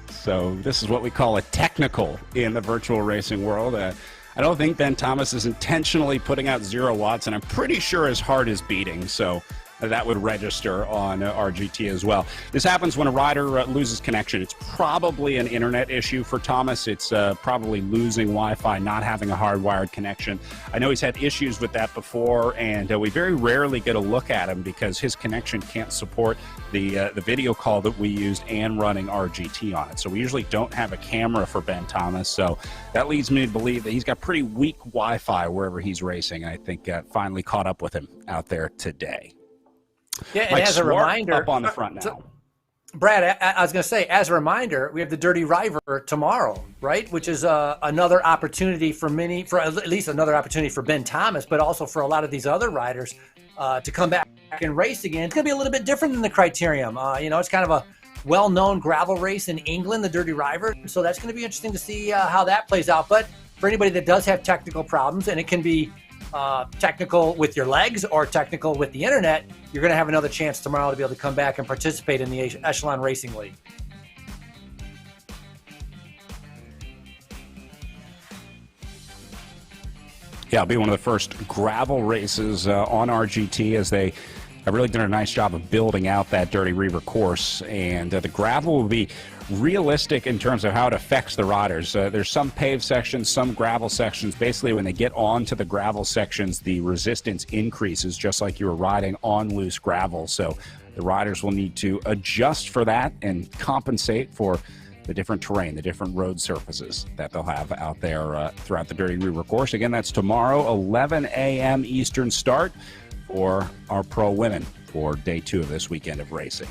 So this is what we call a technical in the virtual racing world. I don't think Ben Thomas is intentionally putting out 0 watts, and I'm pretty sure his heart is beating. So that would register on RGT as well. This happens when a rider loses connection. It's probably an internet issue for Thomas. It's probably losing Wi-Fi, not having a hardwired connection. I know he's had issues with that before, and we very rarely get a look at him because his connection can't support the video call that we used and running RGT on it. So we usually don't have a camera for Ben Thomas. So that leads me to believe that he's got pretty weak Wi-Fi wherever he's racing. And I think finally caught up with him out there today. Yeah, and as a reminder, up on the front now. Brad, I was going to say, as a reminder, we have the Dirty River tomorrow, right? Which is another opportunity for at least another opportunity for Ben Thomas, but also for a lot of these other riders to come back and race again. It's going to be a little bit different than the criterium. It's kind of well-known gravel race in England, the Dirty River. So that's going to be interesting to see how that plays out. But for anybody that does have technical problems, and it can be technical with your legs or technical with the internet, you're going to have another chance tomorrow to be able to come back and participate in the Echelon Racing League. Yeah, it'll be one of the first gravel races on RGT, as they have really done a nice job of building out that Dirty River course. And the gravel will be realistic in terms of how it affects the riders. There's some paved sections, some gravel sections. Basically, when they get onto the gravel sections, the resistance increases, just like you were riding on loose gravel. So the riders will need to adjust for that and compensate for the different terrain, the different road surfaces that they'll have out there throughout the Dirty River course. Again, that's tomorrow, 11 a.m. Eastern start for our pro women for day 2 of this weekend of racing.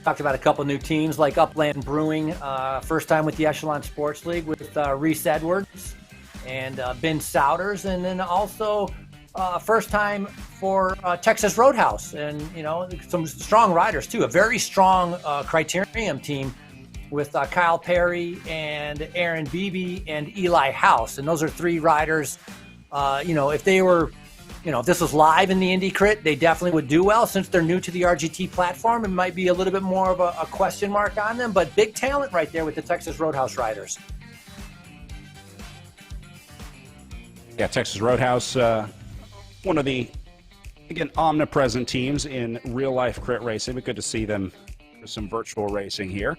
Talked about a couple new teams like Upland Brewing, first time with the Echelon Sports League with Reese Edwards and Ben Souders, and then also first time for Texas Roadhouse, and some strong riders too. A very strong Criterium team with Kyle Perry and Aaron Beebe and Eli House, and those are 3 riders. If they were, if this was live in the Indy Crit, they definitely would do well. Since they're new to the RGT platform, it might be a little bit more of a question mark on them, but big talent right there with the Texas Roadhouse riders. Yeah, Texas Roadhouse, one of the, again, omnipresent teams in real-life crit racing, but good to see them for some virtual racing here.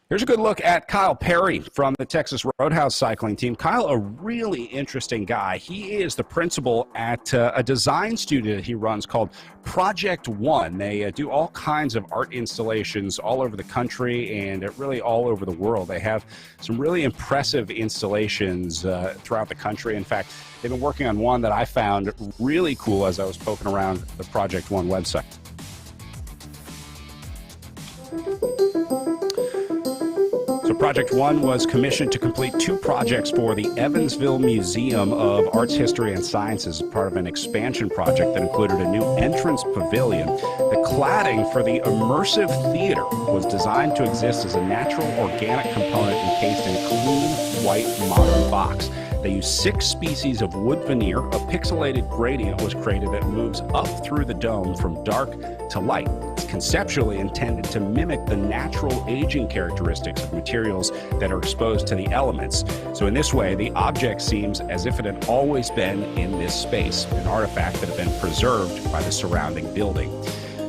Here's a good look at Kyle Perry from the Texas Roadhouse cycling team. Kyle, a really interesting guy. He is the principal at a design studio that he runs called Project One. They do all kinds of art installations all over the country and really all over the world. They have some really impressive installations throughout the country. In fact, they've been working on one that I found really cool as I was poking around the Project One website. So Project One was commissioned to complete 2 projects for the Evansville Museum of Arts, History, and Sciences, part of an expansion project that included a new entrance pavilion. The cladding for the immersive theater was designed to exist as a natural, organic component encased in a clean, white, modern box. They used 6 species of wood veneer. A pixelated gradient was created that moves up through the dome from dark to light. It's conceptually intended to mimic the natural aging characteristics of materials that are exposed to the elements. So in this way, the object seems as if it had always been in this space, an artifact that had been preserved by the surrounding building.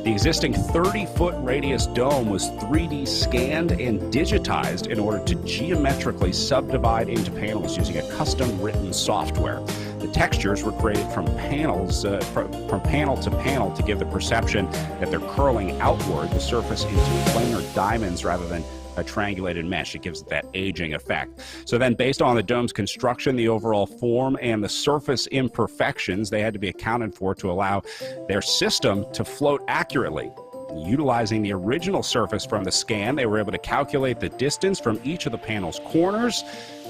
The existing 30-foot radius dome was 3D scanned and digitized in order to geometrically subdivide into panels using a custom-written software. The textures were created from panels, from panel to panel, to give the perception that they're curling outward, the surface into planar diamonds rather than a triangulated mesh. It gives it that aging effect. So then, based on the dome's construction, the overall form, and the surface imperfections, they had to be accounted for to allow their system to float accurately. Utilizing the original surface from the scan, they were able to calculate the distance from each of the panel's corners,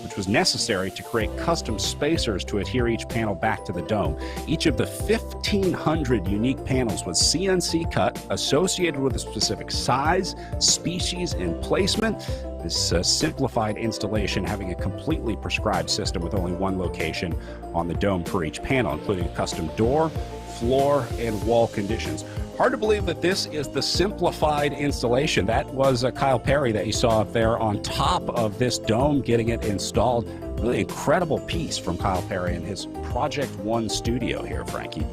which was necessary to create custom spacers to adhere each panel back to the dome. Each of the 1,500 unique panels was CNC cut, associated with a specific size, species, and placement. This simplified installation having a completely prescribed system with only one location on the dome for each panel, including a custom door, floor, and wall conditions. Hard to believe that this is the simplified installation. That was Kyle Perry that you saw up there on top of this dome, getting it installed. Really incredible piece from Kyle Perry and his Project One studio here, Frankie.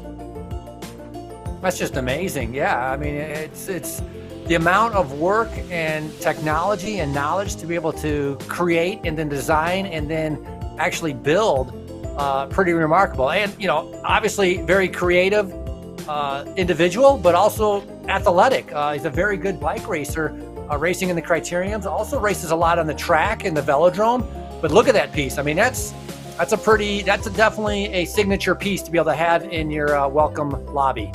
That's just amazing. Yeah, I mean, it's the amount of work and technology and knowledge to be able to create and then design and then actually build, pretty remarkable. And, obviously very creative individual, but also athletic. He's a very good bike racer, racing in the criteriums. Also races a lot on the track in the velodrome. But look at that piece. I mean, that's definitely a signature piece to be able to have in your welcome lobby.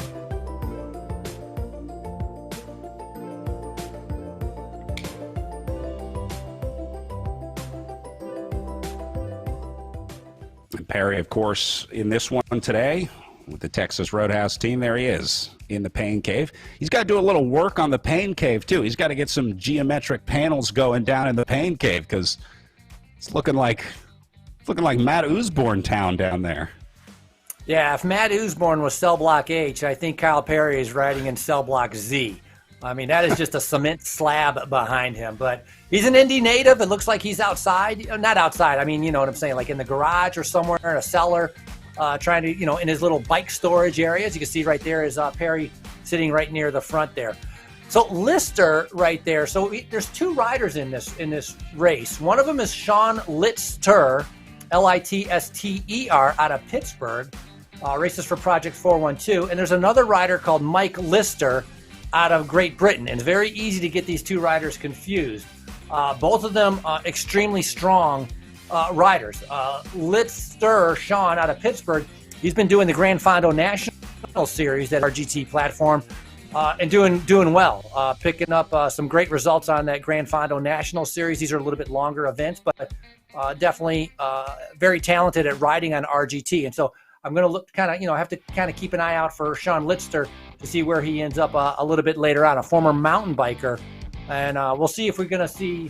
Perry, of course, in this one today, with the Texas Roadhouse team. There he is in the pain cave. He's got to do a little work on the pain cave, too. He's got to get some geometric panels going down in the pain cave because it's looking like Matt Usborne town down there. Yeah, if Matt Usborne was cell block H, I think Kyle Perry is riding in cell block Z. I mean, that is just a cement slab behind him. But he's an Indy native. It looks like he's outside. Not outside. I mean, you know what I'm saying, like in the garage or somewhere in a cellar, trying to, you know, in his little bike storage area. As you can see right there is Perry sitting right near the front there. So Lister right there. So there's two riders in this race. One of them is Sean Litster, Litster, out of Pittsburgh. Races for Project 412. And there's another rider called Mike Lister out of Great Britain. And it's very easy to get these two riders confused. Both of them extremely strong riders. Lister, Sean, out of Pittsburgh, he's been doing the Grand Fondo National Series, that RGT platform, and doing well, picking up some great results on that Grand Fondo National Series. These are a little bit longer events, but definitely very talented at riding on RGT. And so I'm going to look have to kind of keep an eye out for Sean Litster to see where he ends up a little bit later on, a former mountain biker. And we'll see if we're going to see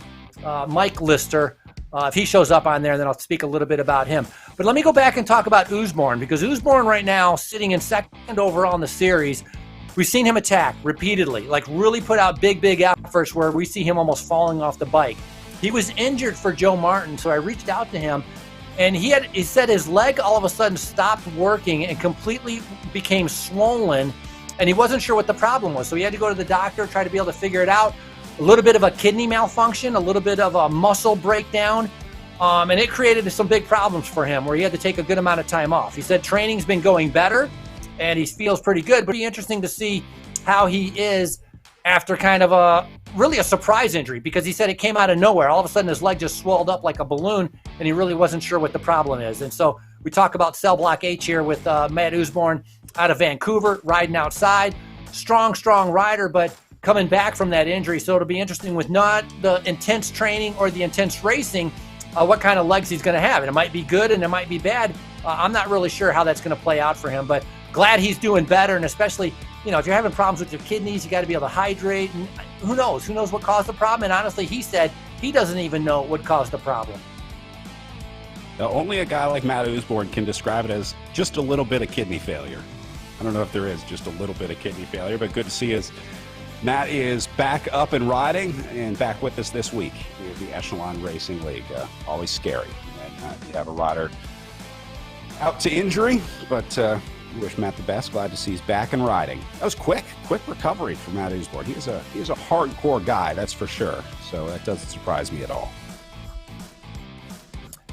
Mike Lister. If he shows up on there, then I'll speak a little bit about him. But let me go back and talk about Usborne, because Usborne right now, sitting in second overall in the series, we've seen him attack repeatedly, like really put out big efforts where we see him almost falling off the bike. He was injured for Joe Martin, so I reached out to him, and he said his leg all of a sudden stopped working and completely became swollen, and he wasn't sure what the problem was. So he had to go to the doctor, try to be able to figure it out. A little bit of a kidney malfunction, a little bit of a muscle breakdown, and it created some big problems for him where he had to take a good amount of time off. He said training's been going better, and he feels pretty good, but it'd be interesting to see how he is after kind of really a surprise injury, because he said it came out of nowhere. All of a sudden his leg just swelled up like a balloon, and he really wasn't sure what the problem is. And so we talk about cell block H here with Matt Usborne out of Vancouver, riding outside. Strong rider, but coming back from that injury. So it'll be interesting with not the intense training or the intense racing, what kind of legs he's going to have. And it might be good and it might be bad. I'm not really sure how that's going to play out for him, but glad he's doing better. And especially, you know, if you're having problems with your kidneys, you got to be able to hydrate. And who knows what caused the problem? And honestly, he said he doesn't even know what caused the problem. Only a guy like Matt Usborne can describe it as just a little bit of kidney failure. I don't know if there is just a little bit of kidney failure, but good to see Matt is back up and riding and back with us this week in the Echelon Racing League. Always scary when you have a rider out to injury, but we wish Matt the best. Glad to see he's back and riding. That was quick recovery for Matt Usborne. He's a hardcore guy, that's for sure. So that doesn't surprise me at all.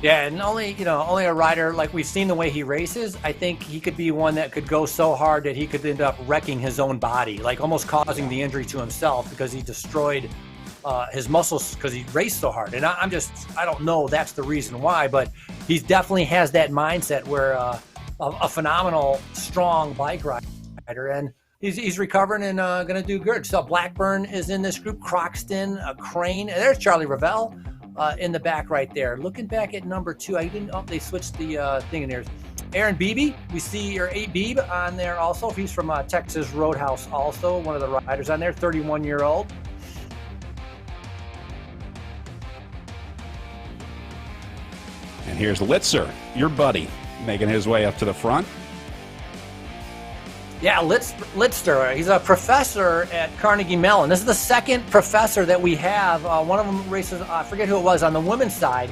Yeah, and only a rider, like we've seen the way he races, I think he could be one that could go so hard that he could end up wrecking his own body, like almost causing the injury to himself because he destroyed his muscles because he raced so hard. And I don't know that's the reason why, but he definitely has that mindset where a phenomenal, strong bike rider, and he's recovering and going to do good. So Blackburn is in this group, Croxton, Crane, and there's Charlie Ravel. In the back right there. Looking back at number 2, they switched the thing in there. Aaron Beebe, we see your Beebe on there also. He's from Texas Roadhouse also, one of the riders on there, 31-year-old. And here's Litzer, your buddy, making his way up to the front. Yeah, Litster. He's a professor at Carnegie Mellon. This is the second professor that we have. One of them races, I forget who it was, on the women's side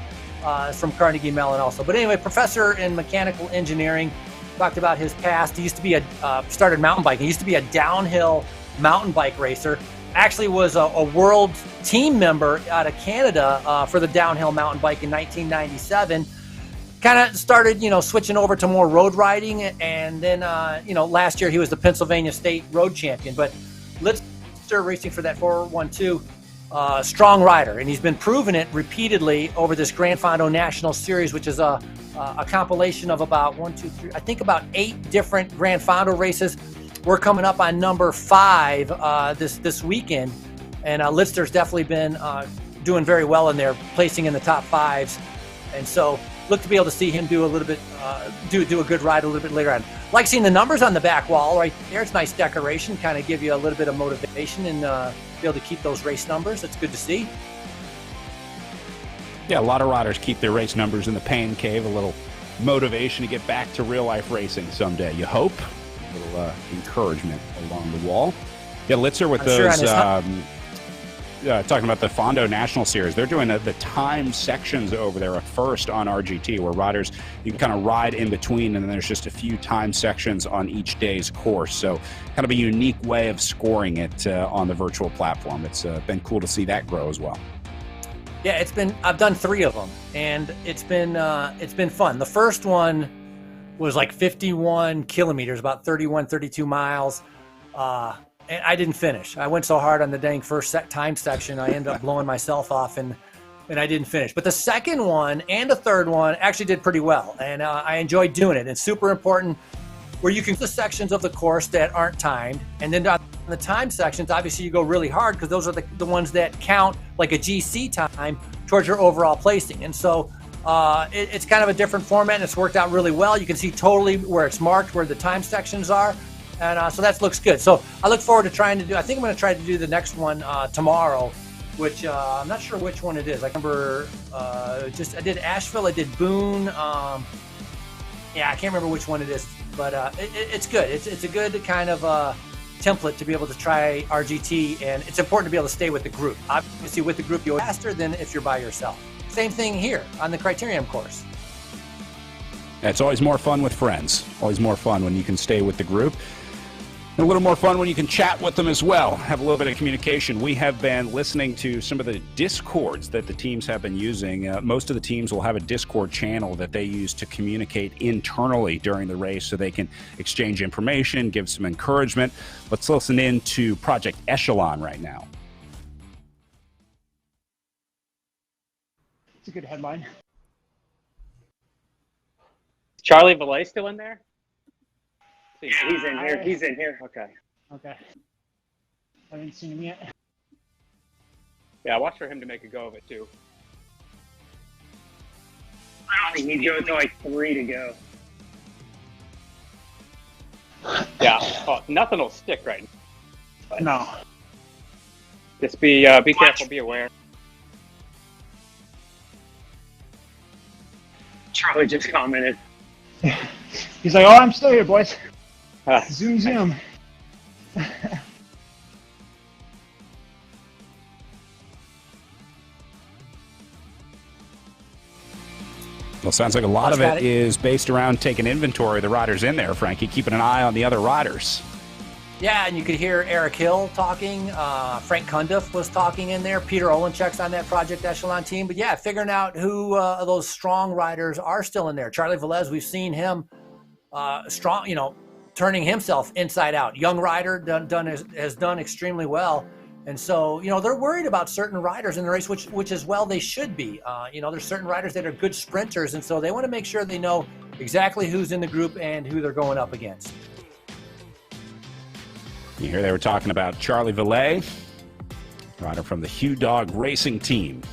from Carnegie Mellon also. But anyway, professor in mechanical engineering. Talked about his past. He used to be started mountain biking. He used to be a downhill mountain bike racer. Actually was a world team member out of Canada for the downhill mountain bike in 1997. Kind of started, switching over to more road riding, and then, last year he was the Pennsylvania State road champion. But Litster racing for that 412, strong rider, and he's been proving it repeatedly over this Grand Fondo National Series, which is a compilation of about about 8 different Grand Fondo races. We're coming up on number 5 this weekend, and Litster's definitely been doing very well in there, placing in the top 5s, and so. look to be able to see him do a little bit, do a good ride a little bit later on. Like seeing the numbers on the back wall right there. It's nice decoration, kind of give you a little bit of motivation and be able to keep those race numbers. It's good to see. Yeah, a lot of riders keep their race numbers in the pain cave, a little motivation to get back to real life racing someday, you hope. A little encouragement along the wall. Yeah, Litzer with those, talking about the Fondo National Series, they're doing the time sections over there at first on RGT, where riders, you can kind of ride in between, and then there's just a few time sections on each day's course. So kind of a unique way of scoring it on the virtual platform. It's been cool to see that grow as well. Yeah, I've done 3 of them, and it's been fun. The first one was like 51 kilometers, about 31, 32 miles. And I didn't finish. I went so hard on the dang first time section, I ended up blowing myself off, and I didn't finish. But the second one and the third one actually did pretty well, and I enjoyed doing it. It's super important where you can the sections of the course that aren't timed, and then on the time sections, obviously you go really hard because those are the ones that count like a GC time towards your overall placing. And so it's kind of a different format, and it's worked out really well. You can see totally where it's marked, where the time sections are. And so that looks good. So I look forward to trying to do, I think I'm going to try to do the next one tomorrow, which I'm not sure which one it is. I remember I did Asheville, I did Boone. Yeah, I can't remember which one it is, but it's good. It's a good kind of template to be able to try RGT, and it's important to be able to stay with the group. Obviously with the group you're faster than if you're by yourself. Same thing here on the Criterium course. It's always more fun with friends. Always more fun when you can stay with the group. And a little more fun when you can chat with them as well. Have a little bit of communication. We have been listening to some of the Discords that the teams have been using. Most of the teams will have a Discord channel that they use to communicate internally during the race so they can exchange information, give some encouragement. Let's listen in to Project Echelon right now. It's a good headline. Charlie Valet still in there? Yeah, he's in here. He's in here. Okay. Okay. I haven't seen him yet. Yeah, watch for him to make a go of it too. I don't think he's going to like 3 to go. Yeah. Oh, nothing will stick right now. No. Just be careful, be aware. Charlie just commented. He's like, "Oh, I'm still here, boys." Zoom, zoom. Well, sounds like a lot of it is based around taking inventory of the riders in there, Frankie, keeping an eye on the other riders. Yeah, and you could hear Eric Hill talking. Frank Cundiff was talking in there. Peter Olenchek's on that Project Echelon team. But yeah, figuring out who those strong riders are still in there. Charlie Velez, we've seen him strong, turning himself inside out. Young rider has done extremely well. And so, they're worried about certain riders in the race, which as well they should be. There's certain riders that are good sprinters, and so they want to make sure they know exactly who's in the group and who they're going up against. You hear they were talking about Charlie Valet, rider from the Hugh Dog Racing team.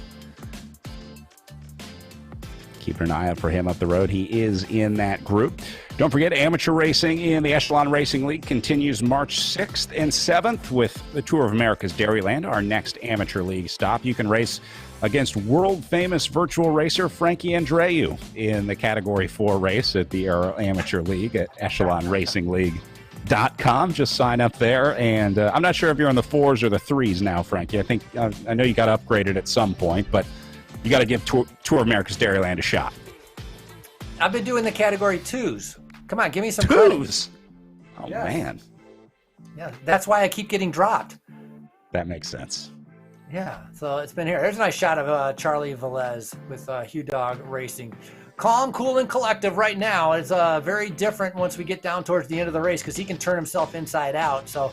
Keeping an eye out for him up the road. He is in that group. Don't forget, amateur racing in the Echelon Racing League continues March 6th and 7th with the Tour of America's Dairyland, our next amateur league stop. You can race against world-famous virtual racer Frankie Andreu in the Category 4 race at the Amateur League at echelonracingleague.com. Just sign up there, and I'm not sure if you're on the 4s or the 3s now, Frankie. I know you got upgraded at some point, but you got to give Tour of America's Dairyland a shot. I've been doing the Category 2s. Come on, give me some 2s. credit. Oh, yes. Man. Yeah, that's why I keep getting dropped. That makes sense. Yeah, so it's been here. There's a nice shot of Charlie Velez with Hugh Dog Racing. Calm, cool, and collective right now. It's very different once we get down towards the end of the race because he can turn himself inside out. So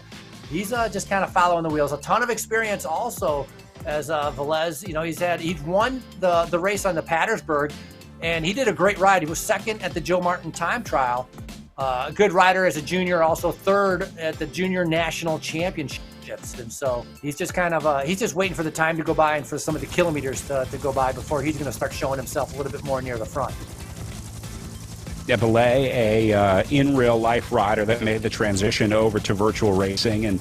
he's just kind of following the wheels. A ton of experience also as Velez. He'd won the race on the Pattersburg, and he did a great ride. He was second at the Joe Martin time trial. A good rider as a junior, also third at the Junior National Championships. And so he's just kind of, he's just waiting for the time to go by and for some of the kilometers to go by before he's going to start showing himself a little bit more near the front. Yeah, Belay, in real life rider that made the transition over to virtual racing and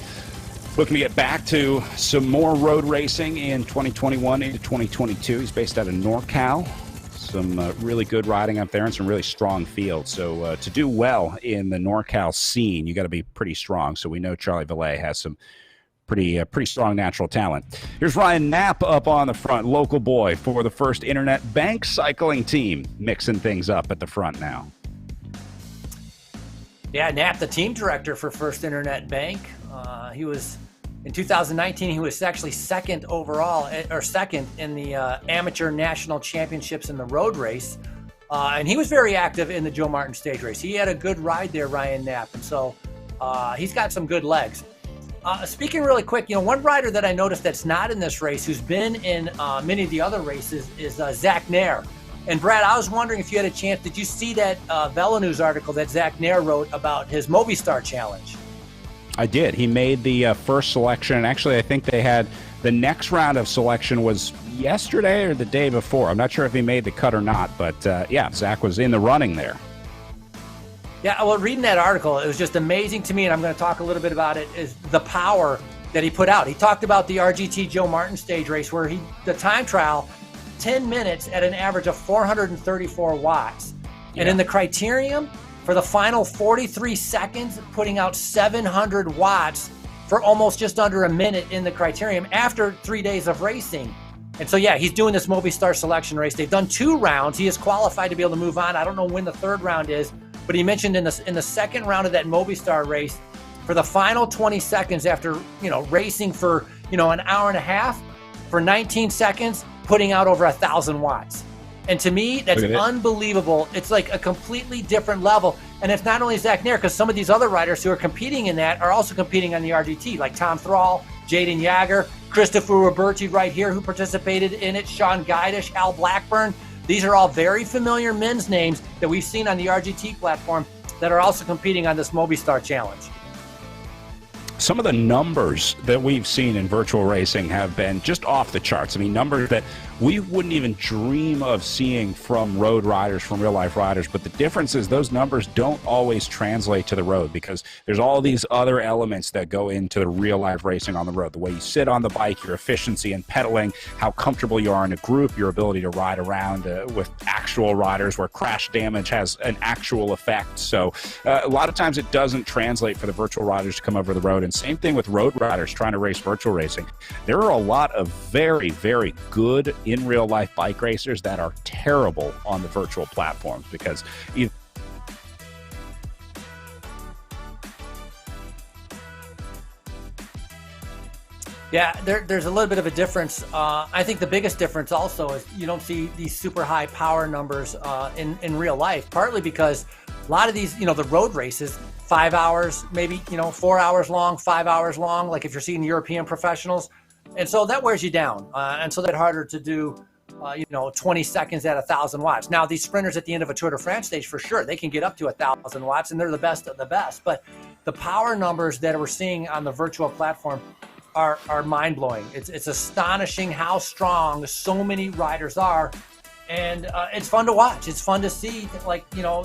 looking to get back to some more road racing in 2021 into 2022. He's based out of NorCal. Some really good riding up there and some really strong fields. So to do well in the NorCal scene, you got to be pretty strong. So we know Charlie Belay has some pretty strong natural talent. Here's Ryan Knapp up on the front, local boy for the First Internet Bank cycling team, mixing things up at the front now. Yeah, Knapp, the team director for First Internet Bank. He was in 2019. He was actually second overall, or second in the amateur national championships in the road race, and he was very active in the Joe Martin stage race. He had a good ride there, Ryan Knapp, and so he's got some good legs. Speaking really quick, one rider that I noticed that's not in this race, who's been in many of the other races, is Zach Nair. And Brad, I was wondering if you had a chance, did you see that Velo News article that Zach Nair wrote about his Movistar Challenge? I did. He made the first selection, and actually I think they had the next round of selection was yesterday or the day before. I'm not sure if he made the cut or not, but yeah, Zach was in the running there. Yeah, well, reading that article, it was just amazing to me, and I'm going to talk a little bit about it, is the power that he put out. He talked about the RGT Joe Martin stage race where the time trial, 10 minutes at an average of 434 watts. Yeah. And in the criterium, for the final 43 seconds, putting out 700 watts for almost just under a minute in the criterium after 3 days of racing. And so, yeah, he's doing this Movistar selection race. They've done 2 rounds. He is qualified to be able to move on. I don't know when the 3rd round is, but he mentioned in the 2nd round of that Movistar race, for the final 20 seconds after, racing for, an hour and a half, for 19 seconds, putting out over 1,000 watts. And to me, that's unbelievable. It's like a completely different level. And it's not only Zach Nair, because some of these other riders who are competing in that are also competing on the RGT, like Tom Thrall, Jaden Yager, Christopher Roberti right here, who participated in it, Sean Guidish, Al Blackburn. These are all very familiar men's names that we've seen on the RGT platform that are also competing on this Movistar Challenge. Some of the numbers that we've seen in virtual racing have been just off the charts. I mean, numbers that we wouldn't even dream of seeing from road riders, from real life riders. But the difference is those numbers don't always translate to the road because there's all these other elements that go into the real life racing on the road. The way you sit on the bike, your efficiency in pedaling, how comfortable you are in a group, your ability to ride around with actual riders where crash damage has an actual effect. So a lot of times it doesn't translate for the virtual riders to come over the road. And same thing with road riders trying to race virtual racing. There are a lot of very, very good in real life bike racers that are terrible on the virtual platforms because Yeah, there's a little bit of a difference. I think the biggest difference also is you don't see these super high power numbers in real life, partly because a lot of these, the road races, 5 hours, maybe, 4 hours long, 5 hours long, like if you're seeing European professionals. And so that wears you down. And so that's harder to do, 20 seconds at 1,000 watts. Now, these sprinters at the end of a Tour de France stage, for sure, they can get up to 1,000 watts, and they're the best of the best. But the power numbers that we're seeing on the virtual platform are mind-blowing. It's astonishing how strong so many riders are. And it's fun to watch. It's fun to see,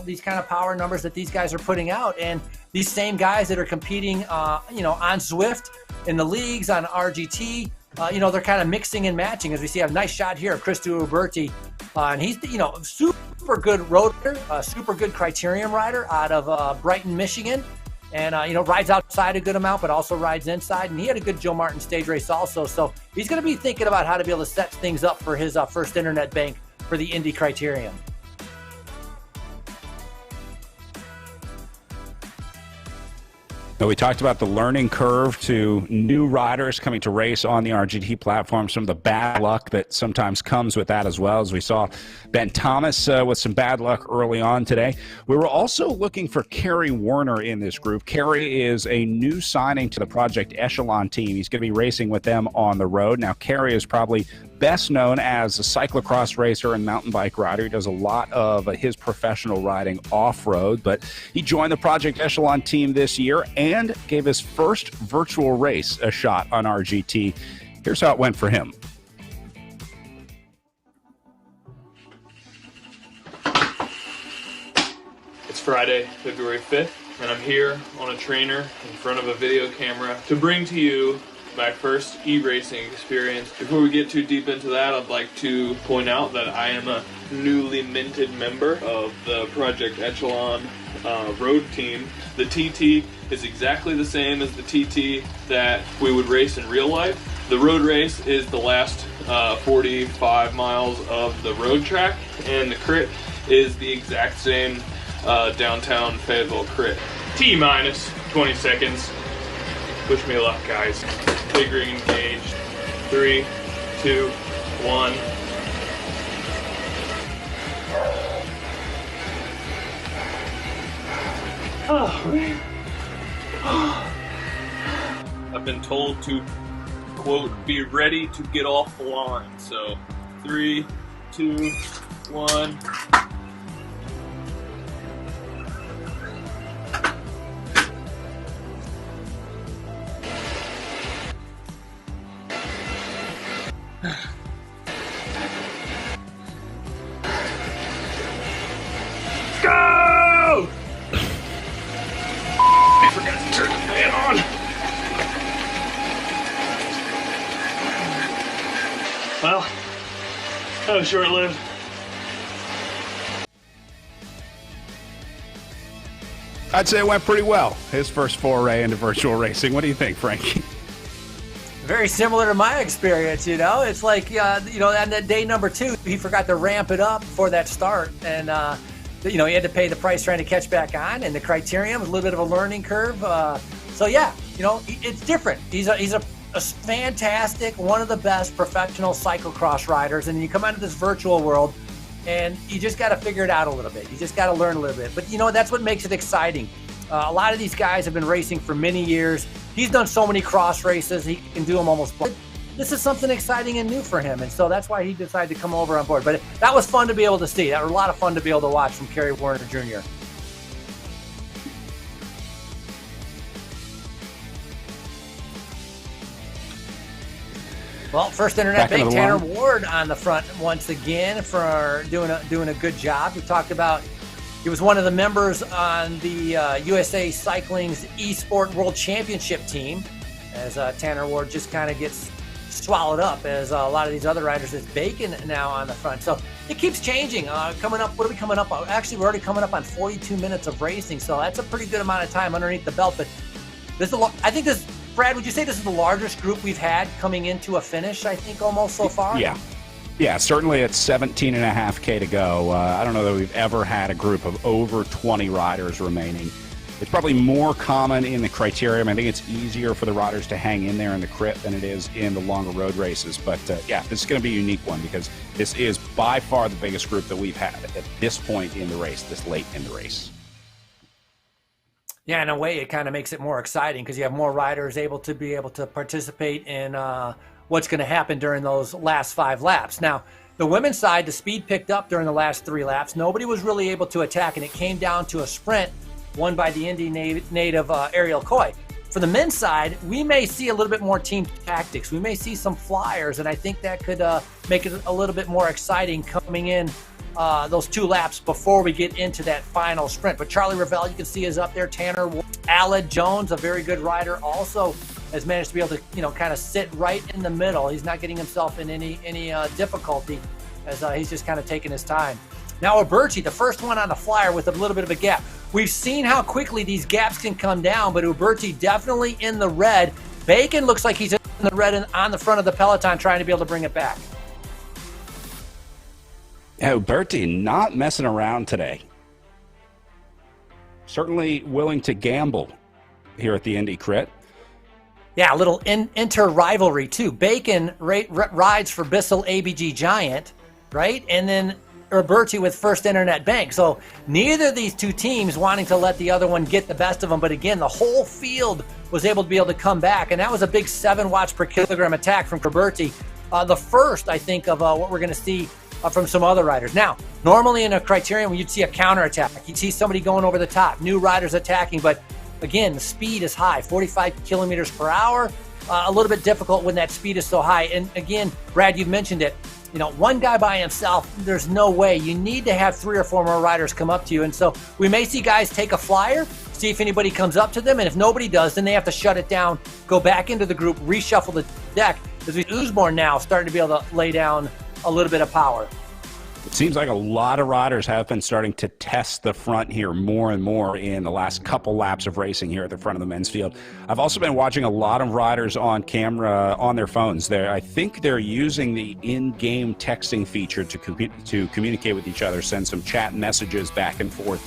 these kind of power numbers that these guys are putting out. And these same guys that are competing, on Zwift, in the leagues, on RGT, they're kind of mixing and matching. As we see a nice shot here of Christo Uberti. And he's, super good roader, super good criterium rider out of Brighton, Michigan. And, rides outside a good amount, but also rides inside. And he had a good Joe Martin stage race also. So he's going to be thinking about how to be able to set things up for his first internet bank for the Indy criterium. Now, we talked about the learning curve to new riders coming to race on the RGT platform, some of the bad luck that sometimes comes with that as well, as we saw Ben Thomas with some bad luck early on today. We were also looking for Kerry Werner in this group. Kerry is a new signing to the Project Echelon team. He's going to be racing with them on the road. Now, Kerry is probably best known as a cyclocross racer and mountain bike rider. He does a lot of his professional riding off-road, but he joined the Project Echelon team this year and gave his first virtual race a shot on RGT. Here's how it went for him. Friday, February 5th, and I'm here on a trainer in front of a video camera to bring to you my first e-racing experience. Before we get too deep into that, I'd like to point out that I am a newly minted member of the Project Echelon road team. The TT is exactly the same as the TT that we would race in real life. The road race is the last 45 miles of the road track, and the crit is the exact same downtown Fayetteville crit. T-minus 20 seconds. Wish me luck, guys. Big rig engaged. 3, 2, 1. Oh, man. I've been told to, quote, be ready to get off the line. So, 3, 2, 1. Go! I forgot to turn the fan on. Well, that was short-lived. I'd say it went pretty well. His first foray into virtual racing. What do you think, Frankie? Very similar to my experience, you know. It's like, you know, on that day number 2, he forgot to ramp it up for that start. And, you know, he had to pay the price trying to catch back on. And the criterion was a little bit of a learning curve. So, yeah, you know, it's different. He's a fantastic, one of the best professional cyclocross riders. And you come out of this virtual world, and you just got to figure it out a little bit. You just got to learn a little bit. But, you know, that's what makes it exciting. A lot of these guys have been racing for many years. He's done so many cross races, he can do them almost. This is something exciting and new for him, and so that's why he decided to come over on board. But that was fun to be able to see. That was a lot of fun to be able to watch from Kerry Warner Jr. Well, first internet bank, Tanner Ward on the front once again for doing a good job. We talked about he was one of the members on the USA Cycling's eSport World Championship team, as Tanner Ward just kind of gets swallowed up as a lot of these other riders. It's Bacon now on the front. So it keeps changing. Coming up, what are we coming up on? Actually, we're already coming up on 42 minutes of racing, so that's a pretty good amount of time underneath the belt. But this is I think this, Brad, would you say this is the largest group we've had coming into a finish, I think, almost so far? Yeah. Yeah, certainly it's 17.5K to go. I don't know that we've ever had a group of over 20 riders remaining. It's probably more common in the criterium. I think it's easier for the riders to hang in there in the crit than it is in the longer road races. But yeah, this is going to be a unique one because this is by far the biggest group that we've had at this point in the race, this late in the race. Yeah, in a way, it kind of makes it more exciting because you have more riders able to participate in what's going to happen during those last 5 laps. Now, the women's side, the speed picked up during the last 3 laps. Nobody was really able to attack, and it came down to a sprint won by the Indy native Ariel Coy. For the men's side, we may see a little bit more team tactics. We may see some flyers, and I think that could make it a little bit more exciting coming in those 2 laps before we get into that final sprint. But Charlie Ravel, you can see, is up there. Tanner Aled Jones, a very good rider, also has managed to be able to, you know, kind of sit right in the middle. He's not getting himself in any difficulty as he's just kind of taking his time. Now, Uberti, the first one on the flyer with a little bit of a gap. We've seen how quickly these gaps can come down, but Uberti definitely in the red. Bacon looks like he's in the red and on the front of the peloton trying to be able to bring it back. Yeah, Uberti not messing around today. Certainly willing to gamble here at the Indy Crit. Yeah, a little inter-rivalry, too. Bacon rides for Bissell ABG Giant, right? And then Uberti with First Internet Bank. So neither of these 2 teams wanting to let the other one get the best of them. But again, the whole field was able to be able to come back. And that was a big 7 watts per kilogram attack from Uberti. The first, I think, of what we're going to see from some other riders. Now, normally in a criterium, you'd see a counterattack. You'd see somebody going over the top, new riders attacking. But again, the speed is high, 45 kilometers per hour. A little bit difficult when that speed is so high. And again, Brad, you've mentioned it. one guy by himself, there's no way. You need to have 3 or 4 more riders come up to you. And so we may see guys take a flyer, see if anybody comes up to them. And if nobody does, then they have to shut it down, go back into the group, reshuffle the deck. Because Usborne now starting to be able to lay down a little bit of power. It seems like a lot of riders have been starting to test the front here more and more in the last couple laps of racing here at the front of the men's field. I've also been watching a lot of riders on camera on their phones. I think they're using the in-game texting feature to communicate with each other, send some chat messages back and forth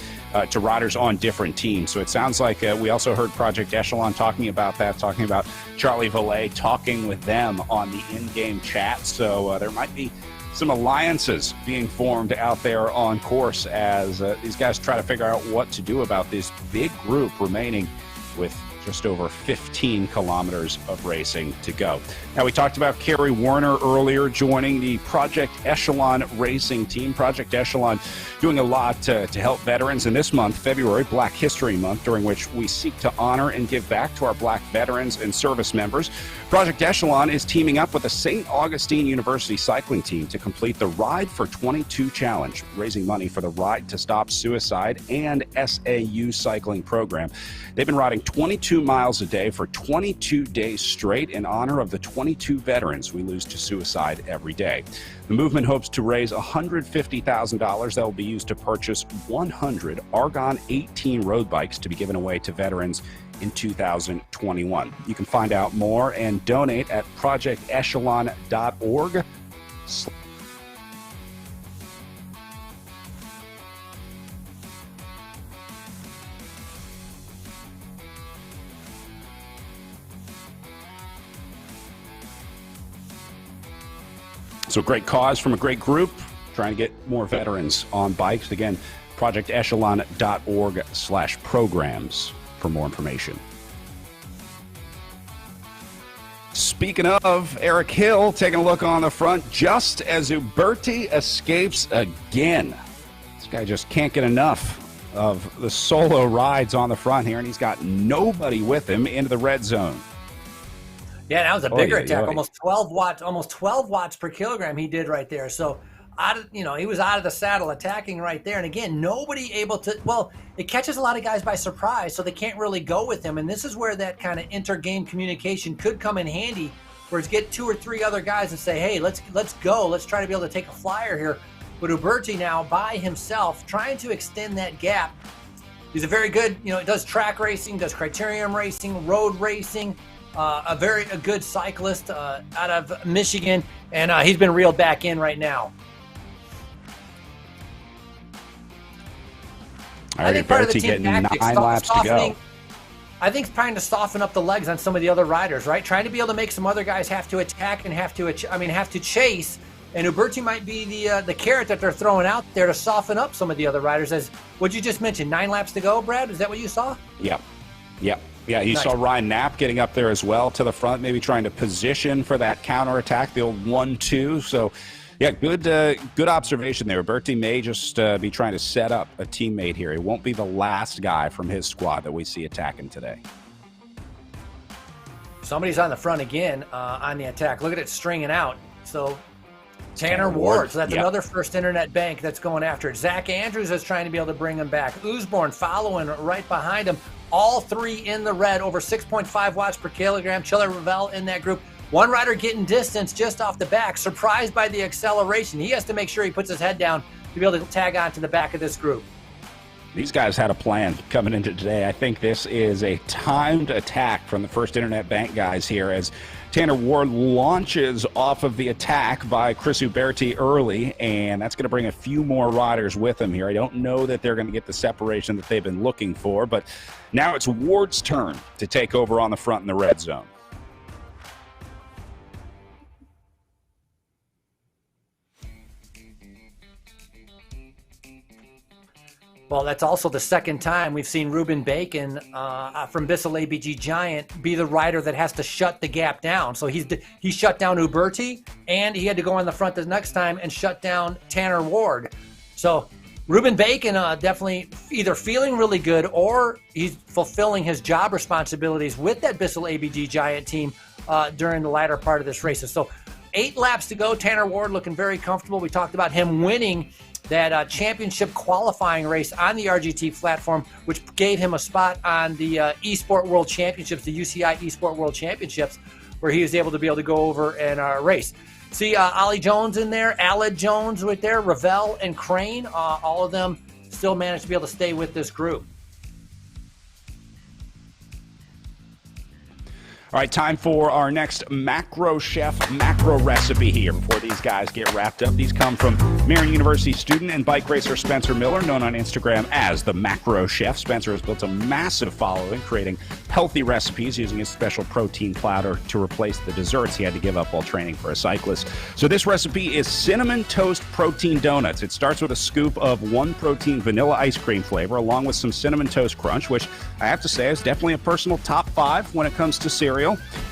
to riders on different teams. So it sounds like we also heard Project Echelon talking about that, talking about Charlie Valet talking with them on the in-game chat. So there might be some alliances being formed out there on course as these guys try to figure out what to do about this big group remaining with just over 15 kilometers of racing to go. Now, we talked about Kerry Warner earlier joining the Project Echelon racing team. Project Echelon doing a lot to help veterans. In this month, February, Black History Month, during which we seek to honor and give back to our Black veterans and service members. Project Echelon is teaming up with the St. Augustine University cycling team to complete the Ride for 22 Challenge, raising money for the Ride to Stop Suicide and SAU cycling program. They've been riding 22 miles a day for 22 days straight in honor of the 22 veterans we lose to suicide every day. The movement hopes to raise $150,000 that will be used to purchase 100 Argon 18 road bikes to be given away to veterans in 2021. You can find out more and donate at projectechelon.org. So great cause from a great group, trying to get more veterans on bikes. Again, projectechelon.org/programs for more information. Speaking of, Eric Hill taking a look on the front just as Uberti escapes again. This guy just can't get enough of the solo rides on the front here, and he's got nobody with him into the red zone. Yeah, that was a bigger attack, almost 12 watts per kilogram he did right there. So, he was out of the saddle attacking right there. And again, nobody able to, it catches a lot of guys by surprise, so they can't really go with him. And this is where that kind of inter-game communication could come in handy, whereas get 2 or 3 other guys and say, hey, let's go. Let's try to be able to take a flyer here. But Uberti now by himself trying to extend that gap. He's a very good, does track racing, does criterium racing, road racing. A good cyclist out of Michigan, and he's been reeled back in right now. I think part of the team tactics, 9 laps to go. I think it's trying to soften up the legs on some of the other riders, right? Trying to be able to make some other guys have to attack and have to chase. And Uberti might be the carrot that they're throwing out there to soften up some of the other riders. As what you just mentioned, 9 laps to go, Brad. Is that what you saw? Yep. Yeah, you saw Ryan Knapp getting up there as well to the front, maybe trying to position for that counterattack, the old 1-2. So, yeah, good observation there. Uberti may just be trying to set up a teammate here. He won't be the last guy from his squad that we see attacking today. Somebody's on the front again on the attack. Look at it stringing out. So Tanner Ward. So that's another First Internet Bank that's going after it. Zach Andrews is trying to be able to bring him back. Usborne following right behind him. All 3 in the red, over 6.5 watts per kilogram. Chiller Ravel in that group. One rider getting distance just off the back, surprised by the acceleration. He has to make sure he puts his head down to be able to tag on to the back of this group. These guys had a plan coming into today. I think this is a timed attack from the First Internet Bank guys here as Tanner Ward launches off of the attack by Chris Uberti early, and that's going to bring a few more riders with him here. I don't know that they're going to get the separation that they've been looking for, but now it's Ward's turn to take over on the front in the red zone. Well, that's also the second time we've seen Ruben Bacon from Bissell ABG Giant be the rider that has to shut the gap down. So he shut down Uberti, and he had to go on the front the next time and shut down Tanner Ward. So Ruben Bacon definitely either feeling really good or he's fulfilling his job responsibilities with that Bissell ABG Giant team during the latter part of this race. So 8 laps to go. Tanner Ward looking very comfortable. We talked about him winning that championship qualifying race on the RGT platform, which gave him a spot on the Esport World Championships, the UCI Esport World Championships, where he was able to go over and race. See Ollie Jones in there, Aled Jones right there, Ravel and Crane, all of them still managed to be able to stay with this group. All right, time for our next macro chef macro recipe here before these guys get wrapped up. These come from Marion University student and bike racer Spencer Miller, known on Instagram as the Macro Chef. Spencer has built a massive following, creating healthy recipes using his special protein powder to replace the desserts he had to give up while training for a cyclist. So this recipe is cinnamon toast protein donuts. It starts with a scoop of 1 protein vanilla ice cream flavor, along with some cinnamon toast crunch, which I have to say is definitely a personal top 5 when it comes to cereal.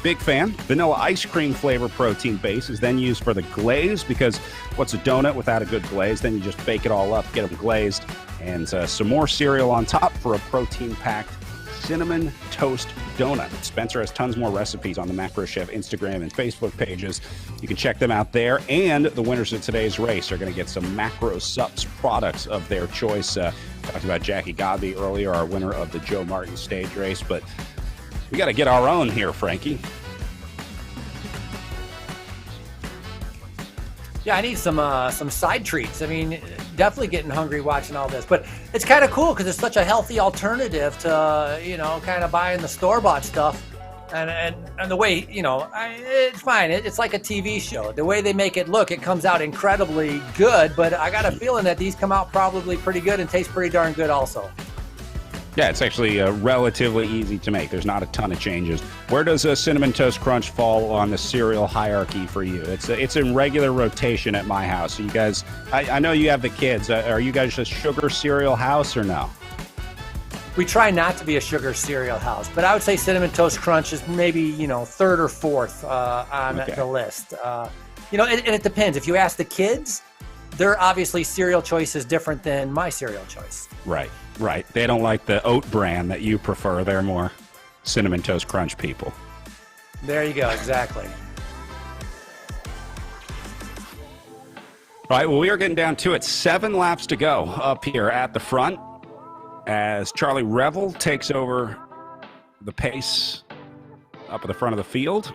Big fan. Vanilla ice cream flavor protein base is then used for the glaze, because what's a donut without a good glaze? Then you just bake it all up, get them glazed, and some more cereal on top for a protein-packed cinnamon toast donut. Spencer has tons more recipes on the Macro Chef Instagram and Facebook pages. You can check them out there. And the winners of today's race are going to get some Macro Sups products of their choice. Talked about Jackie Godby earlier, our winner of the Joe Martin stage race, but we got to get our own here, Frankie. Yeah, I need some side treats. I mean, definitely getting hungry watching all this. But it's kind of cool because it's such a healthy alternative to, kind of buying the store-bought stuff. And the way, it's fine. It's like a TV show. The way they make it look, it comes out incredibly good. But I got a feeling that these come out probably pretty good and taste pretty darn good also. Yeah, it's actually relatively easy to make. There's not a ton of changes. Where does a Cinnamon Toast Crunch fall on the cereal hierarchy for you? It's in regular rotation at my house. So you guys, I know you have the kids. Are you guys a sugar cereal house or no? We try not to be a sugar cereal house, but I would say Cinnamon Toast Crunch is maybe, 3rd or 4th on the list. And it depends. If you ask the kids, their obviously cereal choice is different than my cereal choice. Right. They don't like the oat brand that you prefer. They're more Cinnamon Toast Crunch people. There you go. Exactly. All right. Well, we are getting down to it. 7 laps to go up here at the front as Charlie Revel takes over the pace up at the front of the field.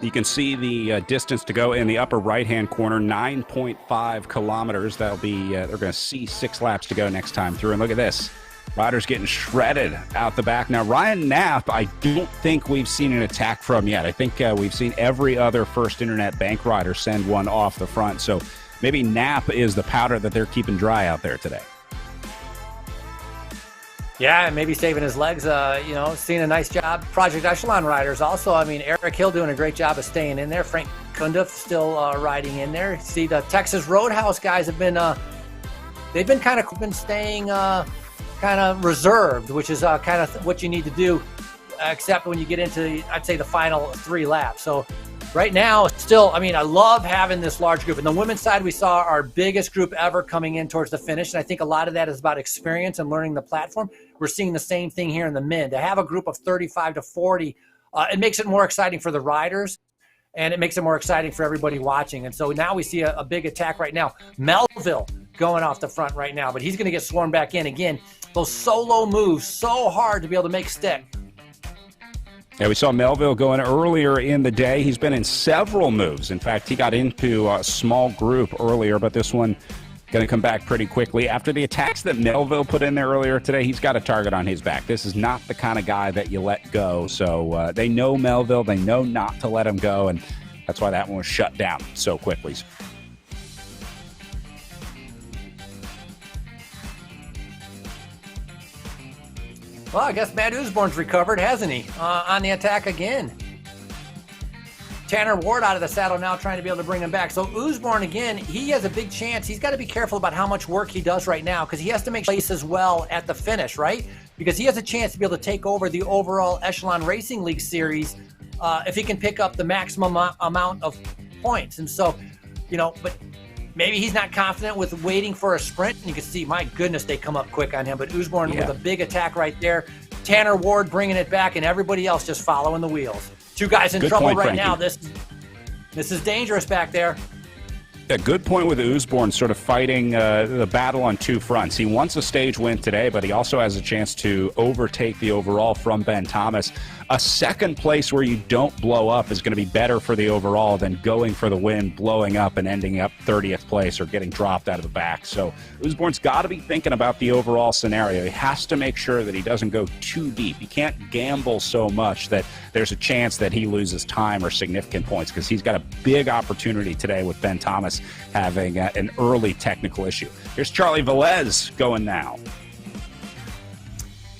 You can see the distance to go in the upper right-hand corner, 9.5 kilometers. That'll be, they're going to see 6 laps to go next time through. And look at this. Riders getting shredded out the back. Now, Ryan Knapp, I don't think we've seen an attack from yet. I think we've seen every other First Internet Bank rider send one off the front. So maybe Knapp is the powder that they're keeping dry out there today. Yeah, and maybe saving his legs, seeing a nice job. Project Echelon riders also. I mean, Eric Hill doing a great job of staying in there. Frank Conduit still riding in there. See, the Texas Roadhouse guys have been, they've been staying kind of reserved, which is kind of what you need to do, except when you get into, I'd say, the final 3 laps. So right now, still, I love having this large group. And the women's side, we saw our biggest group ever coming in towards the finish. And I think a lot of that is about experience and learning the platform. We're seeing the same thing here in the men. To have a group of 35 to 40, it makes it more exciting for the riders, and it makes it more exciting for everybody watching. And so now we see a big attack right now. Melville going off the front right now, but he's going to get swarmed back in. Again, those solo moves, so hard to be able to make stick. Yeah, we saw Melville going earlier in the day. He's been in several moves. In fact, he got into a small group earlier, but this one going to come back pretty quickly. After the attacks that Melville put in there earlier today, he's got a target on his back. This is not the kind of guy that you let go. So they know Melville. They know not to let him go, and that's why that one was shut down so quickly. Well, I guess Matt Usborne's recovered, hasn't he? On the attack again. Tanner Ward out of the saddle now, trying to be able to bring him back. So Usborne, again, he has a big chance. He's got to be careful about how much work he does right now, because he has to make place as well at the finish, right? Because he has a chance to be able to take over the overall Echelon Racing League series if he can pick up the maximum amount of points. And so, but maybe he's not confident with waiting for a sprint. And you can see, my goodness, they come up quick on him. But Usborne with a big attack right there. Tanner Ward bringing it back, and everybody else just following the wheels. 2 guys in trouble right now. This is dangerous back there. A good point with Oosborne sort of fighting the battle on two fronts. He wants a stage win today, but he also has a chance to overtake the overall from Ben Thomas. A second place where you don't blow up is going to be better for the overall than going for the win, blowing up, and ending up 30th place or getting dropped out of the back. So Oosborne's got to be thinking about the overall scenario. He has to make sure that he doesn't go too deep. He can't gamble so much that there's a chance that he loses time or significant points, because he's got a big opportunity today with Ben Thomas having an early technical issue. Here's Charlie Velez going now.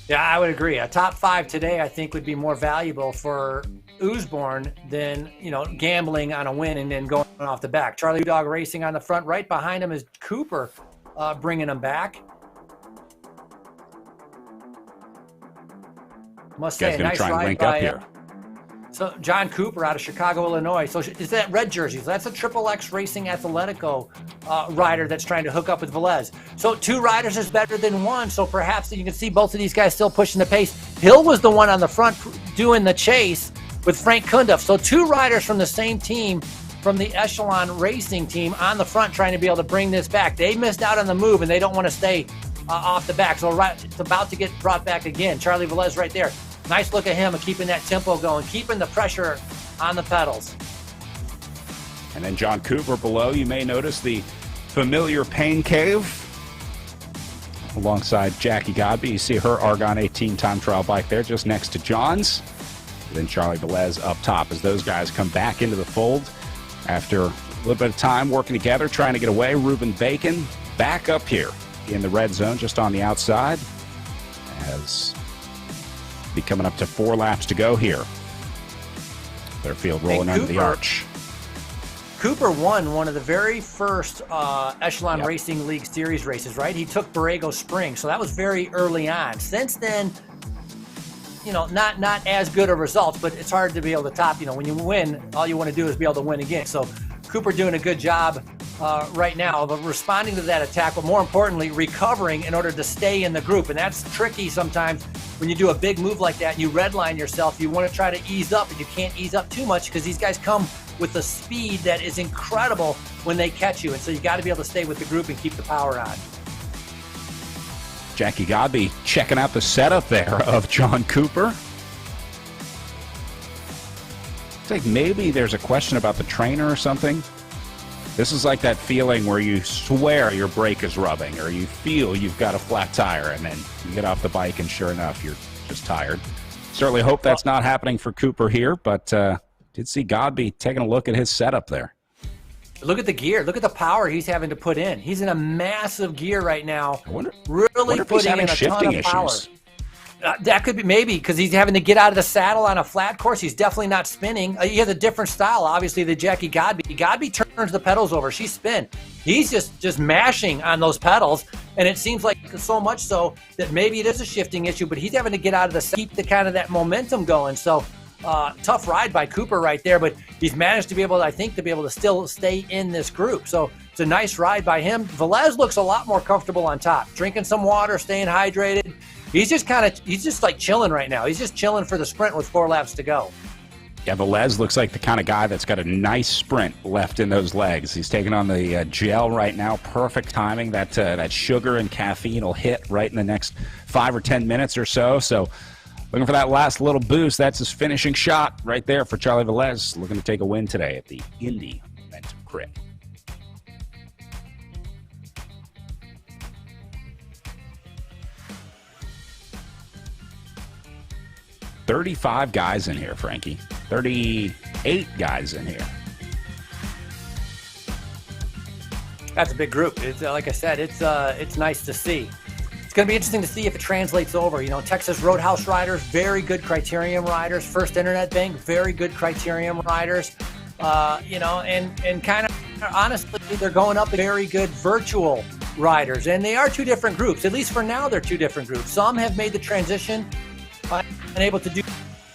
Yeah, I would agree. A top 5 today, I think, would be more valuable for Oosborne than, gambling on a win and then going off the back. Charlie Dog Racing on the front. Right behind him is Cooper bringing him back. Must say, a nice ride by so John Cooper out of Chicago, Illinois. So is that red jersey? So that's a XXX Racing Athletico rider that's trying to hook up with Velez. So 2 riders is better than 1. So perhaps you can see both of these guys still pushing the pace. Hill was the one on the front doing the chase with Frank Kunduff. So 2 riders from the same team, from the Echelon Racing team, on the front trying to be able to bring this back. They missed out on the move, and they don't want to stay off the back. So it's about to get brought back again. Charlie Velez right there. Nice look at him of keeping that tempo going, keeping the pressure on the pedals. And then John Cooper below, you may notice the familiar Pain Cave alongside Jackie Godby. You see her Argon 18 time trial bike there just next to John's. And then Charlie Velez up top as those guys come back into the fold after a little bit of time working together, trying to get away. Ruben Bacon back up here in the red zone, just on the outside, as be coming up to 4 laps to go here. Their field rolling under the arch. Cooper won one of the very first Echelon Racing League Series races, right? He took Borrego Springs, so that was very early on. Since then, not as good a results, but it's hard to be able to top. When you win, all you want to do is be able to win again. So Cooper doing a good job right now of responding to that attack, but more importantly, recovering in order to stay in the group. And that's tricky sometimes when you do a big move like that and you redline yourself. You want to try to ease up, and you can't ease up too much because these guys come with a speed that is incredible when they catch you. And so you got to be able to stay with the group and keep the power on. Jackie Godby checking out the setup there of John Cooper. It's like maybe there's a question about the trainer or something. This is like that feeling where you swear your brake is rubbing, or you feel you've got a flat tire, and then you get off the bike and sure enough, you're just tired. Certainly hope that's not happening for Cooper here, but did see Godby taking a look at his setup there. Look at the gear. Look at the power he's having to put in. He's in a massive gear right now. I wonder really if he's putting having in a ton of power. issues. That could be maybe because he's having to get out of the saddle on a flat course. He's definitely not spinning. He has a different style, obviously, than Jackie Godby. Godby turns the pedals over. She spin. He's just mashing on those pedals, and it seems like so much so that maybe it is a shifting issue, but he's having to get out of the keep the kind of that momentum going. So tough ride by Cooper right there, but he's managed to be able, I think, to still stay in this group. So it's a nice ride by him. Velez looks a lot more comfortable on top, drinking some water, staying hydrated. He's just like chilling right now. He's just chilling for the sprint with 4 laps to go. Yeah, Velez looks like the kind of guy that's got a nice sprint left in those legs. He's taking on the gel right now. Perfect timing. That sugar and caffeine will hit right in the next 5 or 10 minutes or so. So looking for that last little boost. That's his finishing shot right there for Charlie Velez. Looking to take a win today at the Indy Momentum Crit. $35 guys in here, Frankie. 38 guys in here. That's a big group. It's like I said, it's nice to see. It's going to be interesting to see if it translates over. Texas Roadhouse riders, very good Criterium riders. First Internet Bank, very good Criterium riders. And kind of honestly, they're going up very good virtual riders. And they are 2 different groups. At least for now, they're 2 different groups. Some have made the transition and able to do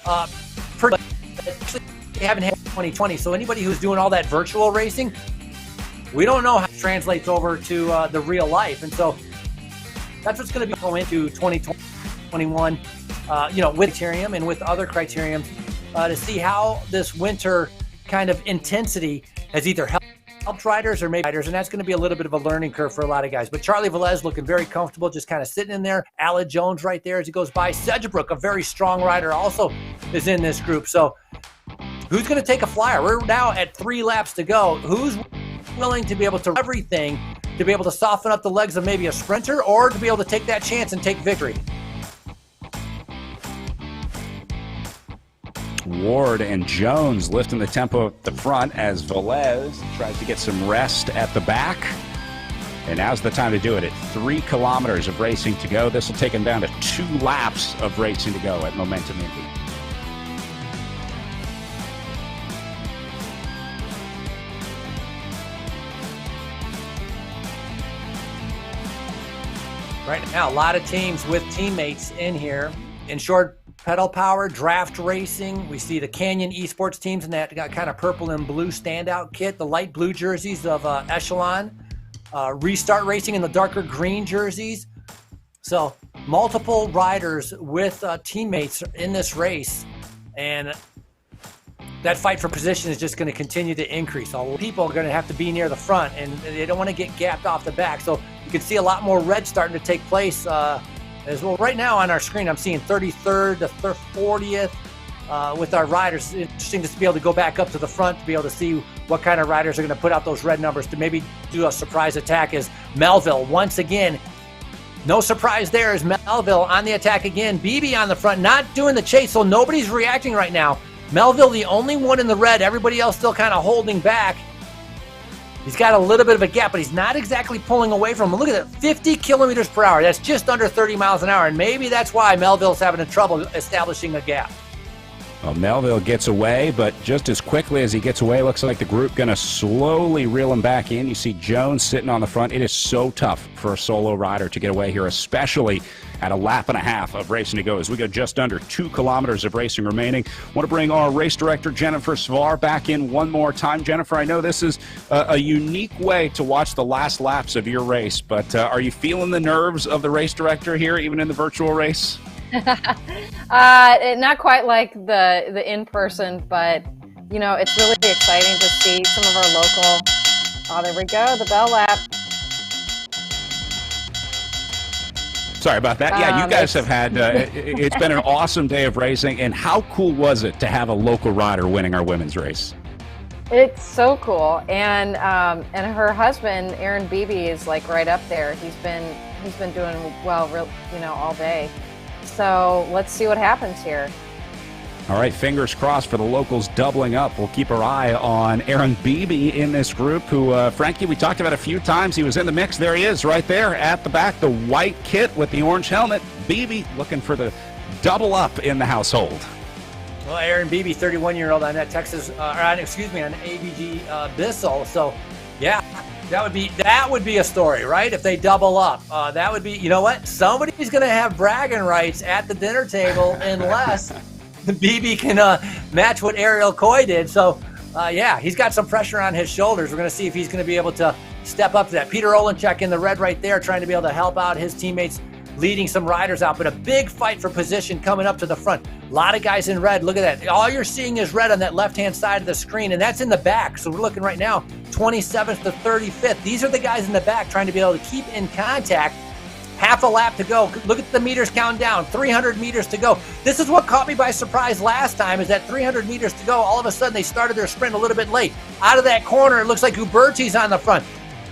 actually they haven't had 2020. So anybody who's doing all that virtual racing, we don't know how it translates over to the real life. And so that's what's going to be going into 2021, with Criterium and with other Criteriums to see how this winter kind of intensity has either helped riders or maybe riders, and that's going to be a little bit of a learning curve for a lot of guys. But Charlie Velez looking very comfortable, just kind of sitting in there. Aled Jones right there as he goes by. Sedgebrook, a very strong rider, also is in this group. So who's going to take a flyer? We're now at 3 laps to go. Who's willing to be able to everything to be able to soften up the legs of maybe a sprinter or to be able to take that chance and take victory? Ward and Jones lifting the tempo at the front as Velez tries to get some rest at the back. And now's the time to do it at 3 kilometers of racing to go. This will take him down to 2 laps of racing to go at Momentum Indy. Right now, a lot of teams with teammates in here. In short pedal power, draft racing. We see the Canyon Esports teams in that got kind of purple and blue standout kit, the light blue jerseys of Echelon. Restart Racing in the darker green jerseys. So multiple riders with teammates in this race. And that fight for position is just going to continue to increase. All people are going to have to be near the front, and they don't want to get gapped off the back. So you can see a lot more red starting to take place as well. Right now on our screen, I'm seeing 33rd to 40th with our riders. It's interesting just to be able to go back up to the front to be able to see what kind of riders are going to put out those red numbers to maybe do a surprise attack. As Melville, once again, no surprise there, is Melville on the attack again. BB on the front, not doing the chase, so nobody's reacting right now. Melville, the only one in the red. Everybody else still kind of holding back. He's got a little bit of a gap, but he's not exactly pulling away from him. Look at that, 50 kilometers per hour. That's just under 30 miles an hour, and maybe that's why Melville's having trouble establishing a gap. Well, Melville gets away, but just as quickly as he gets away, looks like the group going to slowly reel him back in. You see Jones sitting on the front. It is so tough for a solo rider to get away here, especially at a lap and a half of racing to go as we go just under 2 kilometers of racing remaining. Want to bring our race director, Jennifer Svar, back in one more time. Jennifer, I know this is a unique way to watch the last laps of your race, but are you feeling the nerves of the race director here, even in the virtual race? Not quite like the in-person, but you know, it's really exciting to see some of our local. Oh, there we go, the bell lap. Sorry about that. Yeah, you guys have had, it's been an awesome day of racing, and how cool was it to have a local rider winning our women's race? It's so cool, and her husband, Aaron Beebe, is like right up there. He's been doing well, you know, all day. So let's see what happens here. All right, fingers crossed for the locals doubling up. We'll keep our eye on Aaron Beebe in this group, who, Frankie, we talked about a few times. He was in the mix. There he is right there at the back, the white kit with the orange helmet. Beebe looking for the double up in the household. Well, Aaron Beebe, 31-year-old on that Texas, on ABG Bissell. So, yeah, that would be a story, right? If they double up, that would be. You know what? Somebody's going to have bragging rights at the dinner table unless BB can match what Ariel Coy did. So, yeah, he's got some pressure on his shoulders. We're going to see if he's going to be able to step up to that. Peter Olenchek in the red right there, trying to be able to help out his teammates, leading some riders out. But a big fight for position coming up to the front. A lot of guys in red. Look at that. All you're seeing is red on that left-hand side of the screen, and that's in the back. So we're looking right now, 27th to 35th. These are the guys in the back trying to be able to keep in contact. Half a lap to go. Look at the meters counting down. 300 meters to go. This is what caught me by surprise last time, is that 300 meters to go. All of a sudden, they started their sprint a little bit late. Out of that corner, it looks like Huberti's on the front.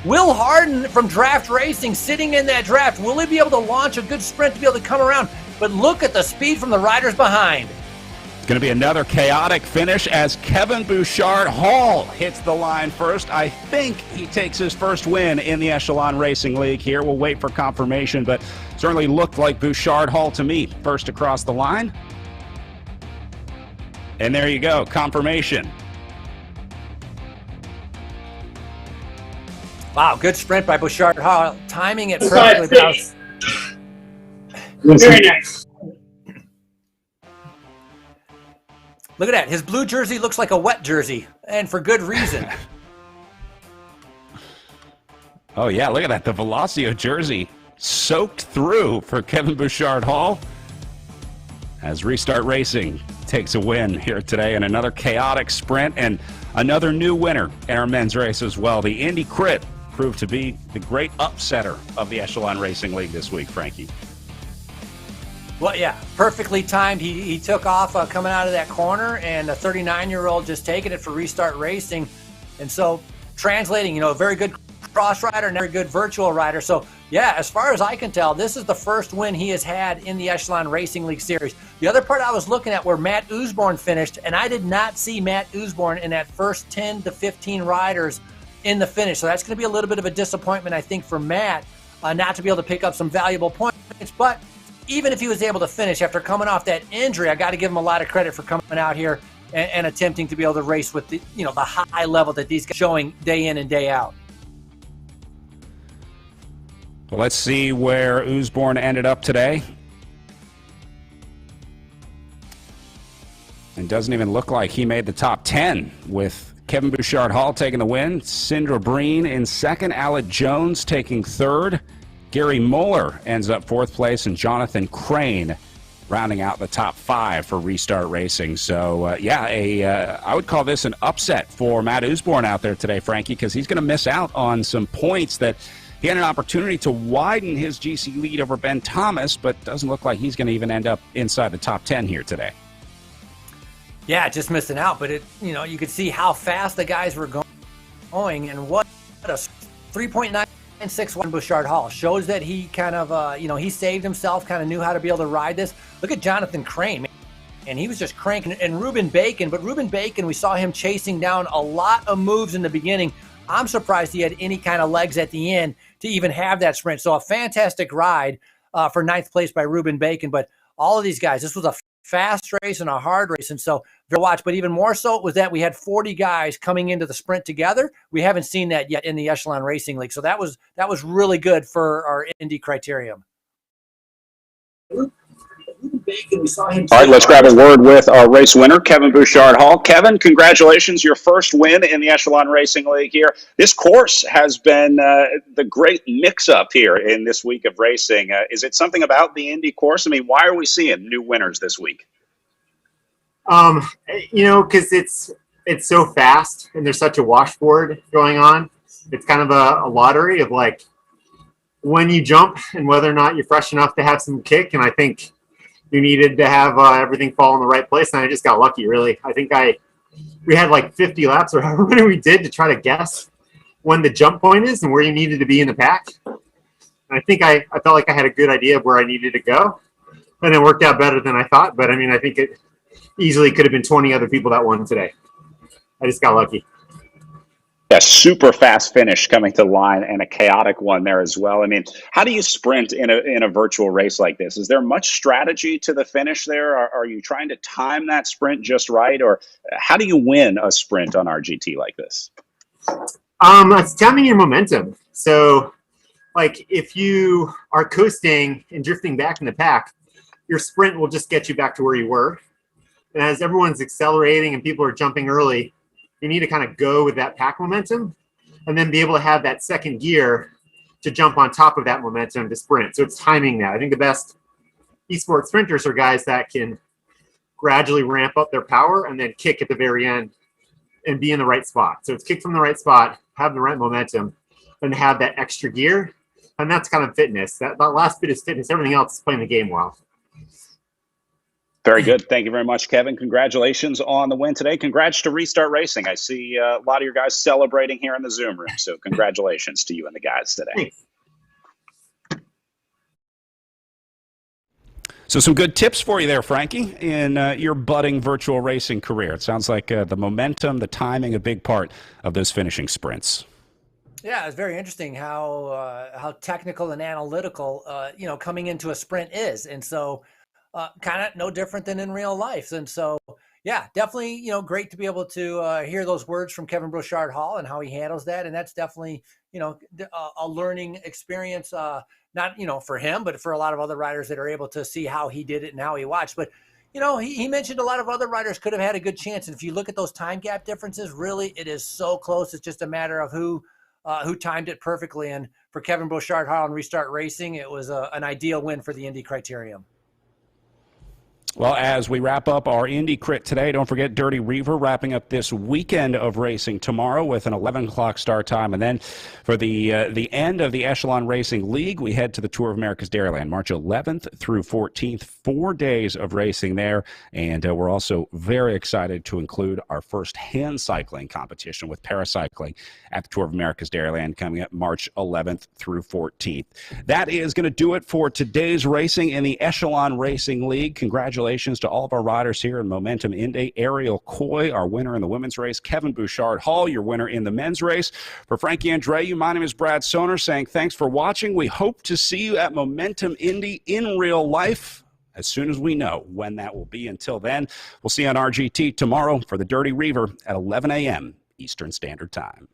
Will Harden from Draft Racing sitting in that draft. Will he be able to launch a good sprint to be able to come around? But look at the speed from the riders behind. It's going to be another chaotic finish as Kevin Bouchard Hall hits the line first. I think he takes his first win in the Echelon Racing League here. We'll wait for confirmation, but certainly looked like Bouchard Hall to me first across the line. And there you go, confirmation. Wow, good sprint by Bouchard Hall, timing it perfectly. Very nice. Look at that. His blue jersey looks like a wet jersey, and for good reason. Oh, yeah, look at that. The Velocio jersey soaked through for Kevin Bouchard Hall as Restart Racing takes a win here today in another chaotic sprint and another new winner in our men's race as well. The Indy Crit proved to be the great upsetter of the Echelon Racing League this week, Frankie. Well, yeah, perfectly timed. He took off coming out of that corner, and a 39-year-old just taking it for Restart Racing. And so translating, a very good cross rider and a very good virtual rider. So, yeah, as far as I can tell, this is the first win he has had in the Echelon Racing League Series. The other part I was looking at where Matt Usborne finished, and I did not see Matt Usborne in that first 10 to 15 riders in the finish. So that's going to be a little bit of a disappointment, I think, for Matt, not to be able to pick up some valuable points. But even if he was able to finish after coming off that injury, I got to give him a lot of credit for coming out here and attempting to be able to race with the high level that these guys are showing day in and day out. Well, let's see where Usborne ended up today. It doesn't even look like he made the top 10, with Kevin Bouchard-Hall taking the win, Sindra Breen in second, Alec Jones taking third, Gary Moeller ends up fourth place, and Jonathan Crane rounding out the top 5 for Restart Racing. So, I would call this an upset for Matt Usborne out there today, Frankie, because he's going to miss out on some points that he had an opportunity to widen his GC lead over Ben Thomas, but doesn't look like he's going to even end up inside the top 10 here today. Yeah, just missing out, but you could see how fast the guys were going, and what a 3.961 Bouchard-Hall shows that he kind of, he saved himself, kind of knew how to be able to ride this. Look at Jonathan Crane, man. And he was just cranking. And Ruben Bacon, we saw him chasing down a lot of moves in the beginning. I'm surprised he had any kind of legs at the end to even have that sprint. So a fantastic ride for ninth place by Ruben Bacon. But all of these guys, this was a fast race and a hard race. And so to watch, but even more so was that we had 40 guys coming into the sprint together. We haven't seen that yet in the Echelon Racing League. So that was really good for our Indy criterium. All right, let's grab a word with our race winner, Kevin Bouchard-Hall. Kevin, congratulations, your first win in the Echelon Racing League here. This course has been the great mix-up here in this week of racing. Is it something about the Indy course? I mean, why are we seeing new winners this week? Because it's so fast and there's such a washboard going on. It's kind of a lottery of like when you jump and whether or not you're fresh enough to have some kick. And I think you needed to have everything fall in the right place, and I just got lucky, really. I think we had like 50 laps or however many we did to try to guess when the jump point is and where you needed to be in the pack. And I think I felt like I had a good idea of where I needed to go, and it worked out better than I thought. But, I think it easily could have been 20 other people that won today. I just got lucky. A super fast finish coming to the line and a chaotic one there as well. I mean, how do you sprint in a virtual race like this? Is there much strategy to the finish there? Are you trying to time that sprint just right? Or how do you win a sprint on RGT like this? It's timing your momentum. So, like, if you are coasting and drifting back in the pack, your sprint will just get you back to where you were. And as everyone's accelerating and people are jumping early, you need to kind of go with that pack momentum and then be able to have that second gear to jump on top of that momentum to sprint. So it's timing that. I think the best esports sprinters are guys that can gradually ramp up their power and then kick at the very end and be in the right spot. So it's kick from the right spot, have the right momentum, and have that extra gear. And that's kind of fitness. That last bit is fitness. Everything else is playing the game well. Very good. Thank you very much, Kevin. Congratulations on the win today. Congrats to Restart Racing. I see a lot of your guys celebrating here in the Zoom room. So congratulations to you and the guys today. Thanks. So some good tips for you there, Frankie, in your budding virtual racing career. It sounds like the momentum, the timing, a big part of those finishing sprints. Yeah, it's very interesting how technical and analytical, coming into a sprint is. And so kind of no different than in real life. And so, yeah, definitely, great to be able to hear those words from Kevin Bouchard-Hall and how he handles that. And that's definitely, a learning experience, not, for him, but for a lot of other riders that are able to see how he did it and how he watched. But, he mentioned a lot of other riders could have had a good chance. And if you look at those time gap differences, really, it is so close. It's just a matter of who timed it perfectly. And for Kevin Bouchard-Hall and Restart Racing, it was an ideal win for the Indy criterium. Well, as we wrap up our Indy Crit today, don't forget Dirty Reaver wrapping up this weekend of racing tomorrow with an 11 o'clock start time. And then for the end of the Echelon Racing League, we head to the Tour of America's Dairyland, March 11th through 14th, 4 days of racing there. And we're also very excited to include our first hand cycling competition with paracycling at the Tour of America's Dairyland coming up March 11th through 14th. That is going to do it for today's racing in the Echelon Racing League. Congratulations to all of our riders here in Momentum Indy. Ariel Coy, our winner in the women's race. Kevin Bouchard-Hall, your winner in the men's race. For Frankie Andreu, my name is Brad Soner saying thanks for watching. We hope to see you at Momentum Indy in real life as soon as we know when that will be. Until then, we'll see you on RGT tomorrow for the Dirty Reaver at 11 a.m. Eastern Standard Time.